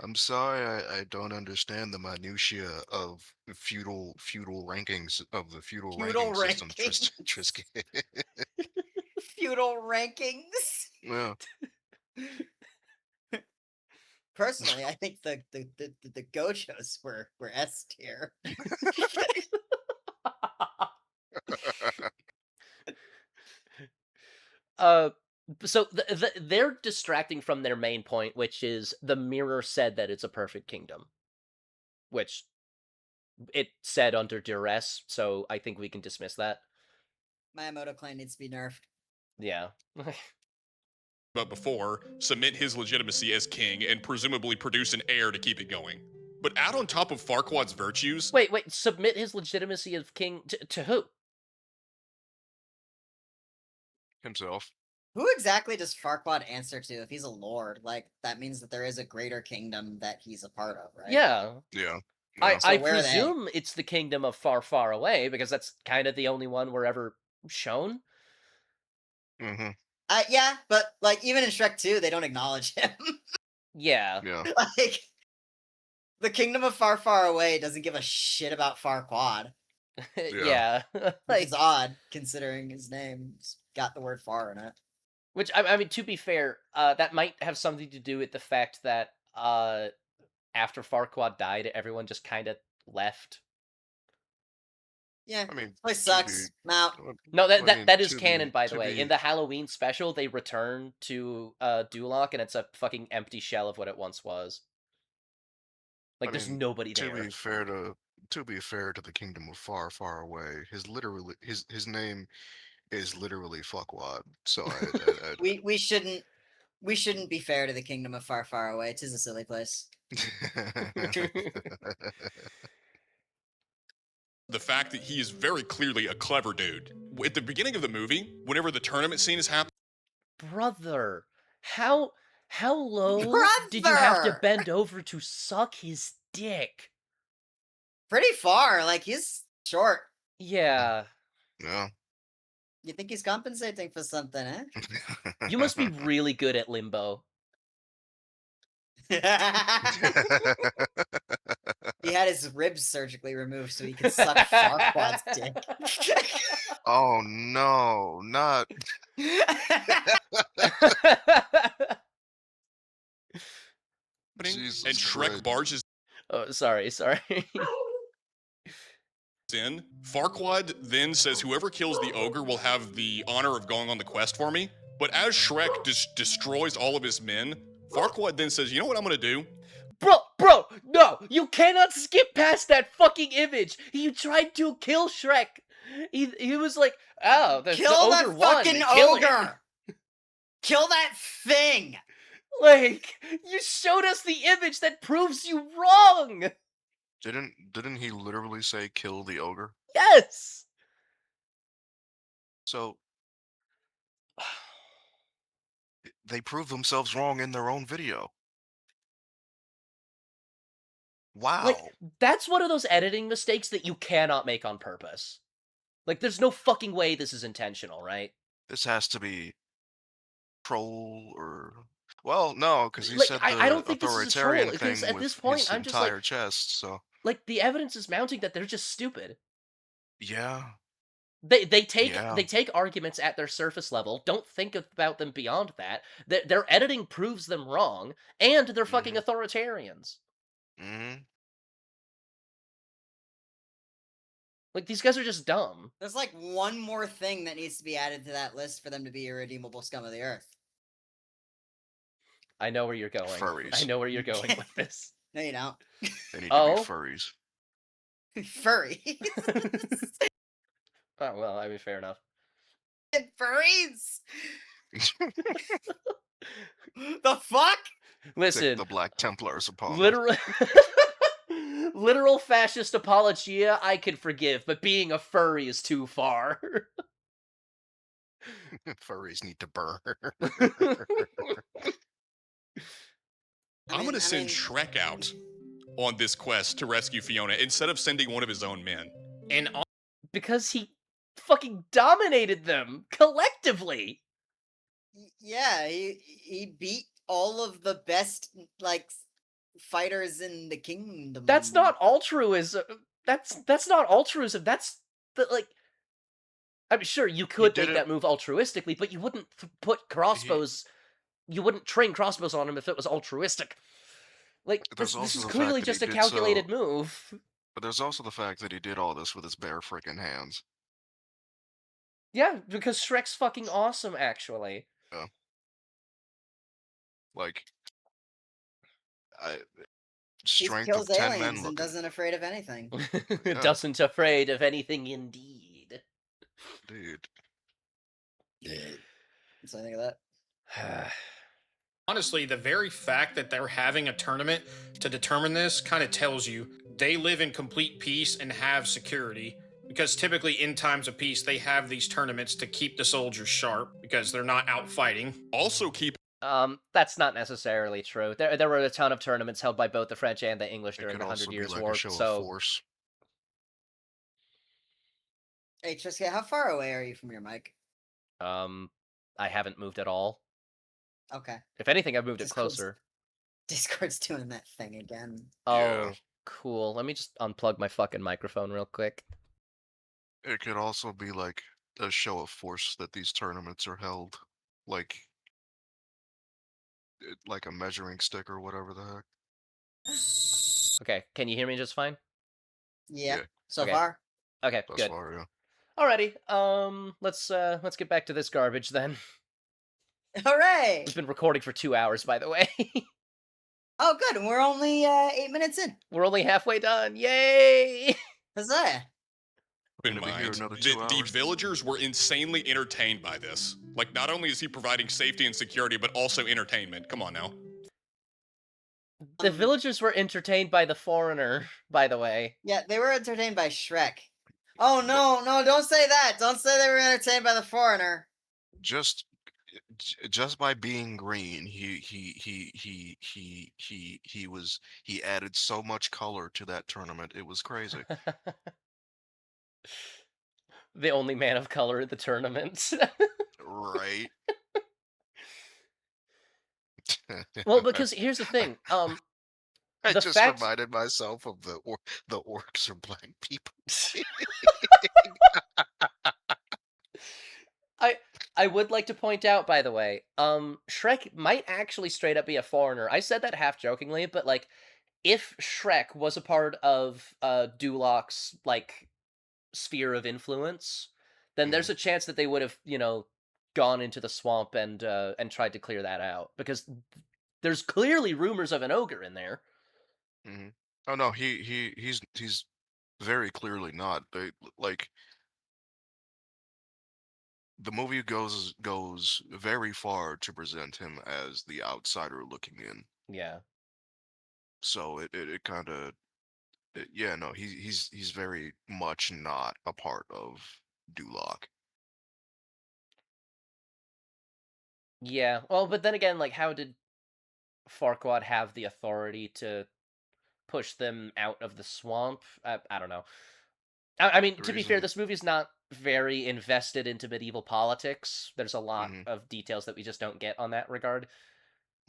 I'm sorry, I don't understand the minutiae of feudal rankings of the feudal Feudal ranking system. rankings. Feudal rankings. Yeah. Personally, I think the Gojos were S tier. So they're distracting from their main point, which is the mirror said that it's a perfect kingdom, which it said under duress. So I think we can dismiss that. Miyamoto clan needs to be nerfed. Yeah. but before, cement his legitimacy as king and presumably produce an heir to keep it going. But add on top of Farquaad's virtues, Wait. Submit his legitimacy as king to who? Himself. Who exactly does Farquaad answer to if he's a lord? Like, that means that there is a greater kingdom that he's a part of, right? Yeah. Yeah. I So where are they? presume it's the kingdom of far, far away, because that's kind of the only one we're ever shown. Mm-hmm. Yeah, but like even in Shrek 2, they don't acknowledge him. Yeah. Yeah. Like, the kingdom of far, far away doesn't give a shit about Farquaad, Yeah. which Like, is odd considering his name's got the word far in it. which I mean, to be fair, that might have something to do with the fact that after Farquaad died, everyone just kind of left. Yeah, I mean, place to sucks. I'm out. No, I mean, that is to canon, be- by the to way. be- In the Halloween special, they return to Duloc, and it's a fucking empty shell of what it once was. Like, I there's mean, nobody to there. be fair to the kingdom of far, far away, his name is literally Fuckwad. So We shouldn't be fair to the kingdom of far, far away. It is a silly place. the fact that he is very clearly a clever dude. At the beginning of the movie, whenever the tournament scene is happening, Brother, how low did you have to Brother! bend over to suck his dick? Pretty far. Like, he's short. Yeah. Yeah. You think he's compensating for something, eh? You must be really good at limbo. He had his ribs surgically removed so he could suck Farquaad's dick. Oh no, not Jesus and Shrek Christ. barges Oh, sorry. in, Farquaad then says whoever kills the ogre will have the honor of going on the quest for me. But as Shrek destroys all of his men, Farquaad then says, you know what I'm gonna do? Bro, no! You cannot skip past that fucking image! You tried to kill Shrek! He was like, oh, the Kill ogre that won, fucking kill it. ogre! Kill that thing! Like, you showed us the image that proves you wrong! Didn't he literally say kill the ogre? Yes! So they prove themselves wrong in their own video. Wow. Like, that's one of those editing mistakes that you cannot make on purpose. Like, there's no fucking way this is intentional, right? This has to be troll or Well, no, because he Like, said I the don't think this is a troll, authoritarian because thing at this with point, his I'm just like, entire chest. So the evidence is mounting that they're just stupid. yeah, They yeah. take arguments at their surface level, don't think about them beyond that. Their editing proves them wrong, and they're fucking hmm authoritarians. hmm Like, these guys are just dumb. There's like one more thing that needs to be added to that list for them to be irredeemable scum of the earth. I know where you're going. I Furries. know where you're going with this. No, you don't. They need to be Oh? furries. Furry. Oh, well, I mean, fair enough. Furries. The fuck? Take Listen, the Black Templars upon them. literal literal fascist apologia I could forgive, but being a furry is too far. Furries need to burn. I'm gonna send Shrek out on this quest to rescue Fiona instead of sending one of his own men. And Because he fucking dominated them collectively. Yeah, he beat all of the best like fighters in the kingdom. That's not altruism. That's not altruism. That's the like. I'm sure you could did make it- that move altruistically, but you wouldn't put crossbows. You wouldn't train crossbows on him if it was altruistic. Like There's this also is the clearly fact that just a he did calculated move. But there's also the fact that he did all this with his bare freaking hands. Yeah, because Shrek's fucking awesome, actually. Like, I, He strength kills of 10 aliens men and looking. doesn't afraid of anything. Yeah. Doesn't afraid of anything, indeed. Dude. So I think of that. honestly, the very fact that they're having a tournament to determine this kind of tells you they live in complete peace and have security. Because typically, in times of peace, they have these tournaments to keep the soldiers sharp because they're not out fighting. Also, keep That's not necessarily true. There were a ton of tournaments held by both the French and the English It during could the also Hundred be Years' like War. a show of So force. Hey Trisca, how far away are you from your mic? I haven't moved at all. Okay. If anything, I've moved it Discord's- closer. Discord's doing that thing again. Oh, Yeah. cool. Let me just unplug my fucking microphone real quick. It could also be like a show of force that these tournaments are held. Like, like a measuring stick or whatever the heck. Okay, can you hear me just fine? Yeah. Yeah. So Okay. far. Okay, Thus good. far, yeah. Alrighty. Let's get back to this garbage then. Hooray! We've been recording for 2 hours, by the way. Oh, good. We're only 8 minutes in. We're only halfway done. Yay! Huzzah! in Gonna be here mind another that 2 the hours. villagers were insanely entertained by this. Like, not only is he providing safety and security, but also entertainment. Come on now. The villagers were entertained by the foreigner, by the way. Yeah, they were entertained by Shrek. Oh no, no, don't say that. Don't say they were entertained by the foreigner. Just by being green, he added so much color to that tournament. It was crazy. The only man of color at the tournament. Right. Well, because here's the thing. I the just fact- reminded myself of the orcs are black people. I would like to point out, by the way, Shrek might actually straight up be a foreigner. I said that half jokingly, but like, if Shrek was a part of Duloc's like sphere of influence, then there's a chance that they would have, gone into the swamp and tried to clear that out, because there's clearly rumors of an ogre in there. Mhm. Oh no, he's very clearly not. They like the movie goes very far to present him as the outsider looking in. Yeah. So it kind of yeah, no, he's very much not a part of Duloc. Yeah. Well, but then again, like, how did Farquaad have the authority to push them out of the swamp? I don't know. I mean, The to be fair, reason- this movie's not very invested into medieval politics. There's a lot Mhm. of details that we just don't get on that regard.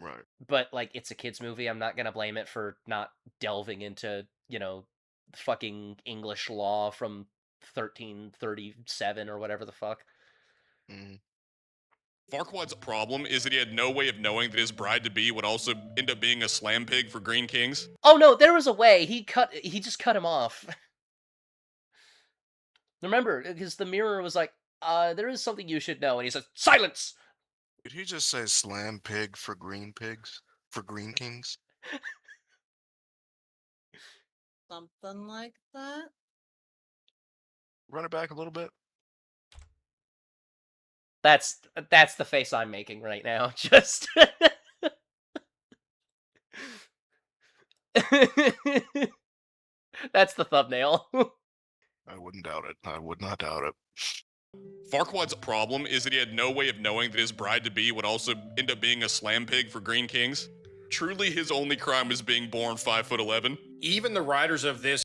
Right. But, like, it's a kid's movie, I'm not gonna blame it for not delving into, you know, fucking English law from 1337 or whatever the fuck. Mm. Farquaad's problem is that he had no way of knowing that his bride-to-be would also end up being a slam pig for Green Kings. Oh, no, there was a way, he just cut him off. Remember, because the mirror was like, there is something you should know, and he says, "Silence!" Did he just say slam pig for green pigs? For Green Kings? Something like that. Run it back a little bit. That's the face I'm making right now, just... That's the thumbnail. I wouldn't doubt it. I would not doubt it. Farquaad's problem is that he had no way of knowing that his bride-to-be would also end up being a slam pig for Green Kings. Truly, his only crime is being born 5'11". Even the writers of this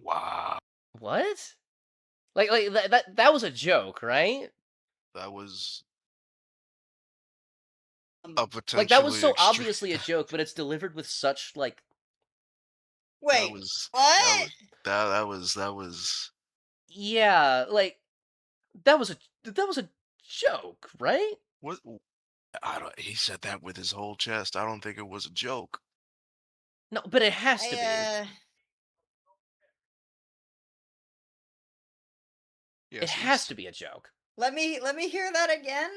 Wow. What? Like that was a joke, right? That was Um, a potentially Like, that was so extreme- obviously a joke, but it's delivered with such, like... Wait, that was what? that was Yeah, like, that was a joke, right? what I don't he said that with his whole chest. I don't think it was a joke. No, but it has to be. Yes, It has to be a joke. Let me hear that again.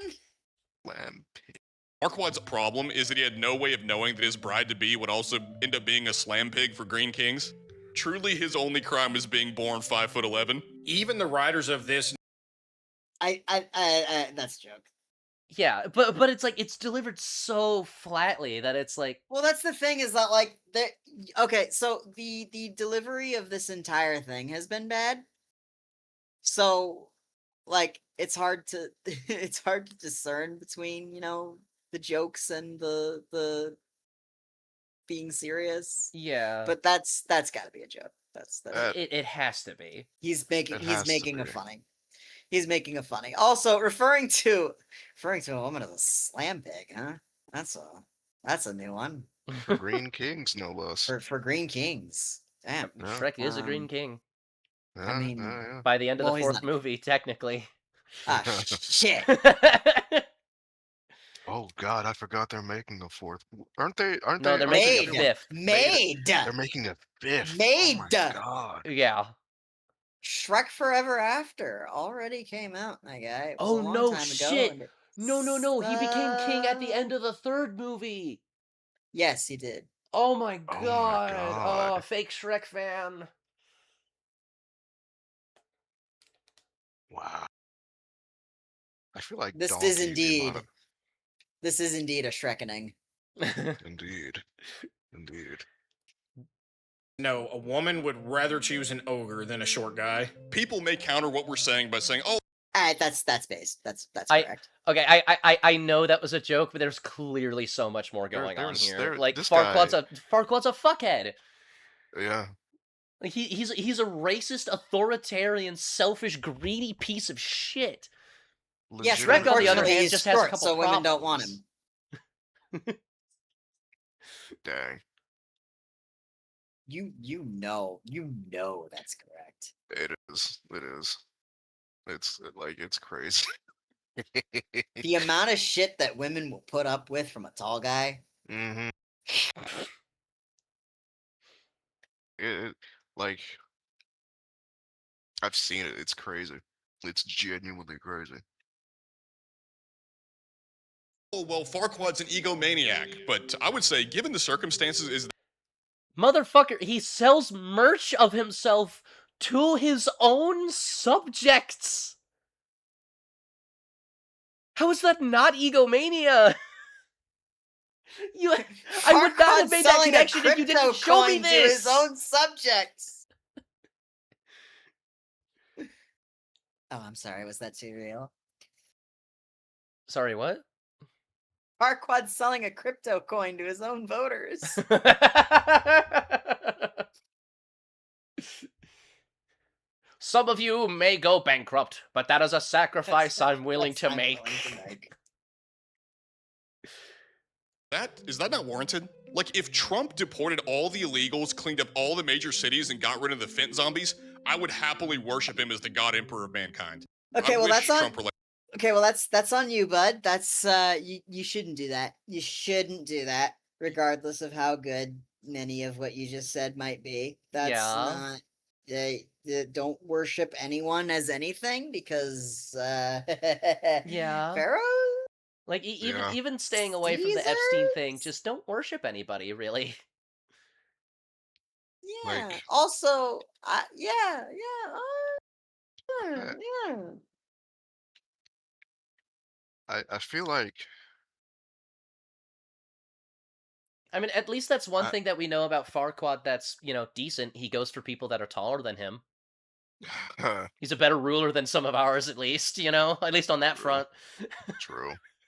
Slam pig. Farquaad's problem is that he had no way of knowing that his bride-to-be would also end up being a slam pig for Green Kings. Truly, his only crime is being born 5'11". even the writers of this I that's a joke. Yeah, but it's like, it's delivered so flatly that it's like... Well, that's the thing is that like there. Okay, so the delivery of this entire thing has been bad. So, like, it's hard to it's hard to discern between the jokes and the being serious. Yeah. But that's got to be a joke. That's It has to be. he's It has he's to making a be. funny. He's making a funny. Also, referring to a woman as a slam pig, huh? That's a new one For Green Kings, no less. for Green Kings. Damn. Yeah. Shrek is a Green Um, King. Yeah, mean, yeah, By the end of Well, the he's fourth not- movie, technically. Ah, shit. Oh God, I forgot they're making a fourth. Aren't they? Aren't No, they? they're aren't they making a Made. fifth. Made. They're making a fifth. Made. Oh my God. Yeah. Shrek Forever After already came out, my guy. It was Oh, a long no time ago. shit. And it No. He became king at the end sucked. of the third movie. Yes, he did. Oh my Oh my god. Oh, God. fake Shrek fan. Wow. I feel like This Donkey, is the indeed. amount of- This is indeed a Shrekening. Indeed. Indeed. no, a woman would rather choose an ogre than a short guy. People may counter what we're saying by saying, "Oh, That's based. That's I- correct. Okay, I know that was a joke, but there's clearly so much more going on here. Like, this Farquaad's guy- a fuckhead. Yeah. Like, he's a racist, authoritarian, selfish, greedy piece of shit. Yes, Shrek, on the other unfortunately, hand, he's just has a short, couple so women don't want problems. him. Dang. You know that's correct. It is. It is. It's like it's crazy. The amount of shit that women will put up with from a tall guy. Mm-hmm. Like I've seen it. It's crazy. It's genuinely crazy. well, Farquaad's an egomaniac." But I would say, given the circumstances, is Motherfucker, he sells merch of himself to his own subjects. How is that not egomania? I would not have Farquaad's made that selling a connection if you crypto didn't show me coin to this. his own subjects. Oh, I'm sorry. Was that too real? Sorry, what? Farquaad's selling a crypto coin to his own voters. Some of you may go bankrupt, but that is a sacrifice That's- I'm willing that's to I'm make. willing to make. Is that not warranted? Like, if Trump deported all the illegals, cleaned up all the major cities, and got rid of the Fent zombies, I would happily worship him as the God Emperor of mankind. Okay, I well wish that's on. Trump were like, Okay, well that's on you, bud. That's you shouldn't do that. You shouldn't do that, regardless of how good many of what you just said might be. That's Yeah. not. Don't worship anyone as anything because Yeah. Pharaoh. Like even Yeah. even staying away from the Epstein thing, Caesars? just don't worship anybody, really. Yeah. Like, Also, yeah. I, Yeah. I feel like I mean, at least that's one I, thing that we know about Farquaad that's, decent. He goes for people that are taller than him. He's a better ruler than some of ours, at least, at least on that true, front.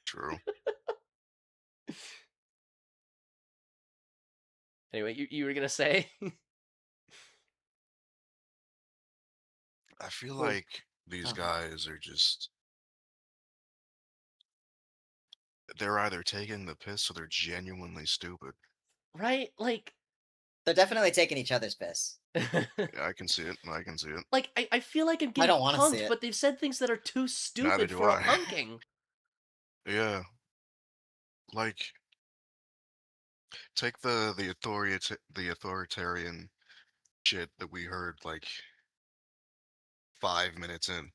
true. Anyway, you were gonna say? I feel Well, like these uh-huh. guys are just they're either taking the piss or they're genuinely stupid. Right? Like, They're definitely taking each other's piss. Yeah, I can see it. I can see it. like I feel like I'm I getting don't want to see punked, it. but they've said things that are too Neither stupid do for a I. punking. Yeah, like take the authoritarian shit that we heard like 5 minutes in.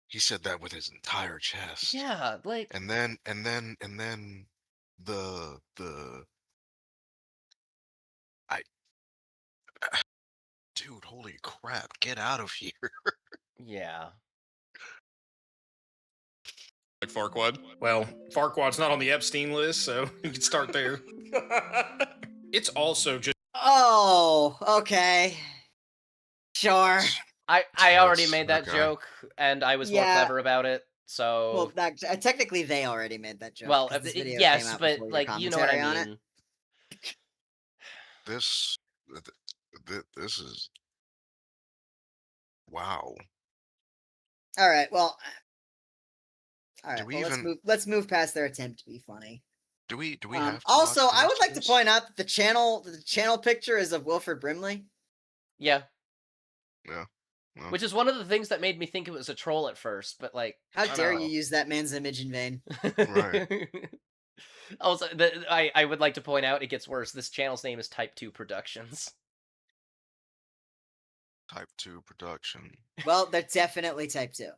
He said that with his entire chest. Yeah, like, And then the I dude, holy crap, get out of here. yeah. Farquaad. Well, Farquaad's not on the Epstein list, so you can start there. It's also just Oh, okay. Sure. I already That's made that okay. joke, and I was more Yeah. clever about it. So, Well, that technically they already made that joke. well, 'cause this video came yes, out but before your like you know what I commentary on it. mean. This this is wow. All right. Well, all Do right. we Well, even let's move past their attempt to be funny. do we have to Also, watch the I rest would of like to this? point out that the channel picture is of Wilford Brimley. Yeah. Yeah. Well, Which is one of the things that made me think it was a troll at first, but like, How I don't dare know. you use that man's image in vain? Right. Also, I would like to point out it gets worse. This channel's name is Type 2 Productions. Type 2 production. Well, they're definitely type 2.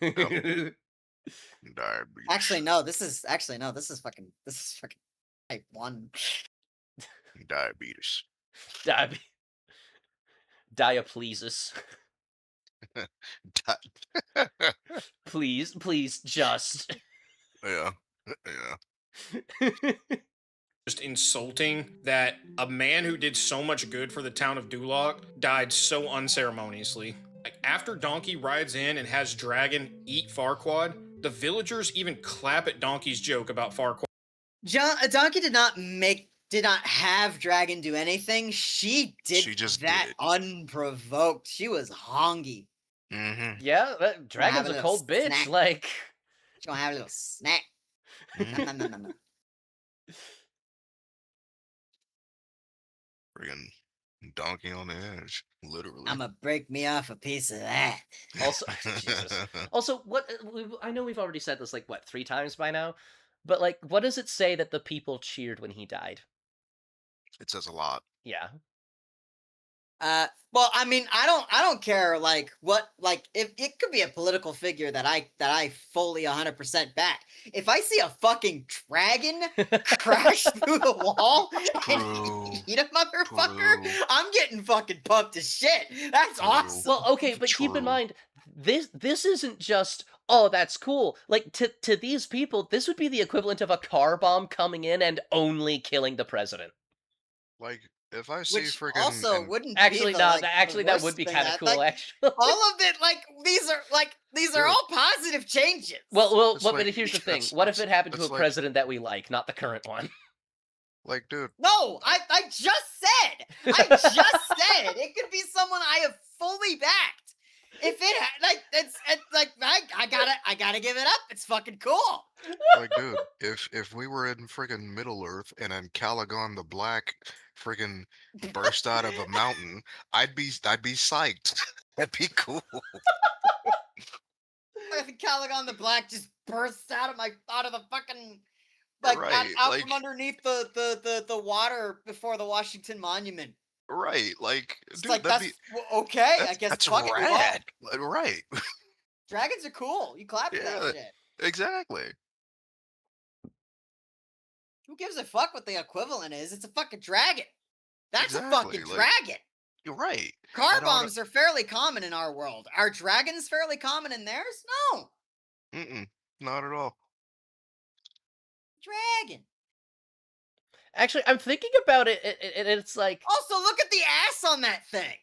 Diabetes. Actually, no. This is fucking type 1. Diabetes. Diaplesis. Di- Please, just. yeah. Yeah. just insulting that a man who did so much good for the town of Duloc died so unceremoniously. Like, after Donkey rides in and has Dragon eat Farquaad, the villagers even clap at Donkey's joke about Farquaad. Donkey did not have Dragon do anything. She did She just that did it. unprovoked. She was hongy. Mm-hmm. Yeah, Dragon's a little cold bitch. snack. Like, She's gonna have a little snack. Mhm. No. Friggin' donkey on the edge, literally. I'ma break me off a piece of that. also, Jesus. Also, what I know we've already said this like what 3 times by now, but like, what does it say that the people cheered when he died? It says a lot. Yeah. Well, I mean, I don't care if it could be a political figure that I fully 100% back. If I see a fucking dragon crash through the wall and True. eat a motherfucker, True. I'm getting fucking pumped as shit. That's True. awesome. Well, okay, but keep in True. mind this isn't just, oh, that's cool. Like, to these people, this would be the equivalent of a car bomb coming in and only killing the president. Like, if I see Which friggin' also and wouldn't Actually, be no, the actually that would worst be thing. kind of cool. Like, Actually, all of it, these are Dude. all positive changes. well, It's but like- here's the thing: that's- what if it happened to a that's like- president that we like, not the current one? like, dude, No, I just said it could be someone I have fully backed. If it like it's like I gotta give it up. It's fucking cool. Like, dude, if we were in friggin' Middle Earth and then Calagon the Black friggin' burst out of a mountain, I'd be psyched. That'd be cool. I think Calagon the Black just bursts out of the fucking like Right, out like from underneath the water before the Washington Monument. right, like, It's dude, like that'd that's be okay. I guess that's fuck it. We won't. rad. Like, right. Dragons are cool. You clap for that Yeah, shit. exactly. Who gives a fuck what the equivalent is? It's a fucking dragon. That's a Exactly. fucking Like, dragon. you're right. Car And on bombs are fairly common in our world. Are dragons fairly common in theirs? No. not at all. Dragon. Actually, I'm thinking about it, and it's like Also, look at the ass on that thing.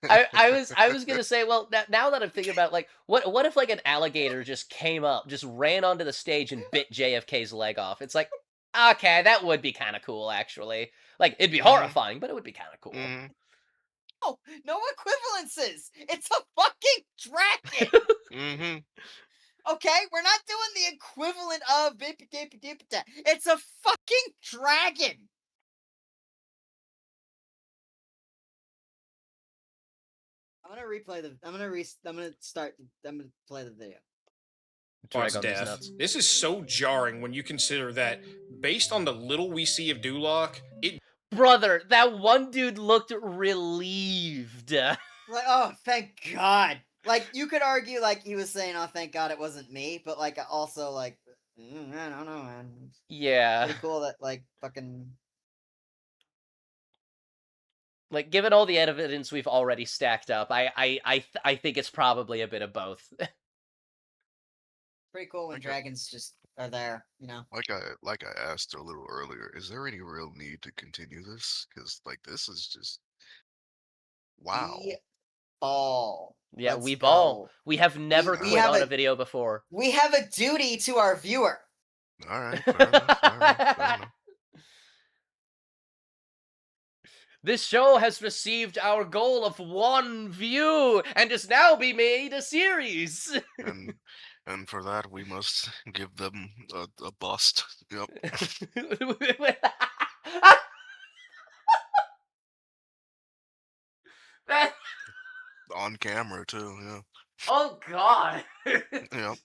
I was gonna say, well, now that I'm thinking about, like, what if like an alligator just came up, just ran onto the stage and bit JFK's leg off? It's like, okay, that would be kind of cool, actually. Like, it'd be horrifying, but it would be kind of cool. Oh, no equivalences. It's a fucking dragon. Okay, we're not doing the equivalent of it's a fucking dragon. I'm gonna replay the. I'm gonna play the video. Chadquad's Drag on these death. nuts. This is so jarring when you consider that, based on the little we see of Duloc, it Brother, that one dude looked relieved. Like, oh, thank God. Like, you could argue, like, he was saying, oh, thank God it wasn't me, but, like, also, like, I don't know, man. It's Yeah. pretty cool that, like, fucking. Like, given all the evidence we've already stacked up, I think it's probably a bit of both. Pretty cool when Okay. dragons just are there, you know? Like I asked a little earlier, is there any real need to continue this? Because like this is just wow. We ball. Yeah, Let's we ball. go. We have never we quit have on a- a video before. We have a duty to our viewer. All right, fair enough, fair enough, fair enough. This show has received our goal of 1 view and is now be made a series. And for that we must give them a bust. Yep. That- On camera too, yeah. oh God. Yep.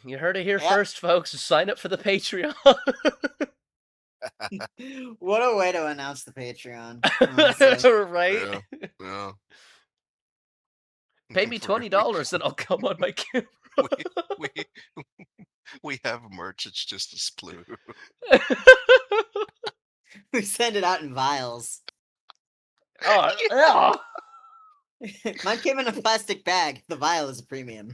You heard it here Yep. first, folks. Sign up for the Patreon. What a way to announce the Patreon. Honestly. Right? Yeah. Yeah. Pay me $20 and I'll come on my camera. we, we have merch, it's just a splue. We send it out in vials. Oh, Mine came in a plastic bag. The vial is a premium.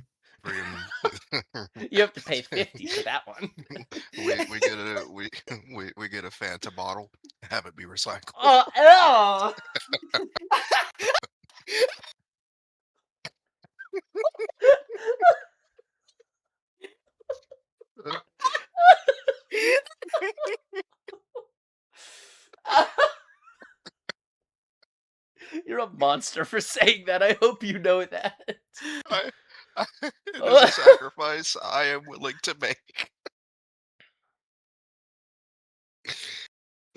you have to pay $50 for that one. we get a Fanta bottle, have it be recycled. Oh. You're a monster for saying that. I hope you know that. It is a sacrifice I am willing to make.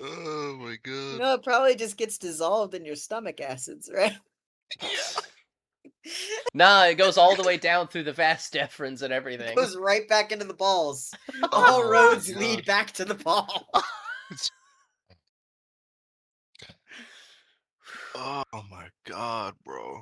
Oh my god. No, it probably just gets dissolved in your stomach acids, right? Yeah. Nah, it goes all the way down through the vas deferens and everything. Goes right back into the balls. All Oh roads my lead God. back to the ball. Oh my god, bro.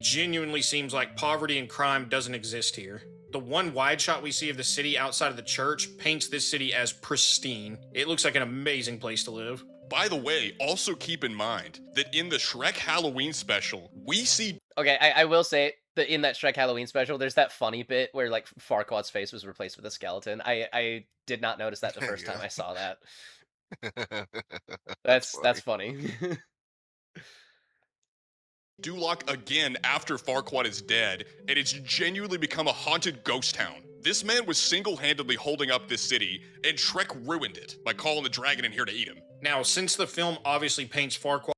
genuinely seems like poverty and crime doesn't exist here. The one wide shot we see of the city outside of the church paints this city as pristine. It looks like an amazing place to live. By the way, also keep in mind that in the Shrek Halloween special, we see Okay, I will say that in that Shrek Halloween special, there's that funny bit where like Farquaad's face was replaced with a skeleton. I did not notice that the first time Yeah. I saw that. That's That's funny. Duloc again after Farquaad is dead, and it's genuinely become a haunted ghost town. This man was single-handedly holding up this city, and Shrek ruined it by calling the dragon in here to eat him. Now, since the film obviously paints Farquaad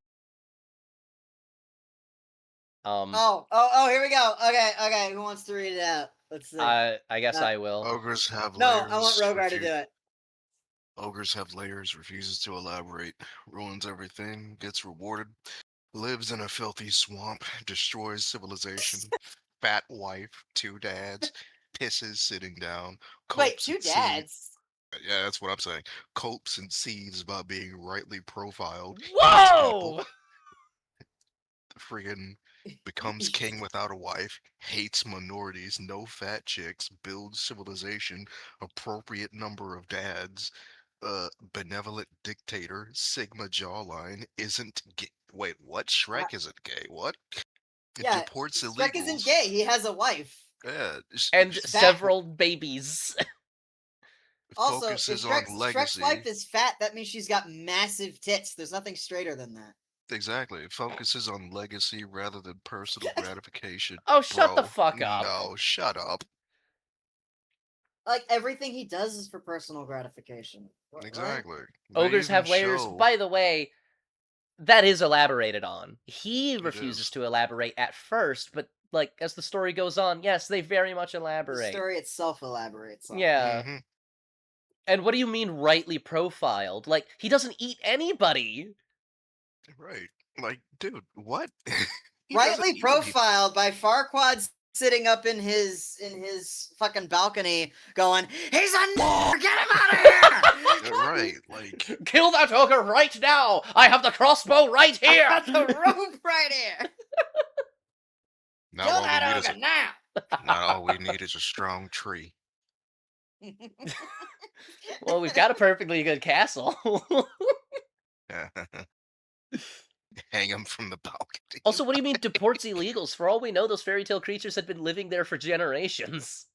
Here we go. Okay. Who wants to read it out? Let's see. I guess Uh, I will. Ogres have No, layers. I want Rogar to do it. Ogres have layers, refuses to elaborate, ruins everything, gets rewarded, lives in a filthy swamp, destroys civilization, fat wife, 2 dads, pisses sitting down, Wait, copes 2 and seethes. dads? Yeah, that's what I'm saying. Copes and seethes about being rightly profiled. Eats Whoa! people. Friggin' becomes king without a wife, hates minorities, no fat chicks, builds civilization, appropriate number of dads, benevolent dictator, Sigma jawline, isn't gay. Wait, what? Shrek isn't gay. What? Yeah, Deports Shrek isn't illegals. gay. He has a wife. Yeah, And That- several babies. Also, if focuses on Shrek's legacy. wife is fat, that means she's got massive tits. There's nothing straighter than that. Exactly. It focuses on legacy rather than personal gratification. Oh, shut the Bro, fuck up. No, shut up. Like, everything he does is for personal gratification. What? Exactly. Ogres have layers. By the way, that is elaborated on. He refuses is. to elaborate at first, but like as the story goes on, yes, they very much The elaborate. story itself elaborates on it. Yeah. Mhm. And what do you mean rightly profiled? Like, he doesn't eat anybody. Right. Like, dude, what? He doesn't Rightly eat any- profiled by Farquaad sitting up in his fucking balcony going, "He's a n***, get him out of here!" Right, like, Kill that ogre right now! I have the crossbow right I here! got the rope right here. now Kill all, we that need is ogre a, now. now all we need is a strong tree. Well, we've got a perfectly good castle. Hang him from the balcony. Also, what do you mean deports illegals? For all we know, those fairy tale creatures had been living there for generations.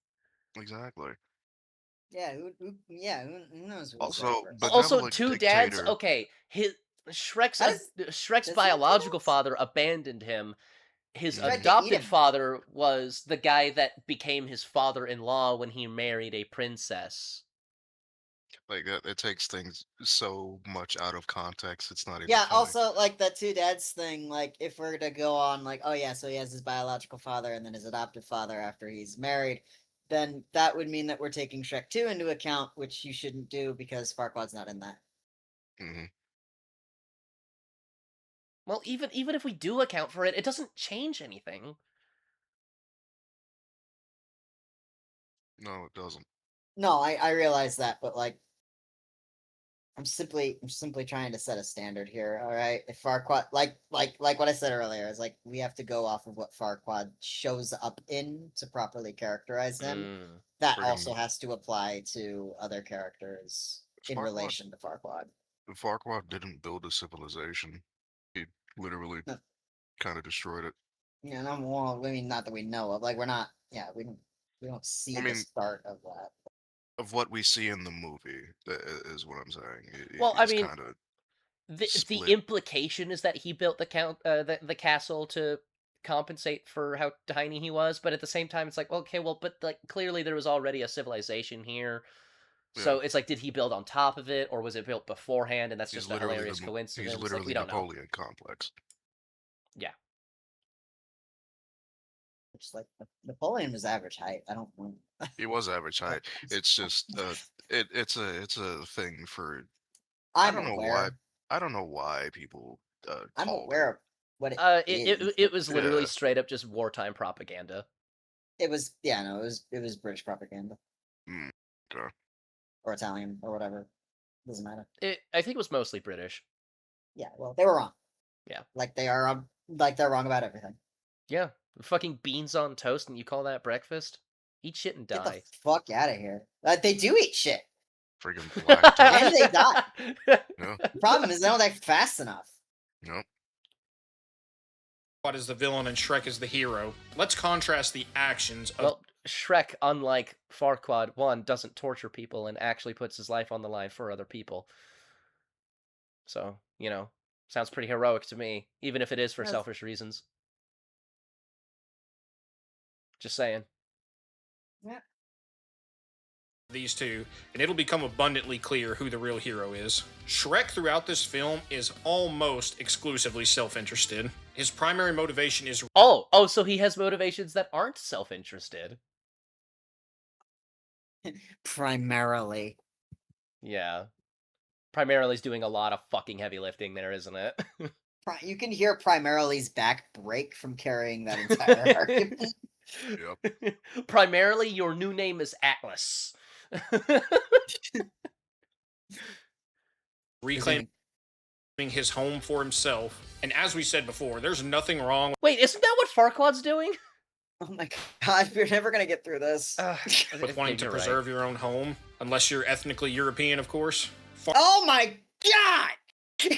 Exactly. Yeah, who knows? Who Also, Also, benevolent 2 dads. dictator. Okay, Shrek's How does- Shrek's does he have 2 biological dads? father abandoned him. His He tried to eat adopted him. father was the guy that became his father-in-law when he married a princess. Like, it takes things so much out of context, it's not even Yeah, funny. also, like, the 2 dads thing, like, if we're to go on, like, oh yeah, so he has his biological father and then his adoptive father after he's married, then that would mean that we're taking Shrek 2 into account, which you shouldn't do because Farquaad's not in that. hmm Well, even if we do account for it, it doesn't change anything. No, it doesn't. No, I realize that, but, like, I'm simply trying to set a standard here, all right? If Farquaad, like what I said earlier, is like we have to go off of what Farquaad shows up in to properly characterize him. Mm. That Friggin- also has to apply to other characters in Farquaad- relation to Farquaad. Farquaad didn't build a civilization. He literally No. kind of destroyed it. Yeah, no, well, I mean, not that we know of. Like, we're not. Yeah, we don't see I the mean- start of that. Of what we see in the movie, is what I'm saying. Well, I He's mean, kind of the split. implication is that he built the castle to compensate for how tiny he was, but at the same time, it's like, okay, well, but like clearly there was already a civilization here. So it's like, did he build on top of it, or was it built beforehand? And that's He's just a literally hilarious the coincidence. he's Like, literally we don't know. Napoleon complex. Yeah. Just like Napoleon was average height. I don't know. He was average height. It's just it's a thing for I'm don't know aware. why. I don't know why people I'm called aware of what it It is. it was literally Yeah. straight up just wartime propaganda. It was it was British propaganda Mm, okay. or Italian or whatever. Doesn't matter. I think it was mostly British. Yeah, well, they were wrong. Yeah. Like they are like they're wrong about everything. Yeah, fucking beans on toast, and you call that breakfast? Eat shit and Get die. the fuck out of here. They do eat shit. Friggin' black toast. And they die. Yeah. The problem is they don't die fast enough. Nope. is the villain and Shrek is the hero. Let's contrast the actions of Well, Shrek, unlike Farquaad, one, doesn't torture people and actually puts his life on the line for other people. So, sounds pretty heroic to me, even if it is for Yes. selfish reasons. Just saying. Yeah. these two, and it'll become abundantly clear who the real hero is. Shrek throughout this film is almost exclusively self-interested. His primary motivation is Oh, so he has motivations that aren't self-interested. Primarily. Yeah. Primarily is doing a lot of fucking heavy lifting there, isn't it? You can hear Primarily's back break from carrying that entire argument. Yep. Primarily, your new name is Atlas. reclaiming his home for himself. And as we said before, there's nothing wrong Wait, isn't that what Farquaad's doing? Oh my god, we're never gonna get through this. with wanting to You're preserve your own home, unless you're ethnically European, of course. Oh my god!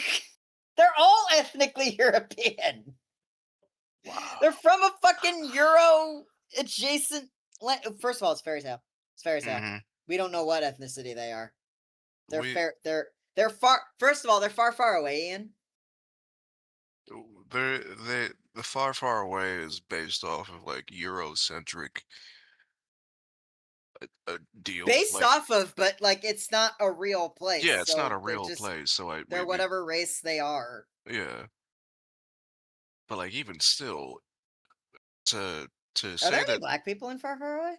They're all ethnically European. Wow. They're from a fucking Euro adjacent land. First of all, it's fairy tale. It's fairy tale. Mhm. We don't know what ethnicity they are. They're We- fair. They're far. First of all, they're far away, Ian. The far away is based off of like Eurocentric deal. Based like, off of, but like it's not a real place. yeah, it's so not a they're real just- place. So They're whatever race they are. yeah. But like even still, to Are say there any that black people in Far Away?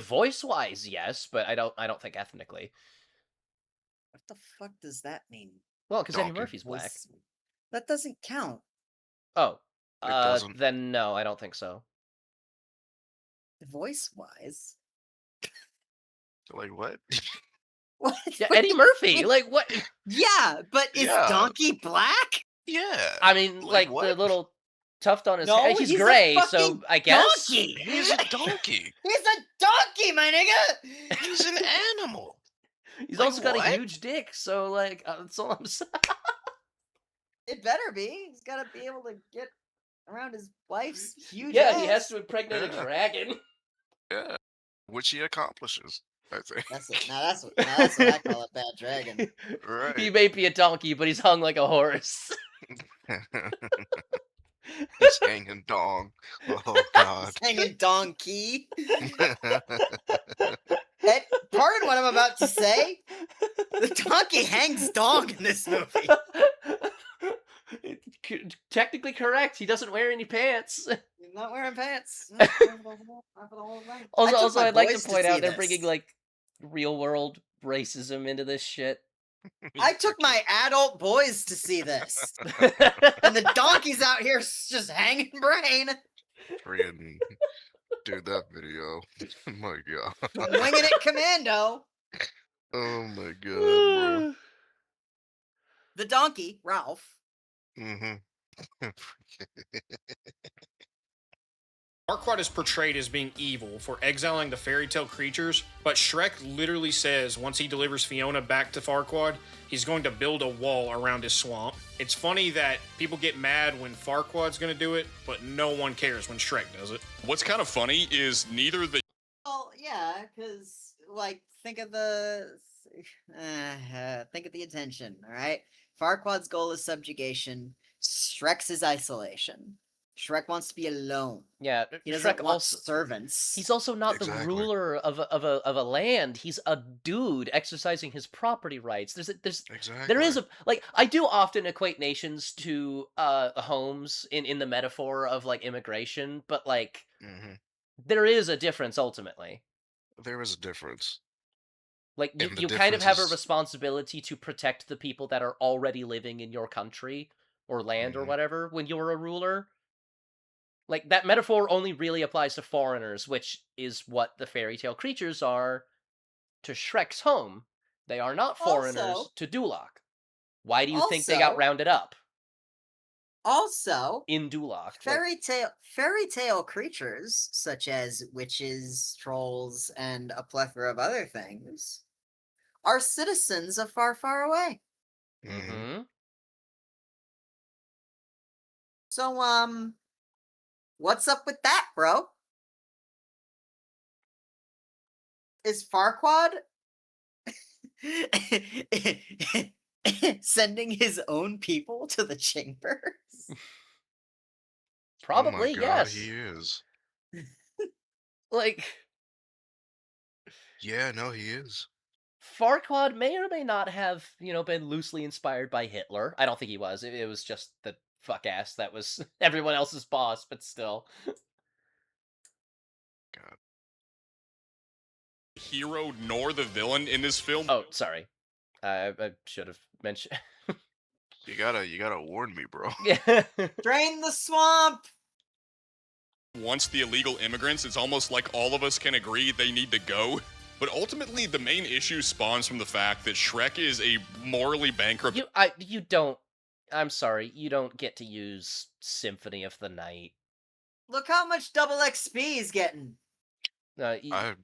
Voice-wise, yes, but I don't think ethnically. What the fuck does that mean? Well, because Eddie Donkey Murphy's black. Voice- That doesn't count. Oh, doesn't. then no, I don't think so. Voice wise. like what? What? Yeah, What Eddie do you Murphy, mean? like what? Yeah, but is Yeah. Donkey black? Yeah. I mean, like the what? little tuft on his No, head. He's he's a gray, so fucking I guess. donkey. He's a donkey. He's a donkey, my nigga. He's an animal. He's Like also got a what? huge dick, so like that's all I'm saying. It better be. He's got to be able to get around his wife's huge Yeah, ass. he has to impregnate a Yeah. dragon. Yeah. Which he accomplishes, I think. That's it. Now that's what I call a bad dragon. Right. He may be a donkey, but he's hung like a horse. He's hanging dong. Oh God. He's hanging donkey. Pardon what I'm about to say. The donkey hangs dong in this movie. Technically correct. He doesn't wear any pants. He's not wearing pants. Not for the whole thing. I took Also, my I'd like boys to point see out they're this. bringing like real world racism into this shit. I took my adult boys to see this, and the donkey's out here just hanging brain, Freaking dude, that video. Oh my God. winging it commando. Oh my God, bro. The donkey, Ralph. Mm-hmm. Farquaad is portrayed as being evil for exiling the fairy tale creatures, but Shrek literally says once he delivers Fiona back to Farquaad, he's going to build a wall around his swamp. It's funny that people get mad when Farquaad's going to do it, but no one cares when Shrek does it. What's kind of funny is neither the Well, yeah, because like think of the attention. All right, Farquaad's goal is subjugation. Shrek's is isolation. Shrek wants to be alone. Yeah, He doesn't Shrek want also servants. he's also not the Exactly. ruler of a land. He's a dude exercising his property rights. Exactly. There is a like I do often equate nations to homes in the metaphor of like immigration, but like Mm-hmm. there is a difference ultimately. There is a difference. Like you, And the you kind of have a difference is- responsibility to protect the people that are already living in your country or land or Mhm. whatever when you're a ruler. Like that metaphor only really applies to foreigners, which is what the fairy tale creatures are to Shrek's home. They are not foreigners Also- to Duloc. Why do you think they got Also- rounded up Also, in Duloc? Like, fairy tale creatures such as witches, trolls, and a plethora of other things are citizens of far away. Mhm. mhm. So, what's up with that, bro? Is Farquaad sending his own people to the chambers? Probably, Oh my god, yes. he is. Like, Yeah, no, he is. Farquaad may or may not have, been loosely inspired by Hitler. I don't think he was. It was just the fuck ass that was everyone else's boss, but still. God. Hero nor the villain in this film. Oh, sorry. I should have mentioned. You gotta warn me, bro. Yeah. Drain the swamp. Once the illegal immigrants, it's almost like all of us can agree they need to go. But ultimately, the main issue spawns from the fact that Shrek is a morally bankrupt. You don't. I'm sorry. You don't get to use Symphony of the Night. Look how much double XP he's getting. I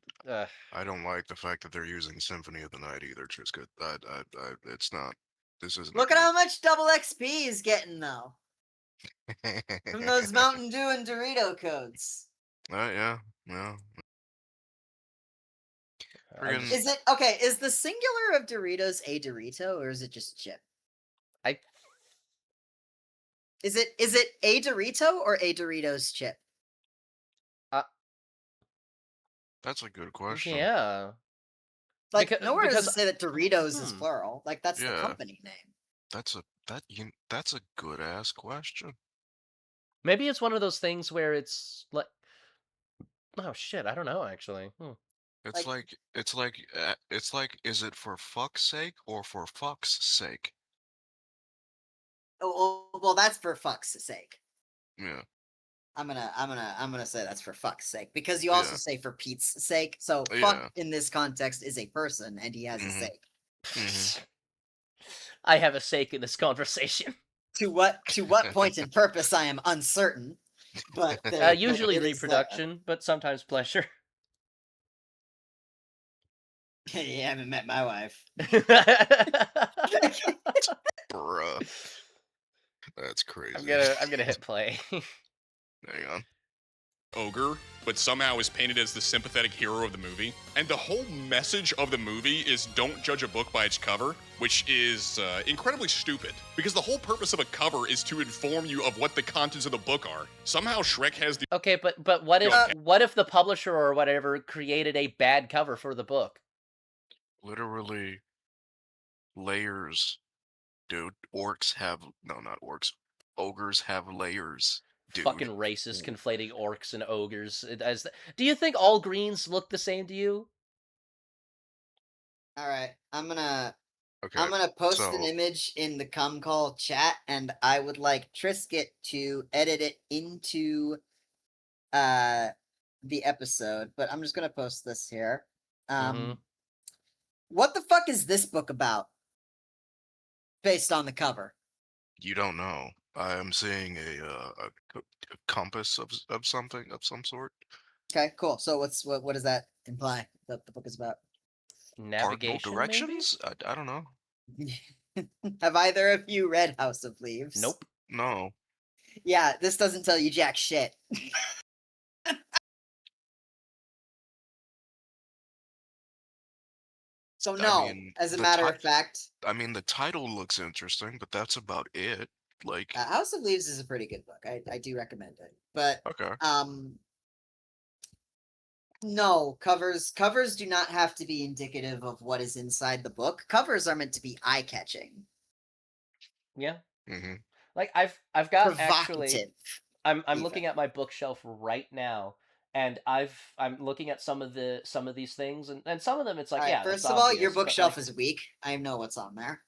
don't like the fact that they're using Symphony of the Night either, Triska. It's not. This isn't. Look at how much double XP he's getting though from those Mountain Dew and Dorito codes. Yeah. Friggin- Is it okay? Is the singular of Doritos a Dorito or is it just a chip? I Is it a Dorito or a Doritos chip? That's a good question. yeah. Like nowhere does because- it say that Doritos is plural. Like that's the Yeah. company name. That's a good ass question. Maybe it's one of those things where it's like, oh shit, I don't know actually. It's like is it for fuck's sake or for fuck's sake? Oh, well, that's for fuck's sake. Yeah. I'm gonna say that's for fuck's sake because you also Yeah. say for Pete's sake. So Yeah. fuck in this context is a person and he has a Mhm. sake. Mhm. I have a sake in this conversation. To what point and purpose I am uncertain. But Usually it is, reproduction, but sometimes pleasure. you haven't met my wife. Bruh. That's crazy. I'm gonna hit play. Hang on. Ogre, but somehow is painted as the sympathetic hero of the movie. And the whole message of the movie is don't judge a book by its cover, which is incredibly stupid. Because the whole purpose of a cover is to inform you of what the contents of the book are. Somehow Shrek has the Okay, but what if the publisher or whatever created a bad cover for the book? Literally layers, dude. Orcs have not orcs. Ogres have layers, dude. Fucking racist, conflating orcs and ogres. Do you think all greens look the same to you? All right, I'm gonna Okay. post an image in the Comcall chat, and I would like Trisket to edit it into the episode. But I'm just gonna post this here. What the fuck is this book about? Based on the cover. You don't know. I am seeing a compass of something of some sort. Okay, cool. So what does that imply that the book is about? Cardinal Navigation, directions? I don't know. Have either of you read House of Leaves? Maybe? Nope. No. Yeah, this doesn't tell you jack shit. So no, I mean, as a the matter of fact, I mean, the title looks interesting, but that's about it. Like, House of Leaves is a pretty good book. I do recommend it. But okay. no, covers do not have to be indicative of what is inside the book. Covers are meant to be eye-catching. Yeah. Mm-hmm. Like I've got Provocative. actually I'm even. looking at my bookshelf right now, and I'm looking at some of these things, and some of them it's like, All right, yeah. first that's of all, obvious, your but, bookshelf like, is weak. I know what's on there.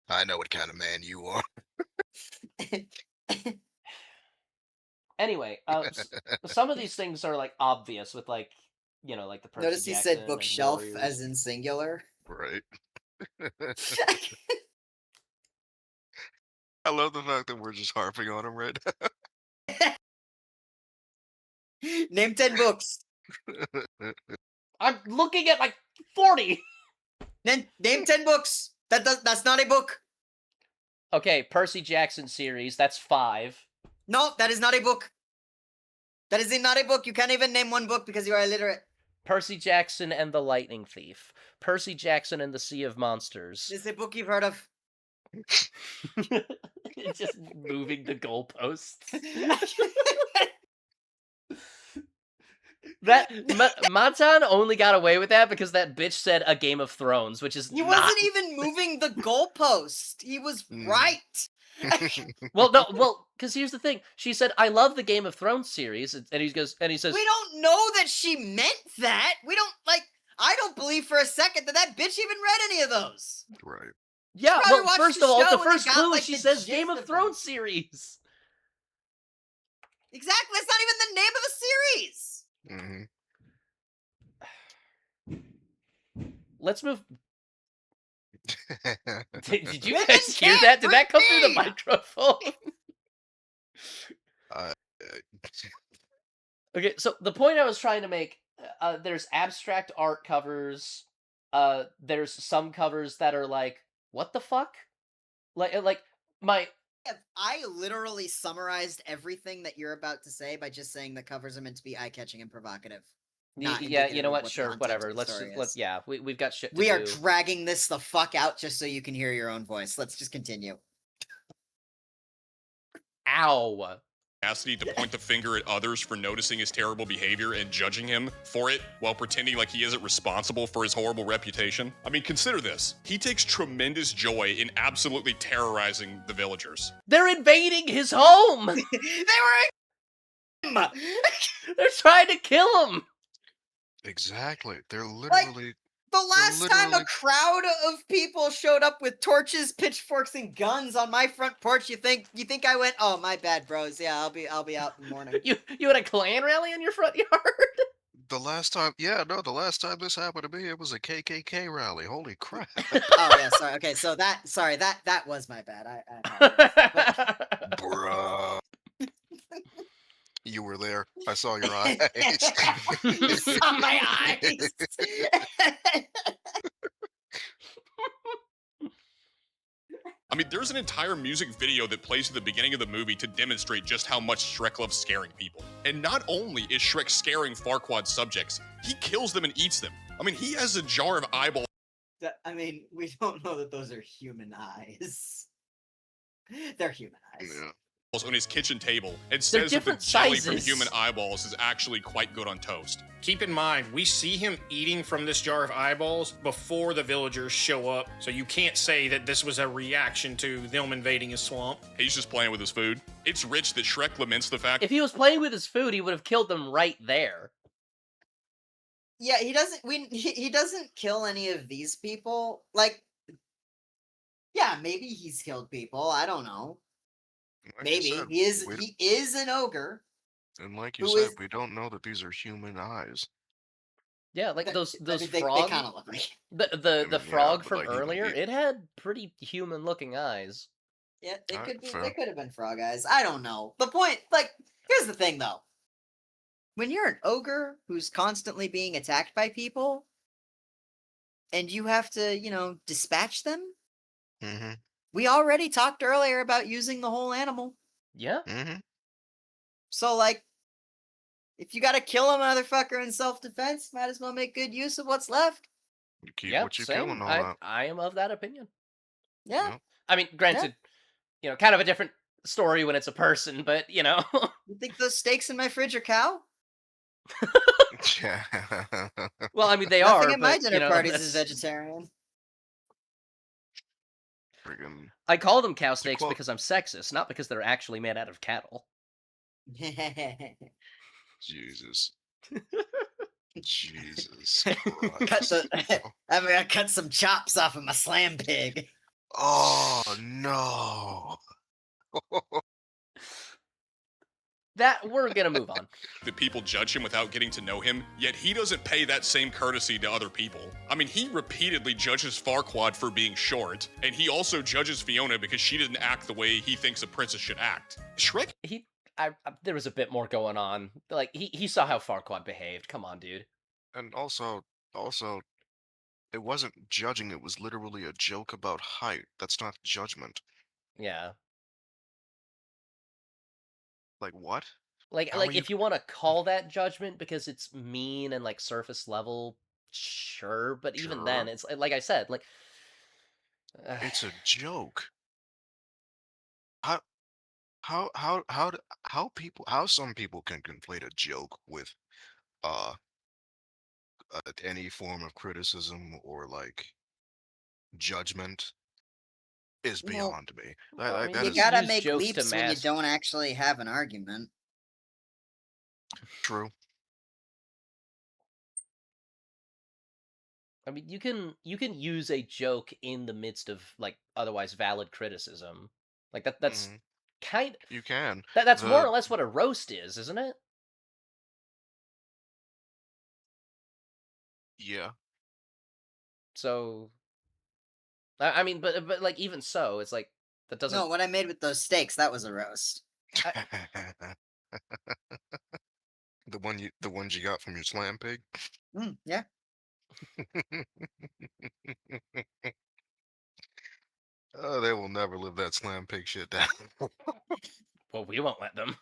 I know what kind of man you are. Anyway, some of these things are like obvious with like like the Percy Notice he Jackson said and bookshelf Warriors. as in singular. Right. I love the fact that we're just harping on him right Name 10 books. I'm looking at like 40. Name 10 books. That's not a book. Okay, Percy Jackson series, that's 5. No, that is not a book. That is not a book. You can't even name one book because you are illiterate. Percy Jackson and the Lightning Thief. Percy Jackson and the Sea of Monsters. This is a book you've heard of. Just moving the goalposts. That Matan only got away with that because that bitch said a Game of Thrones, which is He not. wasn't even moving the goalpost. He was Mm. right. Well, no, well, because here's the thing. She said, "I love the Game of Thrones series," and he says, We don't know that she meant that. We don't I don't believe for a second that bitch even read any of those. Right. "Yeah." probably Well, watched first the of all, show the and first then got, clue is like, she the says gist Game of of Thrones them. series. Exactly. That's not even the name of the series. Let's move. Did you Women guys hear can't that? Did that come through the read! microphone? uh, Okay, so the point I was trying to make, there's abstract art covers. There's some covers that are like, what the fuck? Like my I literally summarized everything that you're about to say by just saying the covers are meant to be eye-catching and provocative. Not yeah, you indicative know of what? what the Sure, content whatever. of the Let's story just is. yeah, we've got shit to We do. are dragging this the fuck out just so you can hear your own voice. Let's just continue. Ow. Capacity to point the finger at others for noticing his terrible behavior and judging him for it while pretending like he isn't responsible for his horrible reputation. I mean, consider this. He takes tremendous joy in absolutely terrorizing the villagers. They're invading his home. They were They're trying to kill him. exactly. They're literally. the last time a literally- crowd of people showed up with torches, pitchforks, and guns on my front porch. You think I went, oh my bad, bros. Yeah, I'll be out in the morning. You had a Klan rally in your front yard? The last time this happened to me, it was a KKK rally. Holy crap! Oh yeah, sorry. Okay, so that was my bad. I apologize. Bruh. You were there. I saw your eyes. You saw my eyes. I mean, there's an entire music video that plays at the beginning of the movie to demonstrate just how much Shrek loves scaring people. And not only is Shrek scaring Farquaad's subjects, he kills them and eats them. I mean, he has a jar of eyeballs I mean, we don't know that those are human eyes. They're human eyes. Yeah. on his kitchen table and says that the different jelly from sizes. human eyeballs is actually quite good on toast. Keep in mind, we see him eating from this jar of eyeballs before the villagers show up, so you can't say that this was a reaction to them invading his swamp. He's just playing with his food. It's rich that Shrek laments the fact If he was playing with his food, he would have killed them right there. Yeah, he doesn't. He doesn't kill any of these people. Like, yeah, maybe he's killed people. I don't know. Like you Maybe said, he is. we- He is an ogre. and like you who said, is- we don't know that these are human eyes. Yeah, like those I mean, they frog. kind of look like. The yeah, frog but from like, even earlier, he- it had pretty human looking eyes. Yeah, they Alright, could be. fair. They could have been frog eyes. I don't know. The point, like, here's the thing, though. When you're an ogre who's constantly being attacked by people, and you have to, dispatch them. Mm-hmm. We already talked earlier about using the whole animal. Yeah. Mm-hmm. So, like, if you gotta kill a motherfucker in self-defense, might as well make good use of what's left. You keep Yeah, what you same. kill and all I, that. I am of that opinion. Yeah. Yep. I mean, granted, kind of a different story when it's a person, but You think those steaks in my fridge are cow? well, I mean they Nothing are. at my but, dinner parties is that's- vegetarian. Friggin' I call them cow steaks quote- because I'm sexist, not because they're actually made out of cattle. Jesus. Jesus cut Christ. I'm gonna cut some chops off of my slam pig. Oh no. That we're gonna move on. that people judge him without getting to know him, yet he doesn't pay that same courtesy to other people. I mean, he repeatedly judges Farquaad for being short, and he also judges Fiona because she didn't act the way he thinks a princess should act. Shrek There was a bit more going on. Like he saw how Farquaad behaved. Come on, dude. And also, it wasn't judging, it was literally a joke about height. That's not judgment. Yeah. Like what? Like How like are you- if you want to call that judgment because it's mean and like surface level, sure. But even then, Sure. it's like I said, like It's a joke. how how some people can conflate a joke with uh any form of criticism or like judgment is Well, beyond me. Well, I mean, That you you is can gotta use make jokes to leaps when you mask. don't actually have an argument. true. I mean, you can use a joke in the midst of like otherwise valid criticism. Like that's Mhm. kind You can. that's more The or less what a roast is, isn't it? Yeah. So I mean, but like even so, it's like that doesn't. No, what I made with those steaks, that was a roast. I, The ones you got from your slam pig. Yeah. Oh, they will never live that slam pig shit down. well, we won't let them.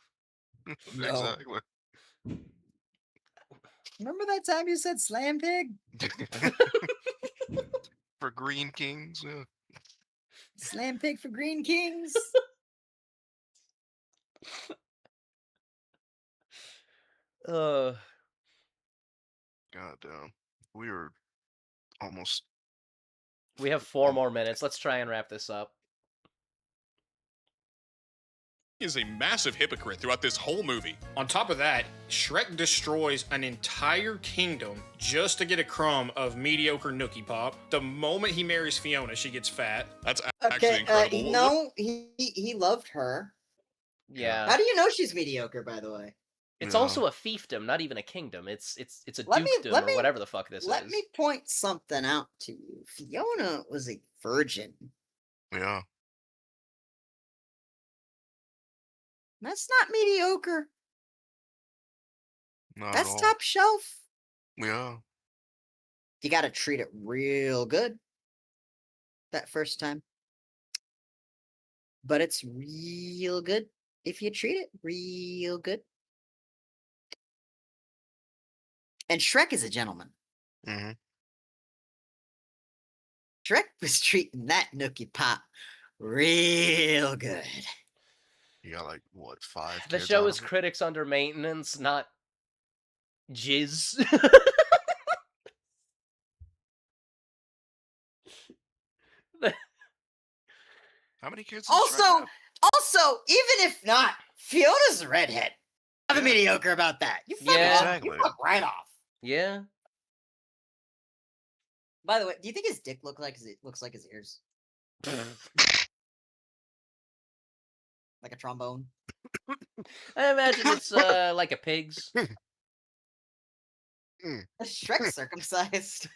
No. Exactly. Remember that time you said slam pig? For Green Kings, yeah. Slam pig for Green Kings? Uh, God damn. We are almost we have 4 more minutes. Let's try and wrap this up. Is a massive hypocrite throughout this whole movie. On top of that, Shrek destroys an entire kingdom just to get a crumb of mediocre Nookie Pop. The moment he marries Fiona, she gets fat. That's actually Okay, incredible. no, he loved her. Yeah, How do you know she's mediocre, by the way? it's Yeah. also a fiefdom, not even a kingdom. It's a Let me- dukedom let or me- whatever the fuck this Let is. me point something out to you. Fiona was a virgin. Yeah. That's not mediocre. Not That's at all. top shelf. Yeah. You gotta treat it real good that first time. But it's real good if you treat it real good. And Shrek is a gentleman. Mm-hmm. Shrek was treating that Nookie Pop real good. You got like what, 5 The kids show out is of it? critics under maintenance, not jizz. How many kids does Shrek Also, have? even if not, Fiona's a redhead. I'm Yeah. mediocre about that. You fuck Yeah. off. Exactly. You fuck right off. Yeah. By the way, do you think his dick looks like his ears? Like a trombone? I imagine it's like a pig's. Shrek's circumcised.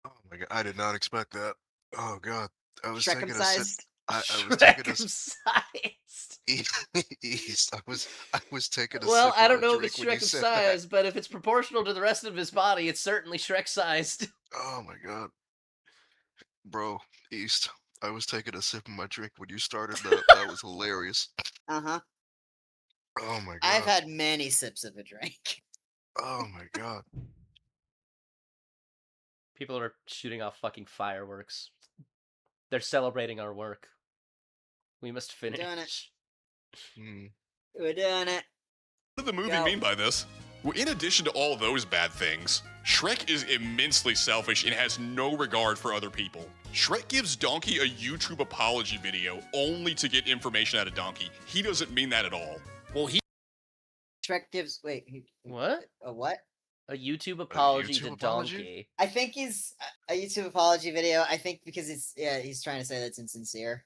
Oh my god, I did not expect that. Oh god. I was taking a sip. Shrekcumcised. I was taking a Shrek'em-sized. East. I was taking a Well, sip I of don't my know if drink it's when you said that. Shrek-sized, but if it's proportional to the rest of his body, it's certainly Shrek-sized. Oh my god. Bro, East. I was taking a sip of my drink when you started that. That was hilarious. Uh-huh. Oh my god. I've had many sips of a drink. Oh my god. People are shooting off fucking fireworks. They're celebrating our work. We must finish. Doing it. Hmm. We're doing it. What does the movie Go. mean by this? Well, in addition to all those bad things, Shrek is immensely selfish and has no regard for other people. Shrek gives Donkey a YouTube apology video only to get information out of Donkey. He doesn't mean that at all. Well, he Shrek gives What? a what? A YouTube apology YouTube to apology? Donkey. I think he's a YouTube apology video. I think because he's trying to say that's insincere.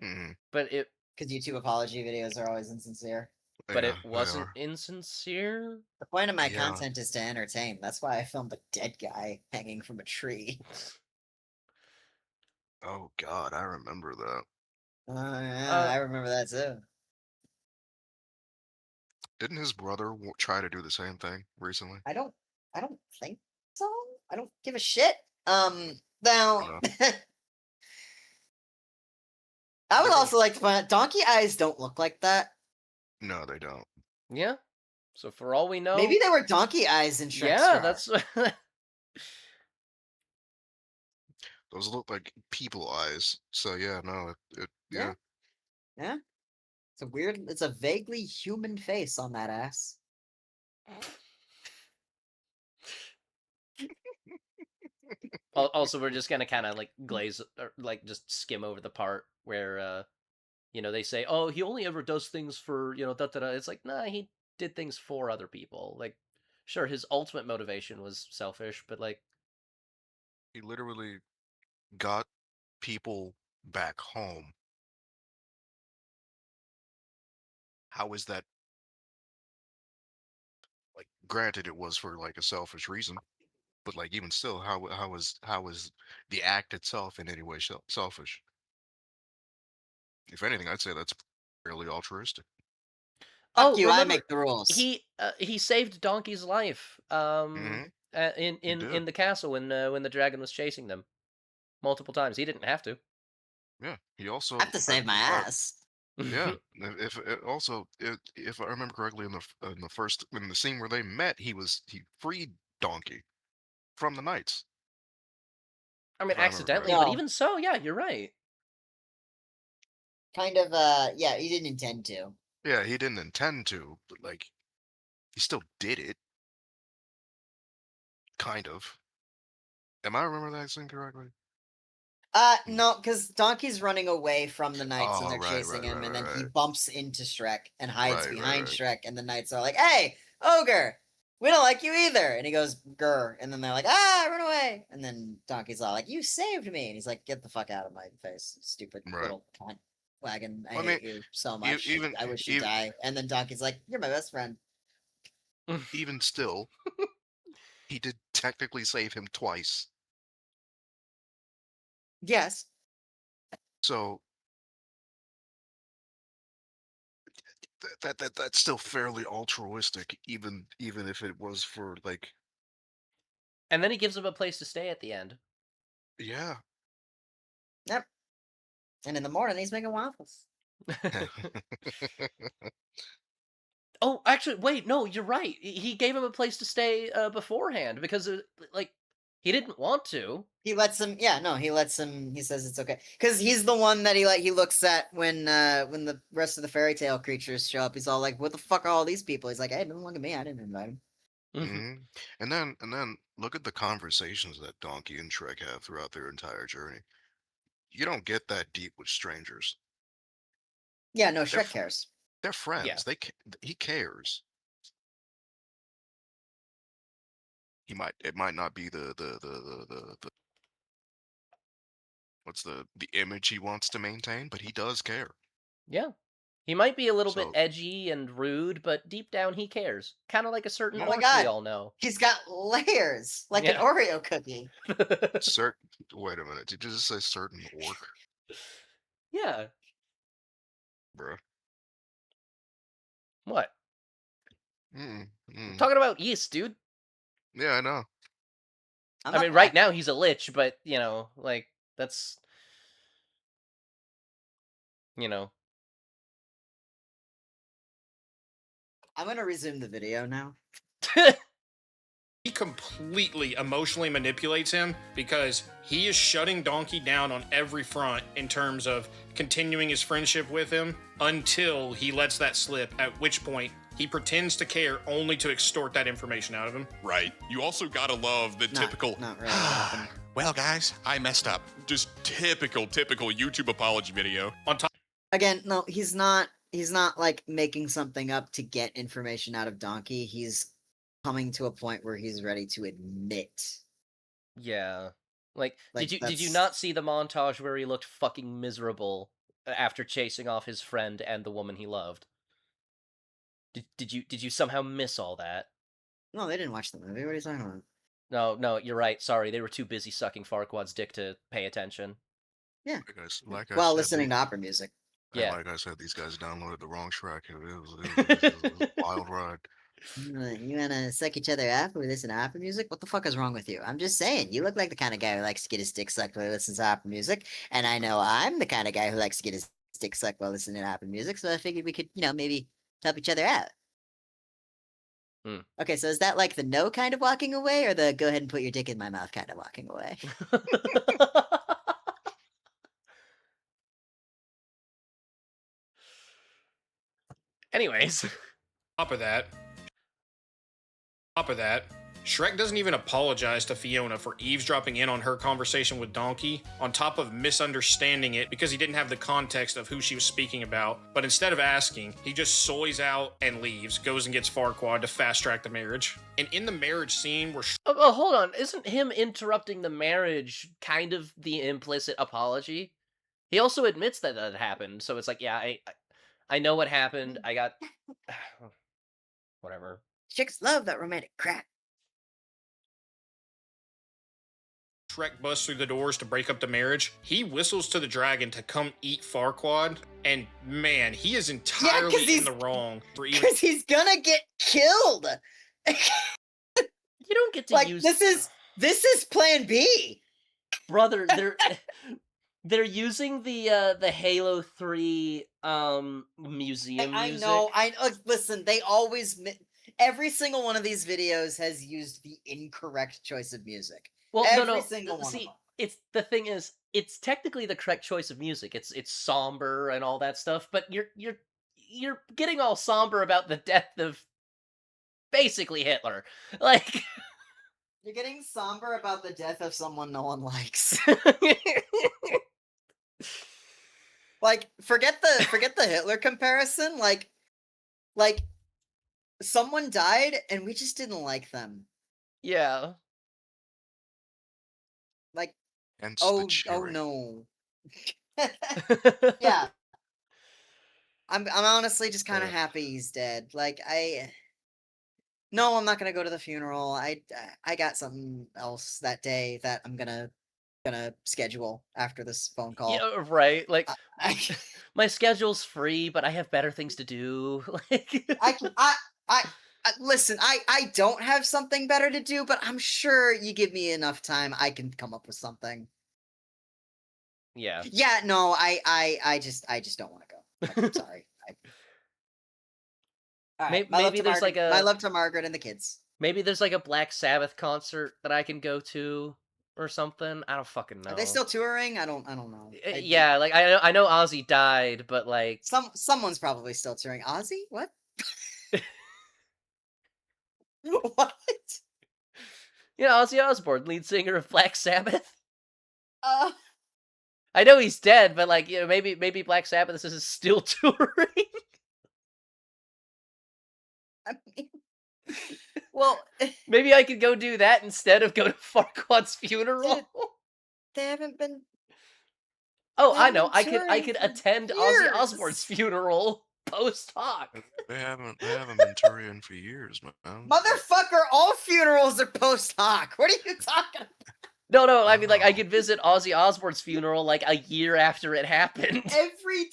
Hmm. But it Because YouTube apology videos are always insincere. but Yeah, it they wasn't are. insincere. The point of my Yeah. content is to entertain. That's why I filmed a dead guy hanging from a tree. Oh god, I remember that. Yeah, I remember that too. Didn't his brother try to do the same thing recently? I don't think so. I don't give a shit. Now I would There- also like to point out donkey eyes don't look like that. No, they don't. Yeah. So for all we know, Maybe they were donkey eyes in Shrek's yeah, jar. that's Those look like people eyes. So yeah, no, yeah. Yeah. Yeah. It's a vaguely human face on that ass. Also, we're just gonna kind of like glaze or like just skim over the part where they say, "Oh, he only ever does things for da da da." It's like, nah, he did things for other people. Like, sure, his ultimate motivation was selfish, but like, He literally got people back home. How is that? Like, granted, it was for like a selfish reason, but like even still, how is the act itself in any way selfish? If anything, I'd say that's fairly altruistic. Fuck oh, you, I remember make the rules. he saved Donkey's life Hmm. in He in did. in the castle when the dragon was chasing them multiple times. He didn't have to. Yeah. He I also, have to save my ass. yeah. If I remember correctly, in the scene where they met, he freed Donkey from the knights. I mean, If I remember accidentally, correctly. but No, even so, yeah, you're right. kind of, yeah, he didn't intend to. Yeah, he didn't intend to, but like he still did it, kind of. Am I remember that scene correctly? Hmm. No, because Donkey's running away from the knights and Oh, they're right, chasing right, him, right, and then he right, bumps into Shrek and hides right, right, behind right, Shrek, and the knights are like, "Hey, ogre, we don't like you either." And he goes, "Grr," and then they're like, "Ah, run away!" And then Donkey's all like, "You saved me," and he's like, "Get the fuck out of my face, stupid right. Right. little cunt wagon! I I mean, hate you so e- much. even I wish you even die." And then Donkey's like, "You're my best friend." even still, he did technically save him twice. Yes, So that's still fairly altruistic, even if it was for like, And then he gives him a place to stay at the end. yeah. yep. And in the morning, he's making waffles. Oh, actually, wait, no, you're right. He gave him a place to stay beforehand because like he didn't want to. He lets him. Yeah, no, he lets him. He says it's okay because he's the one that he looks at when the rest of the fairy tale creatures show up. He's all like, "What the fuck are all these people?" He's like, "Hey, don't look at me. I didn't invite him." Hmm. And then look at the conversations that Donkey and Shrek have throughout their entire journey. You don't get that deep with strangers. Yeah, no, They're Shrek cares. they're Yeah. friends. He cares. It might not be the what's the image he wants to maintain, but he does care. Yeah. He might be a little bit So edgy and rude, but deep down he cares. Kind of like a certain Oh my yeah, orc we god, all know. he's got layers like an Yeah. Oreo cookie. certain. Wait a minute. Did you just say certain orc, Yeah. bruh? What? Mm, I'm mm. talking about yeast, dude. Yeah, I know. I'm I not mean, right black. now he's a lich, but like that's you know. I'm gonna resume the video now. He completely emotionally manipulates him because he is shutting Donkey down on every front in terms of continuing his friendship with him until he lets that slip, at which point he pretends to care only to extort that information out of him. Right. You also gotta love the Not, typical. not really what happened. Well, guys, I messed up. Just typical YouTube apology video. On top Again, no, he's not. He's not like making something up to get information out of Donkey. He's coming to a point where he's ready to admit. Yeah. Like, Like did you that's not see the montage where he looked fucking miserable after chasing off his friend and the woman he loved? Did you somehow miss all that? no, they didn't watch the movie. What are you talking about? No, you're right. Sorry, they were too busy sucking Farquaad's dick to pay attention. Yeah, Like I while said, listening to opera music. Yeah. like I said, these guys downloaded the wrong Shrek. It was a wild ride. You wanna suck each other off or listen to opera music? What the fuck is wrong with you? I'm just saying, you look like the kind of guy who likes to get his dick sucked while he listens to opera music, and I know I'm the kind of guy who likes to get his dick sucked while listening to opera music. So I figured we could, maybe help each other out. Hmm. Okay, so is that like the no kind of walking away, or the go ahead and put your dick in my mouth kind of walking away? Anyways. Top of that, Shrek doesn't even apologize to Fiona for eavesdropping in on her conversation with Donkey, on top of misunderstanding it because he didn't have the context of who she was speaking about. But instead of asking, he just soys out and leaves, goes and gets Farquaad to fast track the marriage. And in the marriage scene where Oh, hold on. Isn't him interrupting the marriage kind of the implicit apology? He also admits that that happened, so it's like, yeah, I know what happened. I got whatever. Chicks love that romantic crap. Shrek busts through the doors to break up the marriage, he whistles to the dragon to come eat Farquaad, and man, he is entirely in the wrong for even. Because he's gonna get killed. You don't get to Like use this is Plan B. brother. They're using the Halo 3 museum I music. know. Listen. They always every single one of these videos has used the incorrect choice of music. Well, Every single one of See, them. it's the thing is, it's technically the correct choice of music. It's somber and all that stuff, but you're getting all somber about the death of basically Hitler. Like You're getting somber about the death of someone no one likes. Like, forget the Hitler comparison. Like someone died and we just didn't like them. Yeah. Like, Hence the cheering. no. Yeah. I'm honestly just kind of happy he's dead. Like, no, I'm not gonna go to the funeral. I got something else that day that I'm gonna schedule after this phone call. Yeah, right. Like I my schedule's free, but I have better things to do. Like listen. I don't have something better to do, but I'm sure you give me enough time, I can come up with something. Yeah. Yeah. No. I just don't want to go. Like, I'm sorry. All right, Maybe there's like my love to Margaret and the kids. Maybe there's like a Black Sabbath concert that I can go to or something. I don't fucking know. Are they still touring? I don't know. Yeah, like I know Ozzy died, but like someone's probably still touring. Ozzy? What? What? You know, Ozzy Osbourne, lead singer of Black Sabbath. Uh, I know he's dead, but like, you know, maybe Black Sabbath is still touring. I mean, well, maybe I could go do that instead of go to Farquaad's funeral. Dude, they haven't been. Oh, they I know. haven't been I could touring for attend Ozzy years. Osbourne's funeral post hoc. They haven't been touring for years, man. Motherfucker, all funerals are post hoc. What are you talking about? No, I mean, like, I could visit Ozzy Osbourne's funeral, like, a year after it happened. Every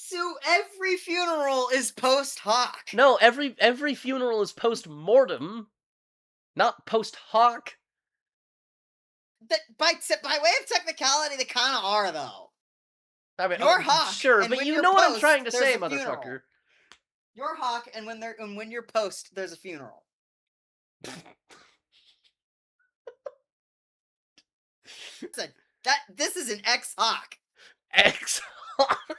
funeral is post hoc. No, every funeral is post mortem, not post hoc. That by way of technicality, they kind of are though. I mean, You're hoc, sure, and but when you you're know what I'm post, trying to there's say, a funeral. motherfucker. You're hoc, and when you're post, there's a funeral. Listen, this is an ex hoc. Ex hoc.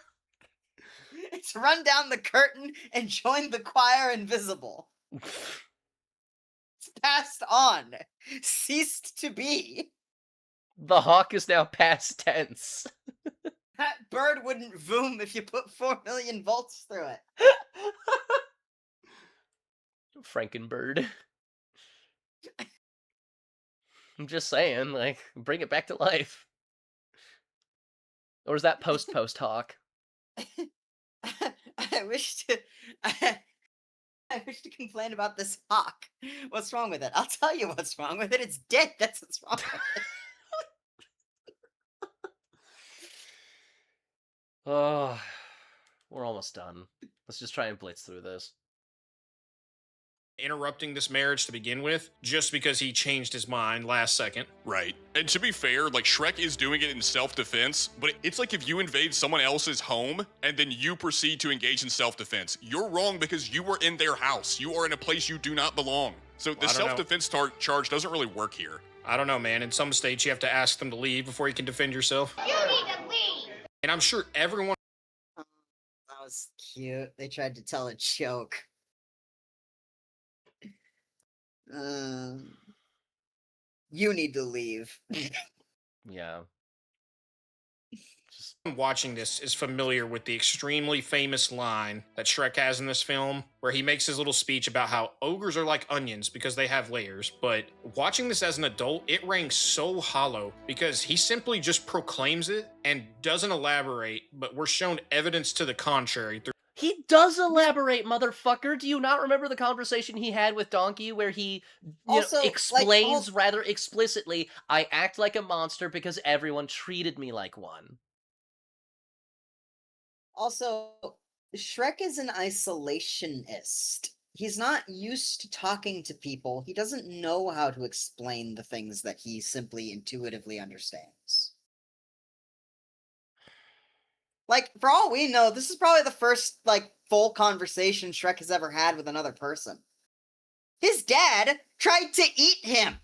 It's run down the curtain and join the choir invisible. It's passed on. Ceased to be. The hawk is now past tense. That bird wouldn't voom if you put 4 million volts through it. Frankenbird. I'm just saying, like, bring it back to life. Or is that post hawk? I wish to complain about this hawk. What's wrong with it? I'll tell you what's wrong with it. It's dead. That's what's wrong with it. Oh, we're almost done. Let's just try and blitz through this. Interrupting this marriage to begin with, just because he changed his mind last second. Right. And to be fair, like, Shrek is doing it in self-defense, but it's like if you invade someone else's home and then you proceed to engage in self-defense. You're wrong because you were in their house. You are in a place you do not belong. So the self-defense charge doesn't really work here. I don't know, man. In some states, you have to ask them to leave before you can defend yourself. You need to leave! And I'm sure everyone... That was cute. They tried to tell a joke. You need to leave. Yeah. Just Watching this is familiar with the extremely famous line that Shrek has in this film, where he makes his little speech about how ogres are like onions because they have layers. But watching this as an adult, it rang so hollow because he simply just proclaims it and doesn't elaborate, but we're shown evidence to the contrary through he does elaborate, motherfucker. Do you not remember the conversation he had with Donkey where he Also, like, explains rather explicitly, I act like a monster because everyone treated me like one. Also, Shrek is an isolationist. He's not used to talking to people. He doesn't know how to explain the things that he simply intuitively understands. Like, for all we know, this is probably the first, like, full conversation Shrek has ever had with another person. His dad tried to eat him!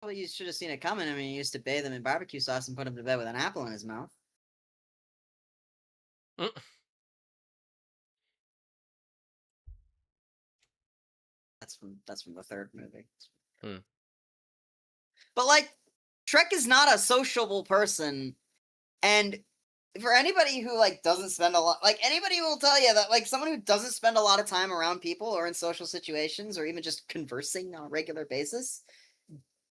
Well, you should have seen it coming. I mean, he used to bathe him in barbecue sauce and put him to bed with an apple in his mouth. Mm. That's from the third movie. Hmm. But like, Shrek is not a sociable person, and for anybody who like doesn't spend a lot, like anybody will tell you that like someone who doesn't spend a lot of time around people or in social situations or even just conversing on a regular basis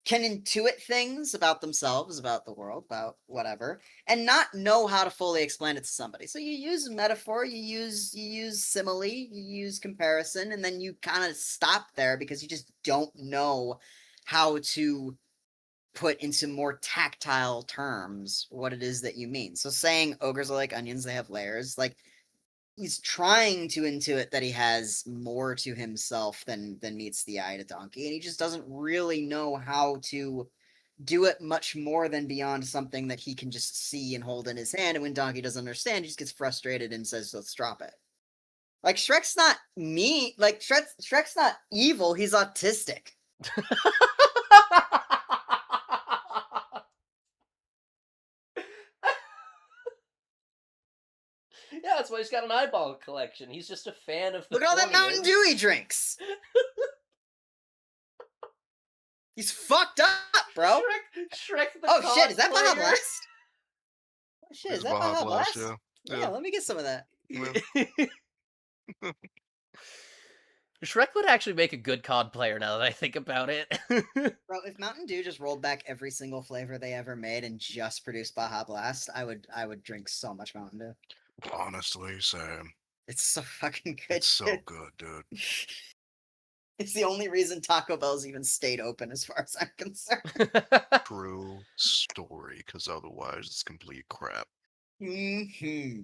can intuit things about themselves, about the world, about whatever, and not know how to fully explain it to somebody. So you use metaphor, you use simile, you use comparison, and then you kind of stop there because you just don't know how to put into more tactile terms what it is that you mean. So saying ogres are like onions, they have layers, like he's trying to intuit that he has more to himself than meets the eye to Donkey, and he just doesn't really know how to do it much more than beyond something that he can just see and hold in his hand. And when Donkey doesn't understand, he just gets frustrated and says, "Let's drop it." Like Shrek's not mean. Like Shrek's not evil. He's autistic. Yeah, that's why he's got an eyeball collection. He's just a fan of the Look at all that Mountain corneas. Dew he drinks. He's fucked up, bro. Shrek the Oh shit, is that Baja cosplayer. Blast? Oh shit, It's is that Baja Blast? yeah. Yeah, let me get some of that. Yeah. Shrek would actually make a good COD player now that I think about it. Bro, if Mountain Dew just rolled back every single flavor they ever made and just produced Baja Blast, I would drink so much Mountain Dew. Honestly, same. It's so fucking good. It's so dude. good, dude. It's the only reason Taco Bell's even stayed open as far as I'm concerned. True story, because otherwise it's complete crap. Mm-hmm.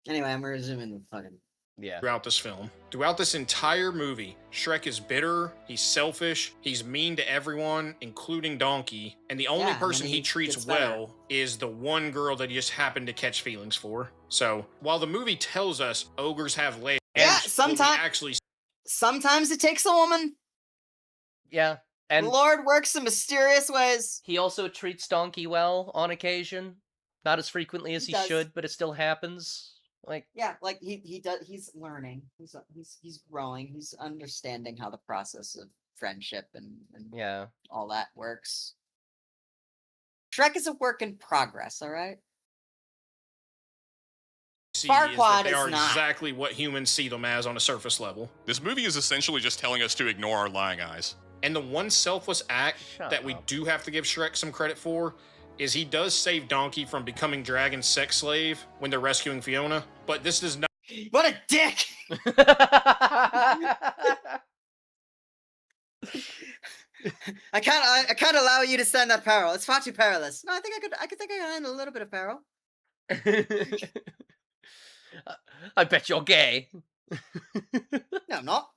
Anyway, I'm resuming the fucking... Yeah. throughout this film. Throughout this entire movie, Shrek is bitter, he's selfish, he's mean to everyone, including Donkey, and the only Yeah, and person then he he treats gets better. well is the one girl that he just happened to catch feelings for. So, while the movie tells us ogres have layers, Yeah, what we sometimes- actually Sometimes it takes a woman. Yeah. The And Lord works in mysterious ways. he also treats Donkey well on occasion. Not as frequently as He he does. should, but it still happens. Like, Yeah, like he does. He's learning. He's growing. He's understanding how the process of friendship and yeah. all that works. Shrek is a work in progress. All right. see Farquaad is that they is are not. exactly what humans see them as on a surface level. This movie is essentially just telling us to ignore our lying eyes. And the one selfless act Shut that we up. do have to give Shrek some credit for is he does save Donkey from becoming Dragon's sex slave when they're rescuing Fiona, but this does not What a dick! I can't allow you to stand that peril. It's far too perilous. No, I think I could handle a little bit of peril. I bet you're gay. No, I'm not.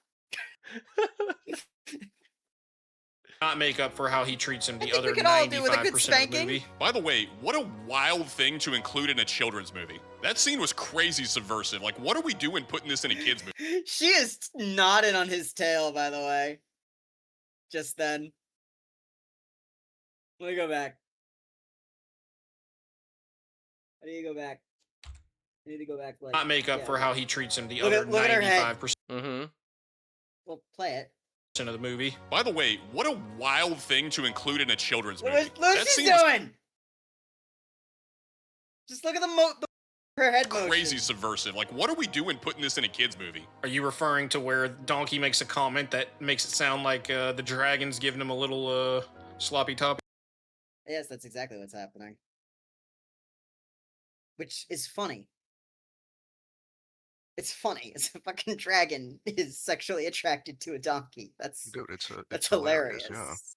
make up for how he treats him the think we other could all do with a good 95% of the spanking. movie. By the way, what a wild thing to include in a children's movie. That scene was crazy subversive. Like, what are we doing putting this in a kid's movie? She is nodding on his tail, by the way. just then. Let me go back. How do you go back? I need to go back. Like, Not make up yeah, for like- how he treats him the Look other at- look at her head. 95% Mm-hmm. Well, play it. of the movie. By the way, what a wild thing to include in a children's Look movie. what look what That she's scene was doing. Just look at her head motion. crazy subversive. Like, what are we doing putting this in a kid's movie? Are you referring to where Donkey makes a comment that makes it sound like the dragon's giving him a little sloppy toppy? Yes, that's exactly what's happening. Which is funny. It's funny. It's a fucking dragon is sexually attracted to a donkey. That's Dude, it's that's hilarious. hilarious.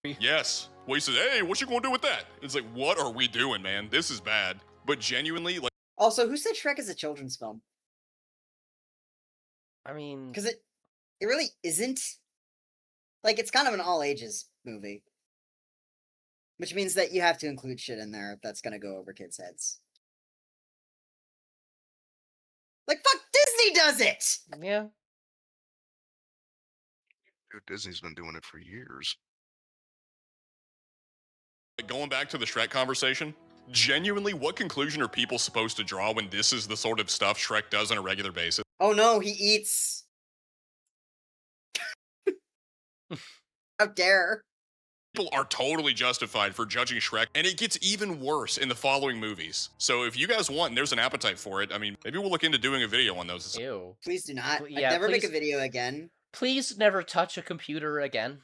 Yeah. Yes. Well, he says, hey, what you gonna do with that? It's like, what are we doing, man? This is bad. But genuinely, like, Also, who said Shrek is a children's film? I mean, Because it really isn't. Like, it's kind of an all ages movie. Which means that you have to include shit in there that's gonna go over kids' heads. Like, fuck, Disney does it! yeah. Dude, Disney's been doing it for years. going back to the Shrek conversation, genuinely, what conclusion are people supposed to draw when this is the sort of stuff Shrek does on a regular basis? Oh no, he eats. How dare. People are totally justified for judging Shrek, and it gets even worse in the following movies. So if you guys want and there's an appetite for it, I mean, maybe we'll look into doing a video on those. Ew. Please do not. Yeah, I'd never make a please- video again. Please never touch a computer again.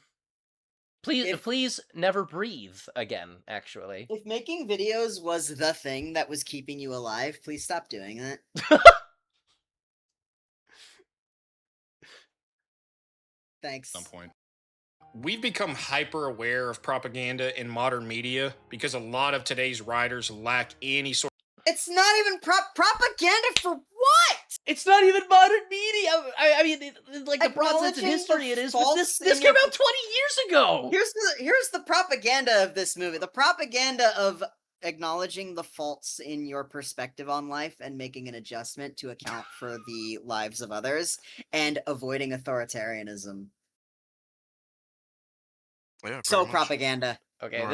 Please, please never breathe again. Actually, If making videos was the thing that was keeping you alive, please stop doing that. Thanks. At some point. We've become hyper aware of propaganda in modern media because a lot of today's writers lack any sort It's not even propaganda for what? it's not even modern media. I mean, like the broad sense of Acknowledging history, the it is. But faults this in came your- out 20 years ago. Here's the propaganda of this movie. The propaganda of acknowledging the faults in your perspective on life and making an adjustment to account for the lives of others and avoiding authoritarianism. Yeah. So pretty much. propaganda. Okay, Right.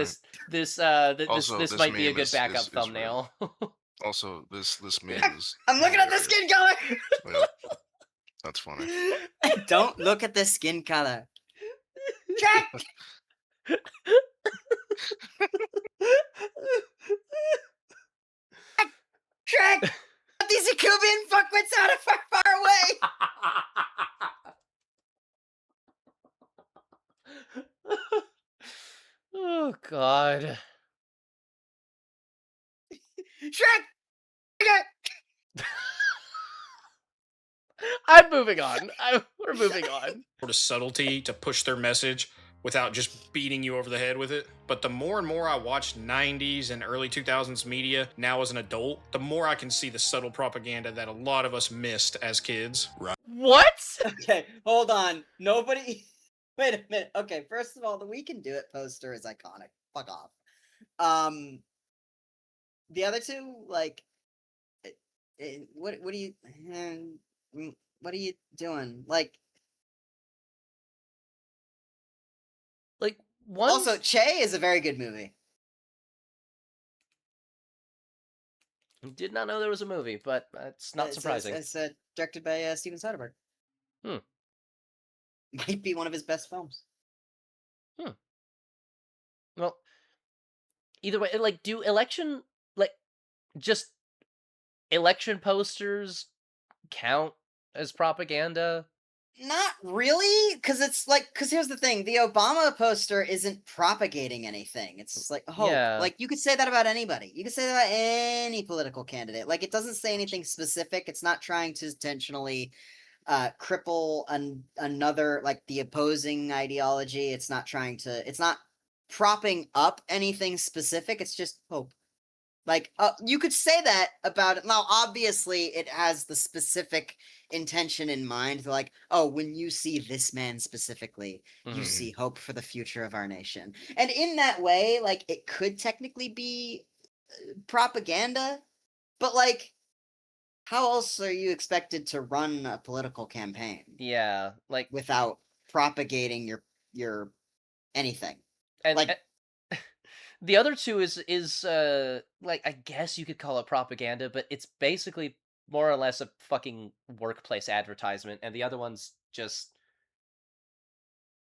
this Also, this this might be a meme good is backup real. thumbnail. Also, this meme is. I'm looking at the hilarious. skin color. Yeah, that's funny. Don't look at the skin color. Jack! Shrek! Get these Yakubian fuckwits out of far, far away! Oh God. Shrek! I'm moving on. We're moving on. of subtlety to push their message without just beating you over the head with it. But the more and more I watch 90s and early 2000s media now as an adult, the more I can see the subtle propaganda that a lot of us missed as kids. What? Okay, hold on. Nobody. Wait a minute. Okay, first of all, the "We Can Do It" poster is iconic. Fuck off. The other two, like, what are you, what are you doing? Like One. also, Che is a very good movie. Did not know there was a movie, but it's not surprising. It's directed by Steven Soderbergh. Hmm. Might be one of his best films. Well, either way, like, do just election posters count as propaganda? Not really, because here's the thing: the Obama poster isn't propagating anything. It's just like hope. Yeah. Like you could say that about anybody. You could say that about any political candidate. Like it doesn't say anything specific. It's not trying to intentionally cripple another, like the opposing ideology. It's not propping up anything specific. It's just hope. Like you could say that about it. Now, obviously, it has the specific intention in mind. Like, oh, when you see this man specifically, you Mhm. see hope for the future of our nation. And in that way, like, it could technically be propaganda, but like, how else are you expected to run a political campaign Yeah, like without propagating your your anything. And Like- the other two is like, I guess you could call it propaganda, but it's basically more or less a fucking workplace advertisement, and the other one's just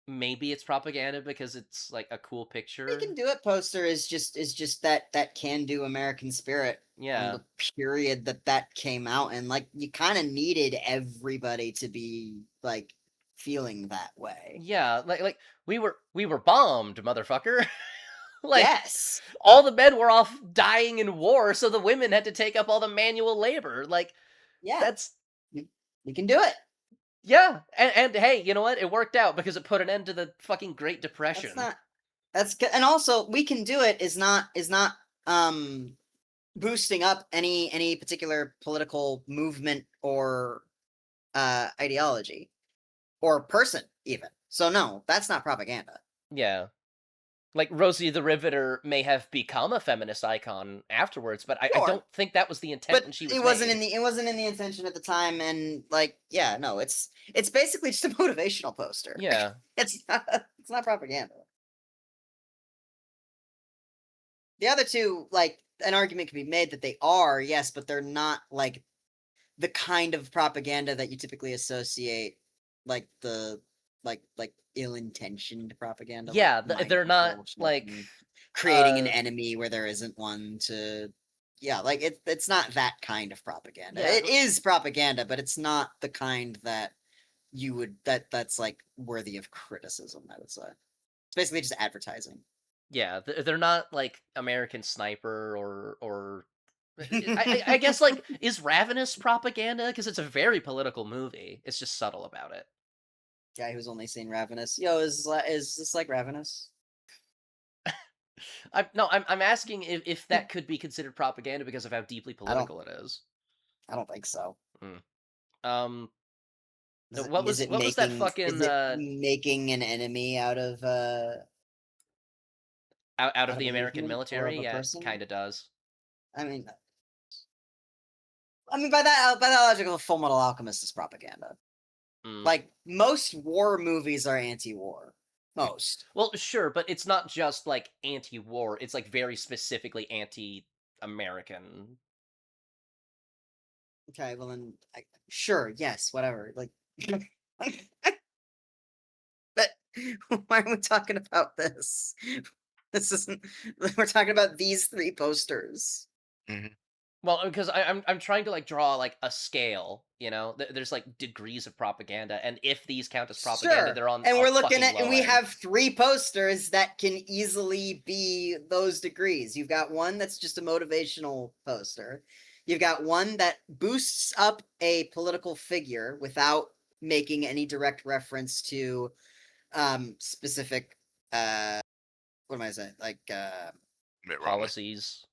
maybe it's propaganda because it's like a cool picture. We can do it poster is just that can do American spirit Yeah. from the period that came out, and like you kind of needed everybody to be like feeling that way. Yeah, like we were bombed, motherfucker. Like, yes, all the men were off dying in war, so the women had to take up all the manual labor. Like, yeah, that's you can do it. yeah, and hey, you know what? It worked out because it put an end to the fucking Great Depression. That's good, and also we can do it is not boosting up any particular political movement or ideology or person even. So no, that's not propaganda. Yeah. Like, Rosie the Riveter may have become a feminist icon afterwards, but I Sure. don't think that was the intent But when she was it wasn't made. it wasn't in the intention at the time, and like yeah, no, it's basically just a motivational poster. Yeah. it's not propaganda. The other two, like, an argument can be made that they are, yes, but they're not like the kind of propaganda that you typically associate like the like ill-intentioned propaganda. Yeah, like they're mind not bullshit like and creating an uh, enemy where there isn't one to yeah, like it's not that kind of propaganda. Yeah, It is propaganda, but it's not the kind that you would that's like worthy of criticism, I would say. It's basically just advertising. yeah, they're not like American Sniper or I guess, like, is Ravenous propaganda? Because it's a very political movie. It's just subtle about it. Guy who's only seen Ravenous. Yo, is this like Ravenous? I'm asking if that could be considered propaganda because of how deeply political it is. I don't think so. Um, Is what was that fucking is it making an enemy out of out of of the a American movement or military? of a Yeah, person? kind of does. I mean by that logic, Full Metal Alchemist is propaganda. Mm. Like most war movies are anti-war. Most. Well, sure, but it's not just like anti-war. It's like very specifically anti-American. Okay, well then, sure, yes, whatever. Like, but why are we talking about this? This isn't. We're talking about these three posters. Well, because I'm trying to like draw like a scale, you know. There's like degrees of propaganda, and if these count as propaganda, Sure, they're on. and a we're looking fucking at, and low we end. have three posters that can easily be those degrees. You've got one that's just a motivational poster. You've got one that boosts up a political figure without making any direct reference to specific what am I saying? Like Mitt Romney. policies,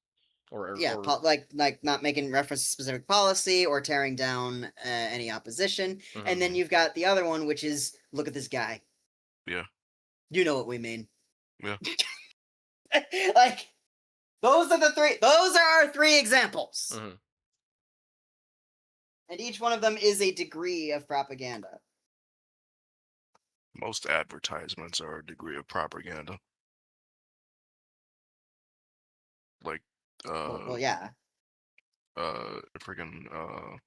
or yeah, like not making reference to specific policy or tearing down any opposition. And then you've got the other one, which is look at this guy. Yeah. You know what we mean. Yeah. Like those are the three. Those are our three examples. And each one of them is a degree of propaganda. Most advertisements are a degree of propaganda. Like, Well, yeah. freaking,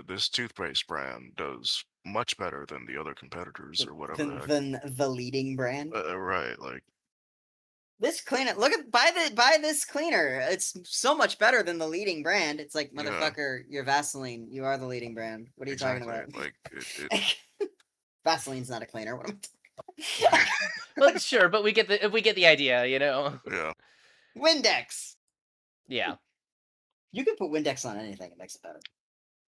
this toothpaste brand does much better than the other competitors or whatever the heck. Than the leading brand. Right, like this cleaner. Look at buy this cleaner. It's so much better than the leading brand. It's like motherfucker, you're Vaseline. You are the leading brand. What are you talking about? Like it Vaseline's not a cleaner. What am I talking about? Well, sure, but we get the idea, you know. Yeah. Windex. Yeah. You can put Windex on anything; it makes it better.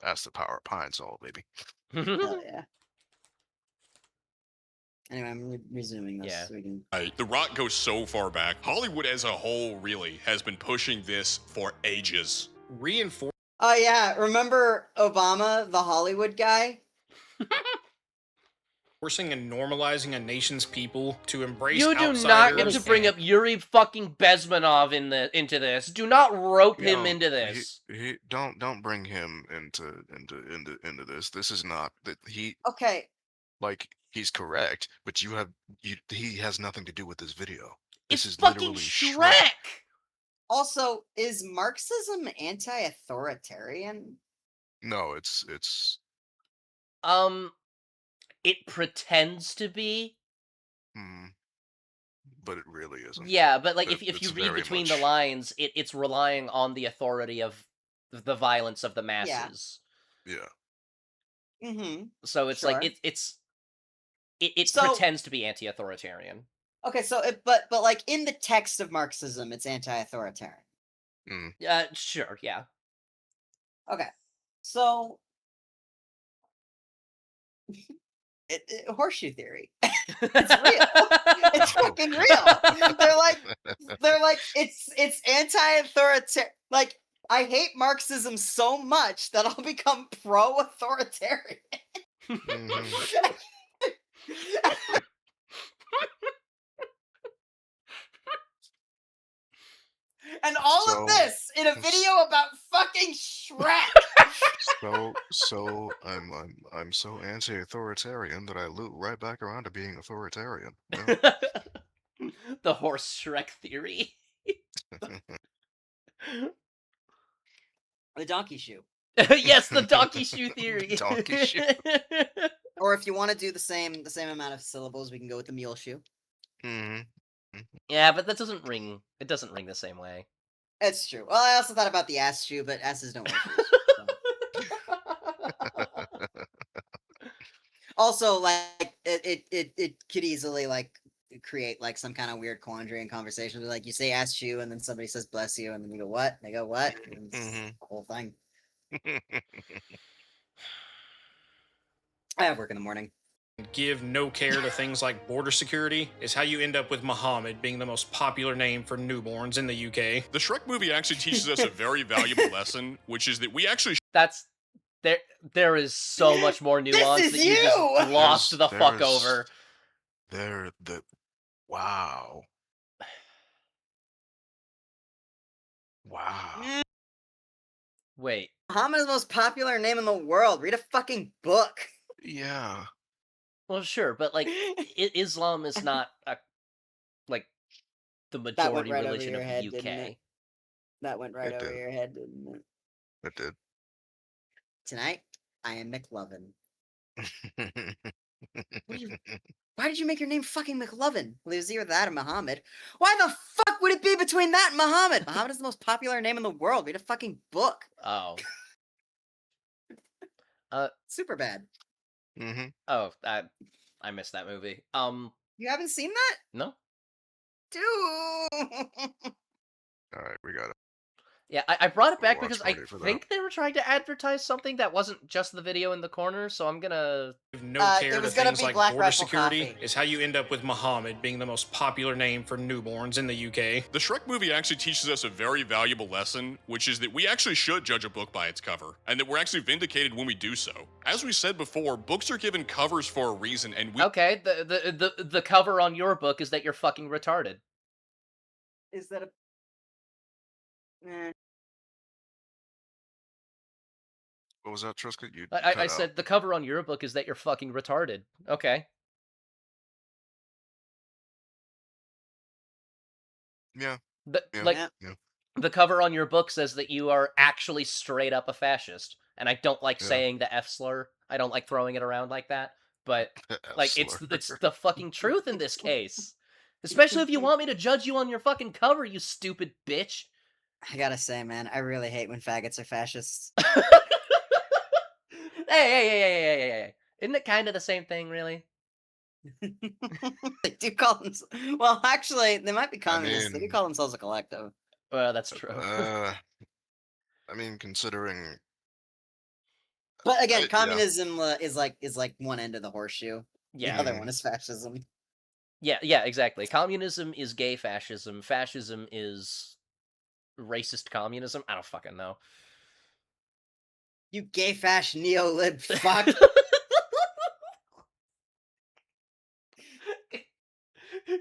That's the power of Pine Sol, baby. Hell yeah. Anyway, I'm resuming this. Yeah. So we can... The Rock goes so far back. Hollywood as a whole really has been pushing this for ages. Reinforce. Oh yeah, remember Obama, the Hollywood guy? Forcing and normalizing a nation's people to embrace You do outsiders. not get to bring up Yuri fucking Bezmenov into this. Do not rope him No, into this. He don't bring him into this. This is not that he Okay. like He's correct, but he has nothing to do with this video. This It's is fucking literally Shrek. Also, is Marxism anti-authoritarian? No, it's It pretends to be. hmm, but it really isn't. Yeah, but like if It's you read very between the much lines, it's relying on the authority of the violence of the Yeah. masses. yeah. Mm-hmm. So it's like Sure. it So- pretends to be anti-authoritarian. Okay, so but like in the text of Marxism, it's anti-authoritarian. Mm. Sure, yeah. Okay, so horseshoe theory. It's real. It's fucking real. They're like it's anti-authoritarian. Like, I hate Marxism so much that I'll become pro-authoritarian. Mhm. And all So- of this in a video about fucking Shrek. So I'm so anti-authoritarian that I loop right back around to being authoritarian. Yeah. The horse Shrek theory. The donkey shoe. Yes, the donkey shoe theory. Donkey shoe. Or if you want to do the same amount of syllables, we can go with the mule shoe. Mhm. Yeah, but that doesn't ring. It doesn't ring the same way. It's true. Well, I also thought about the ass shoe, but asses don't wear shoes. So. Also, like it could easily like create like some kind of weird quandary in conversation. Like, you say ass shoe, and then somebody says bless you, and then you go what? And they go what? And it's Mhm. the whole thing. I have work in the morning. Give no care to things like border security is how you end up with Muhammad being the most popular name for newborns in the UK. The Shrek movie actually teaches us a very valuable lesson, which is that we actually That's there. There is so much more nuance is that you just you! glossed the fuck There's- over. Wow. Wow. Wait, Muhammad is the most popular name in the world. Read a fucking book. Yeah. well, sure, but like Islam is not like the That went majority right over religion your of head, the didn't it? UK. That went right It over did. your head, didn't it? It did. Tonight, I am McLovin. Why did you make your name fucking McLovin? Well, it was either that or Muhammad. Why the fuck would it be between that and Muhammad? Muhammad is the most popular name in the world. Read a fucking book. Oh, Super bad. hmm oh, I missed that movie. You haven't seen that? No. Dude! All right, we got it. Yeah, I brought it back Watch because I party for that. think they were trying to advertise something that wasn't just the video in the corner, so I'm gonna... Give no It care to was gonna things be like Black border Rifle security Coffee. is how you end up with Muhammad being the most popular name for newborns in the UK. The Shrek movie actually teaches us a very valuable lesson, which is that we actually should judge a book by its cover, and that we're actually vindicated when we do so. As we said before, books are given covers for a reason, and we Okay, the cover on your book is that you're fucking retarded. Is that a... Eh. What was that, Trisket? You I cut out. said the cover on your book is that you're fucking retarded. Okay. Yeah. Yeah. Like, Yeah. the cover on your book says that you are actually straight up a fascist, and I don't like Yeah. saying the F slur. I don't like throwing it around like that, but like it's the fucking truth in this case. Especially if you want me to judge you on your fucking cover, you stupid bitch. I gotta say, man, I really hate when faggots are fascists. Hey. Isn't it kind of the same thing, really? They do call them... Well, actually, they might be communists. They do mean- call themselves a collective. Well, that's true. I mean, considering But again, yeah. communism is like one end of the horseshoe. Yeah. The other one is fascism. Yeah, exactly. Communism is gay fascism. Fascism is racist communism. I don't fucking know. You gay fash neolib fuck.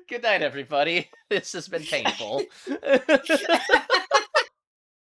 Good night, everybody. This has been painful.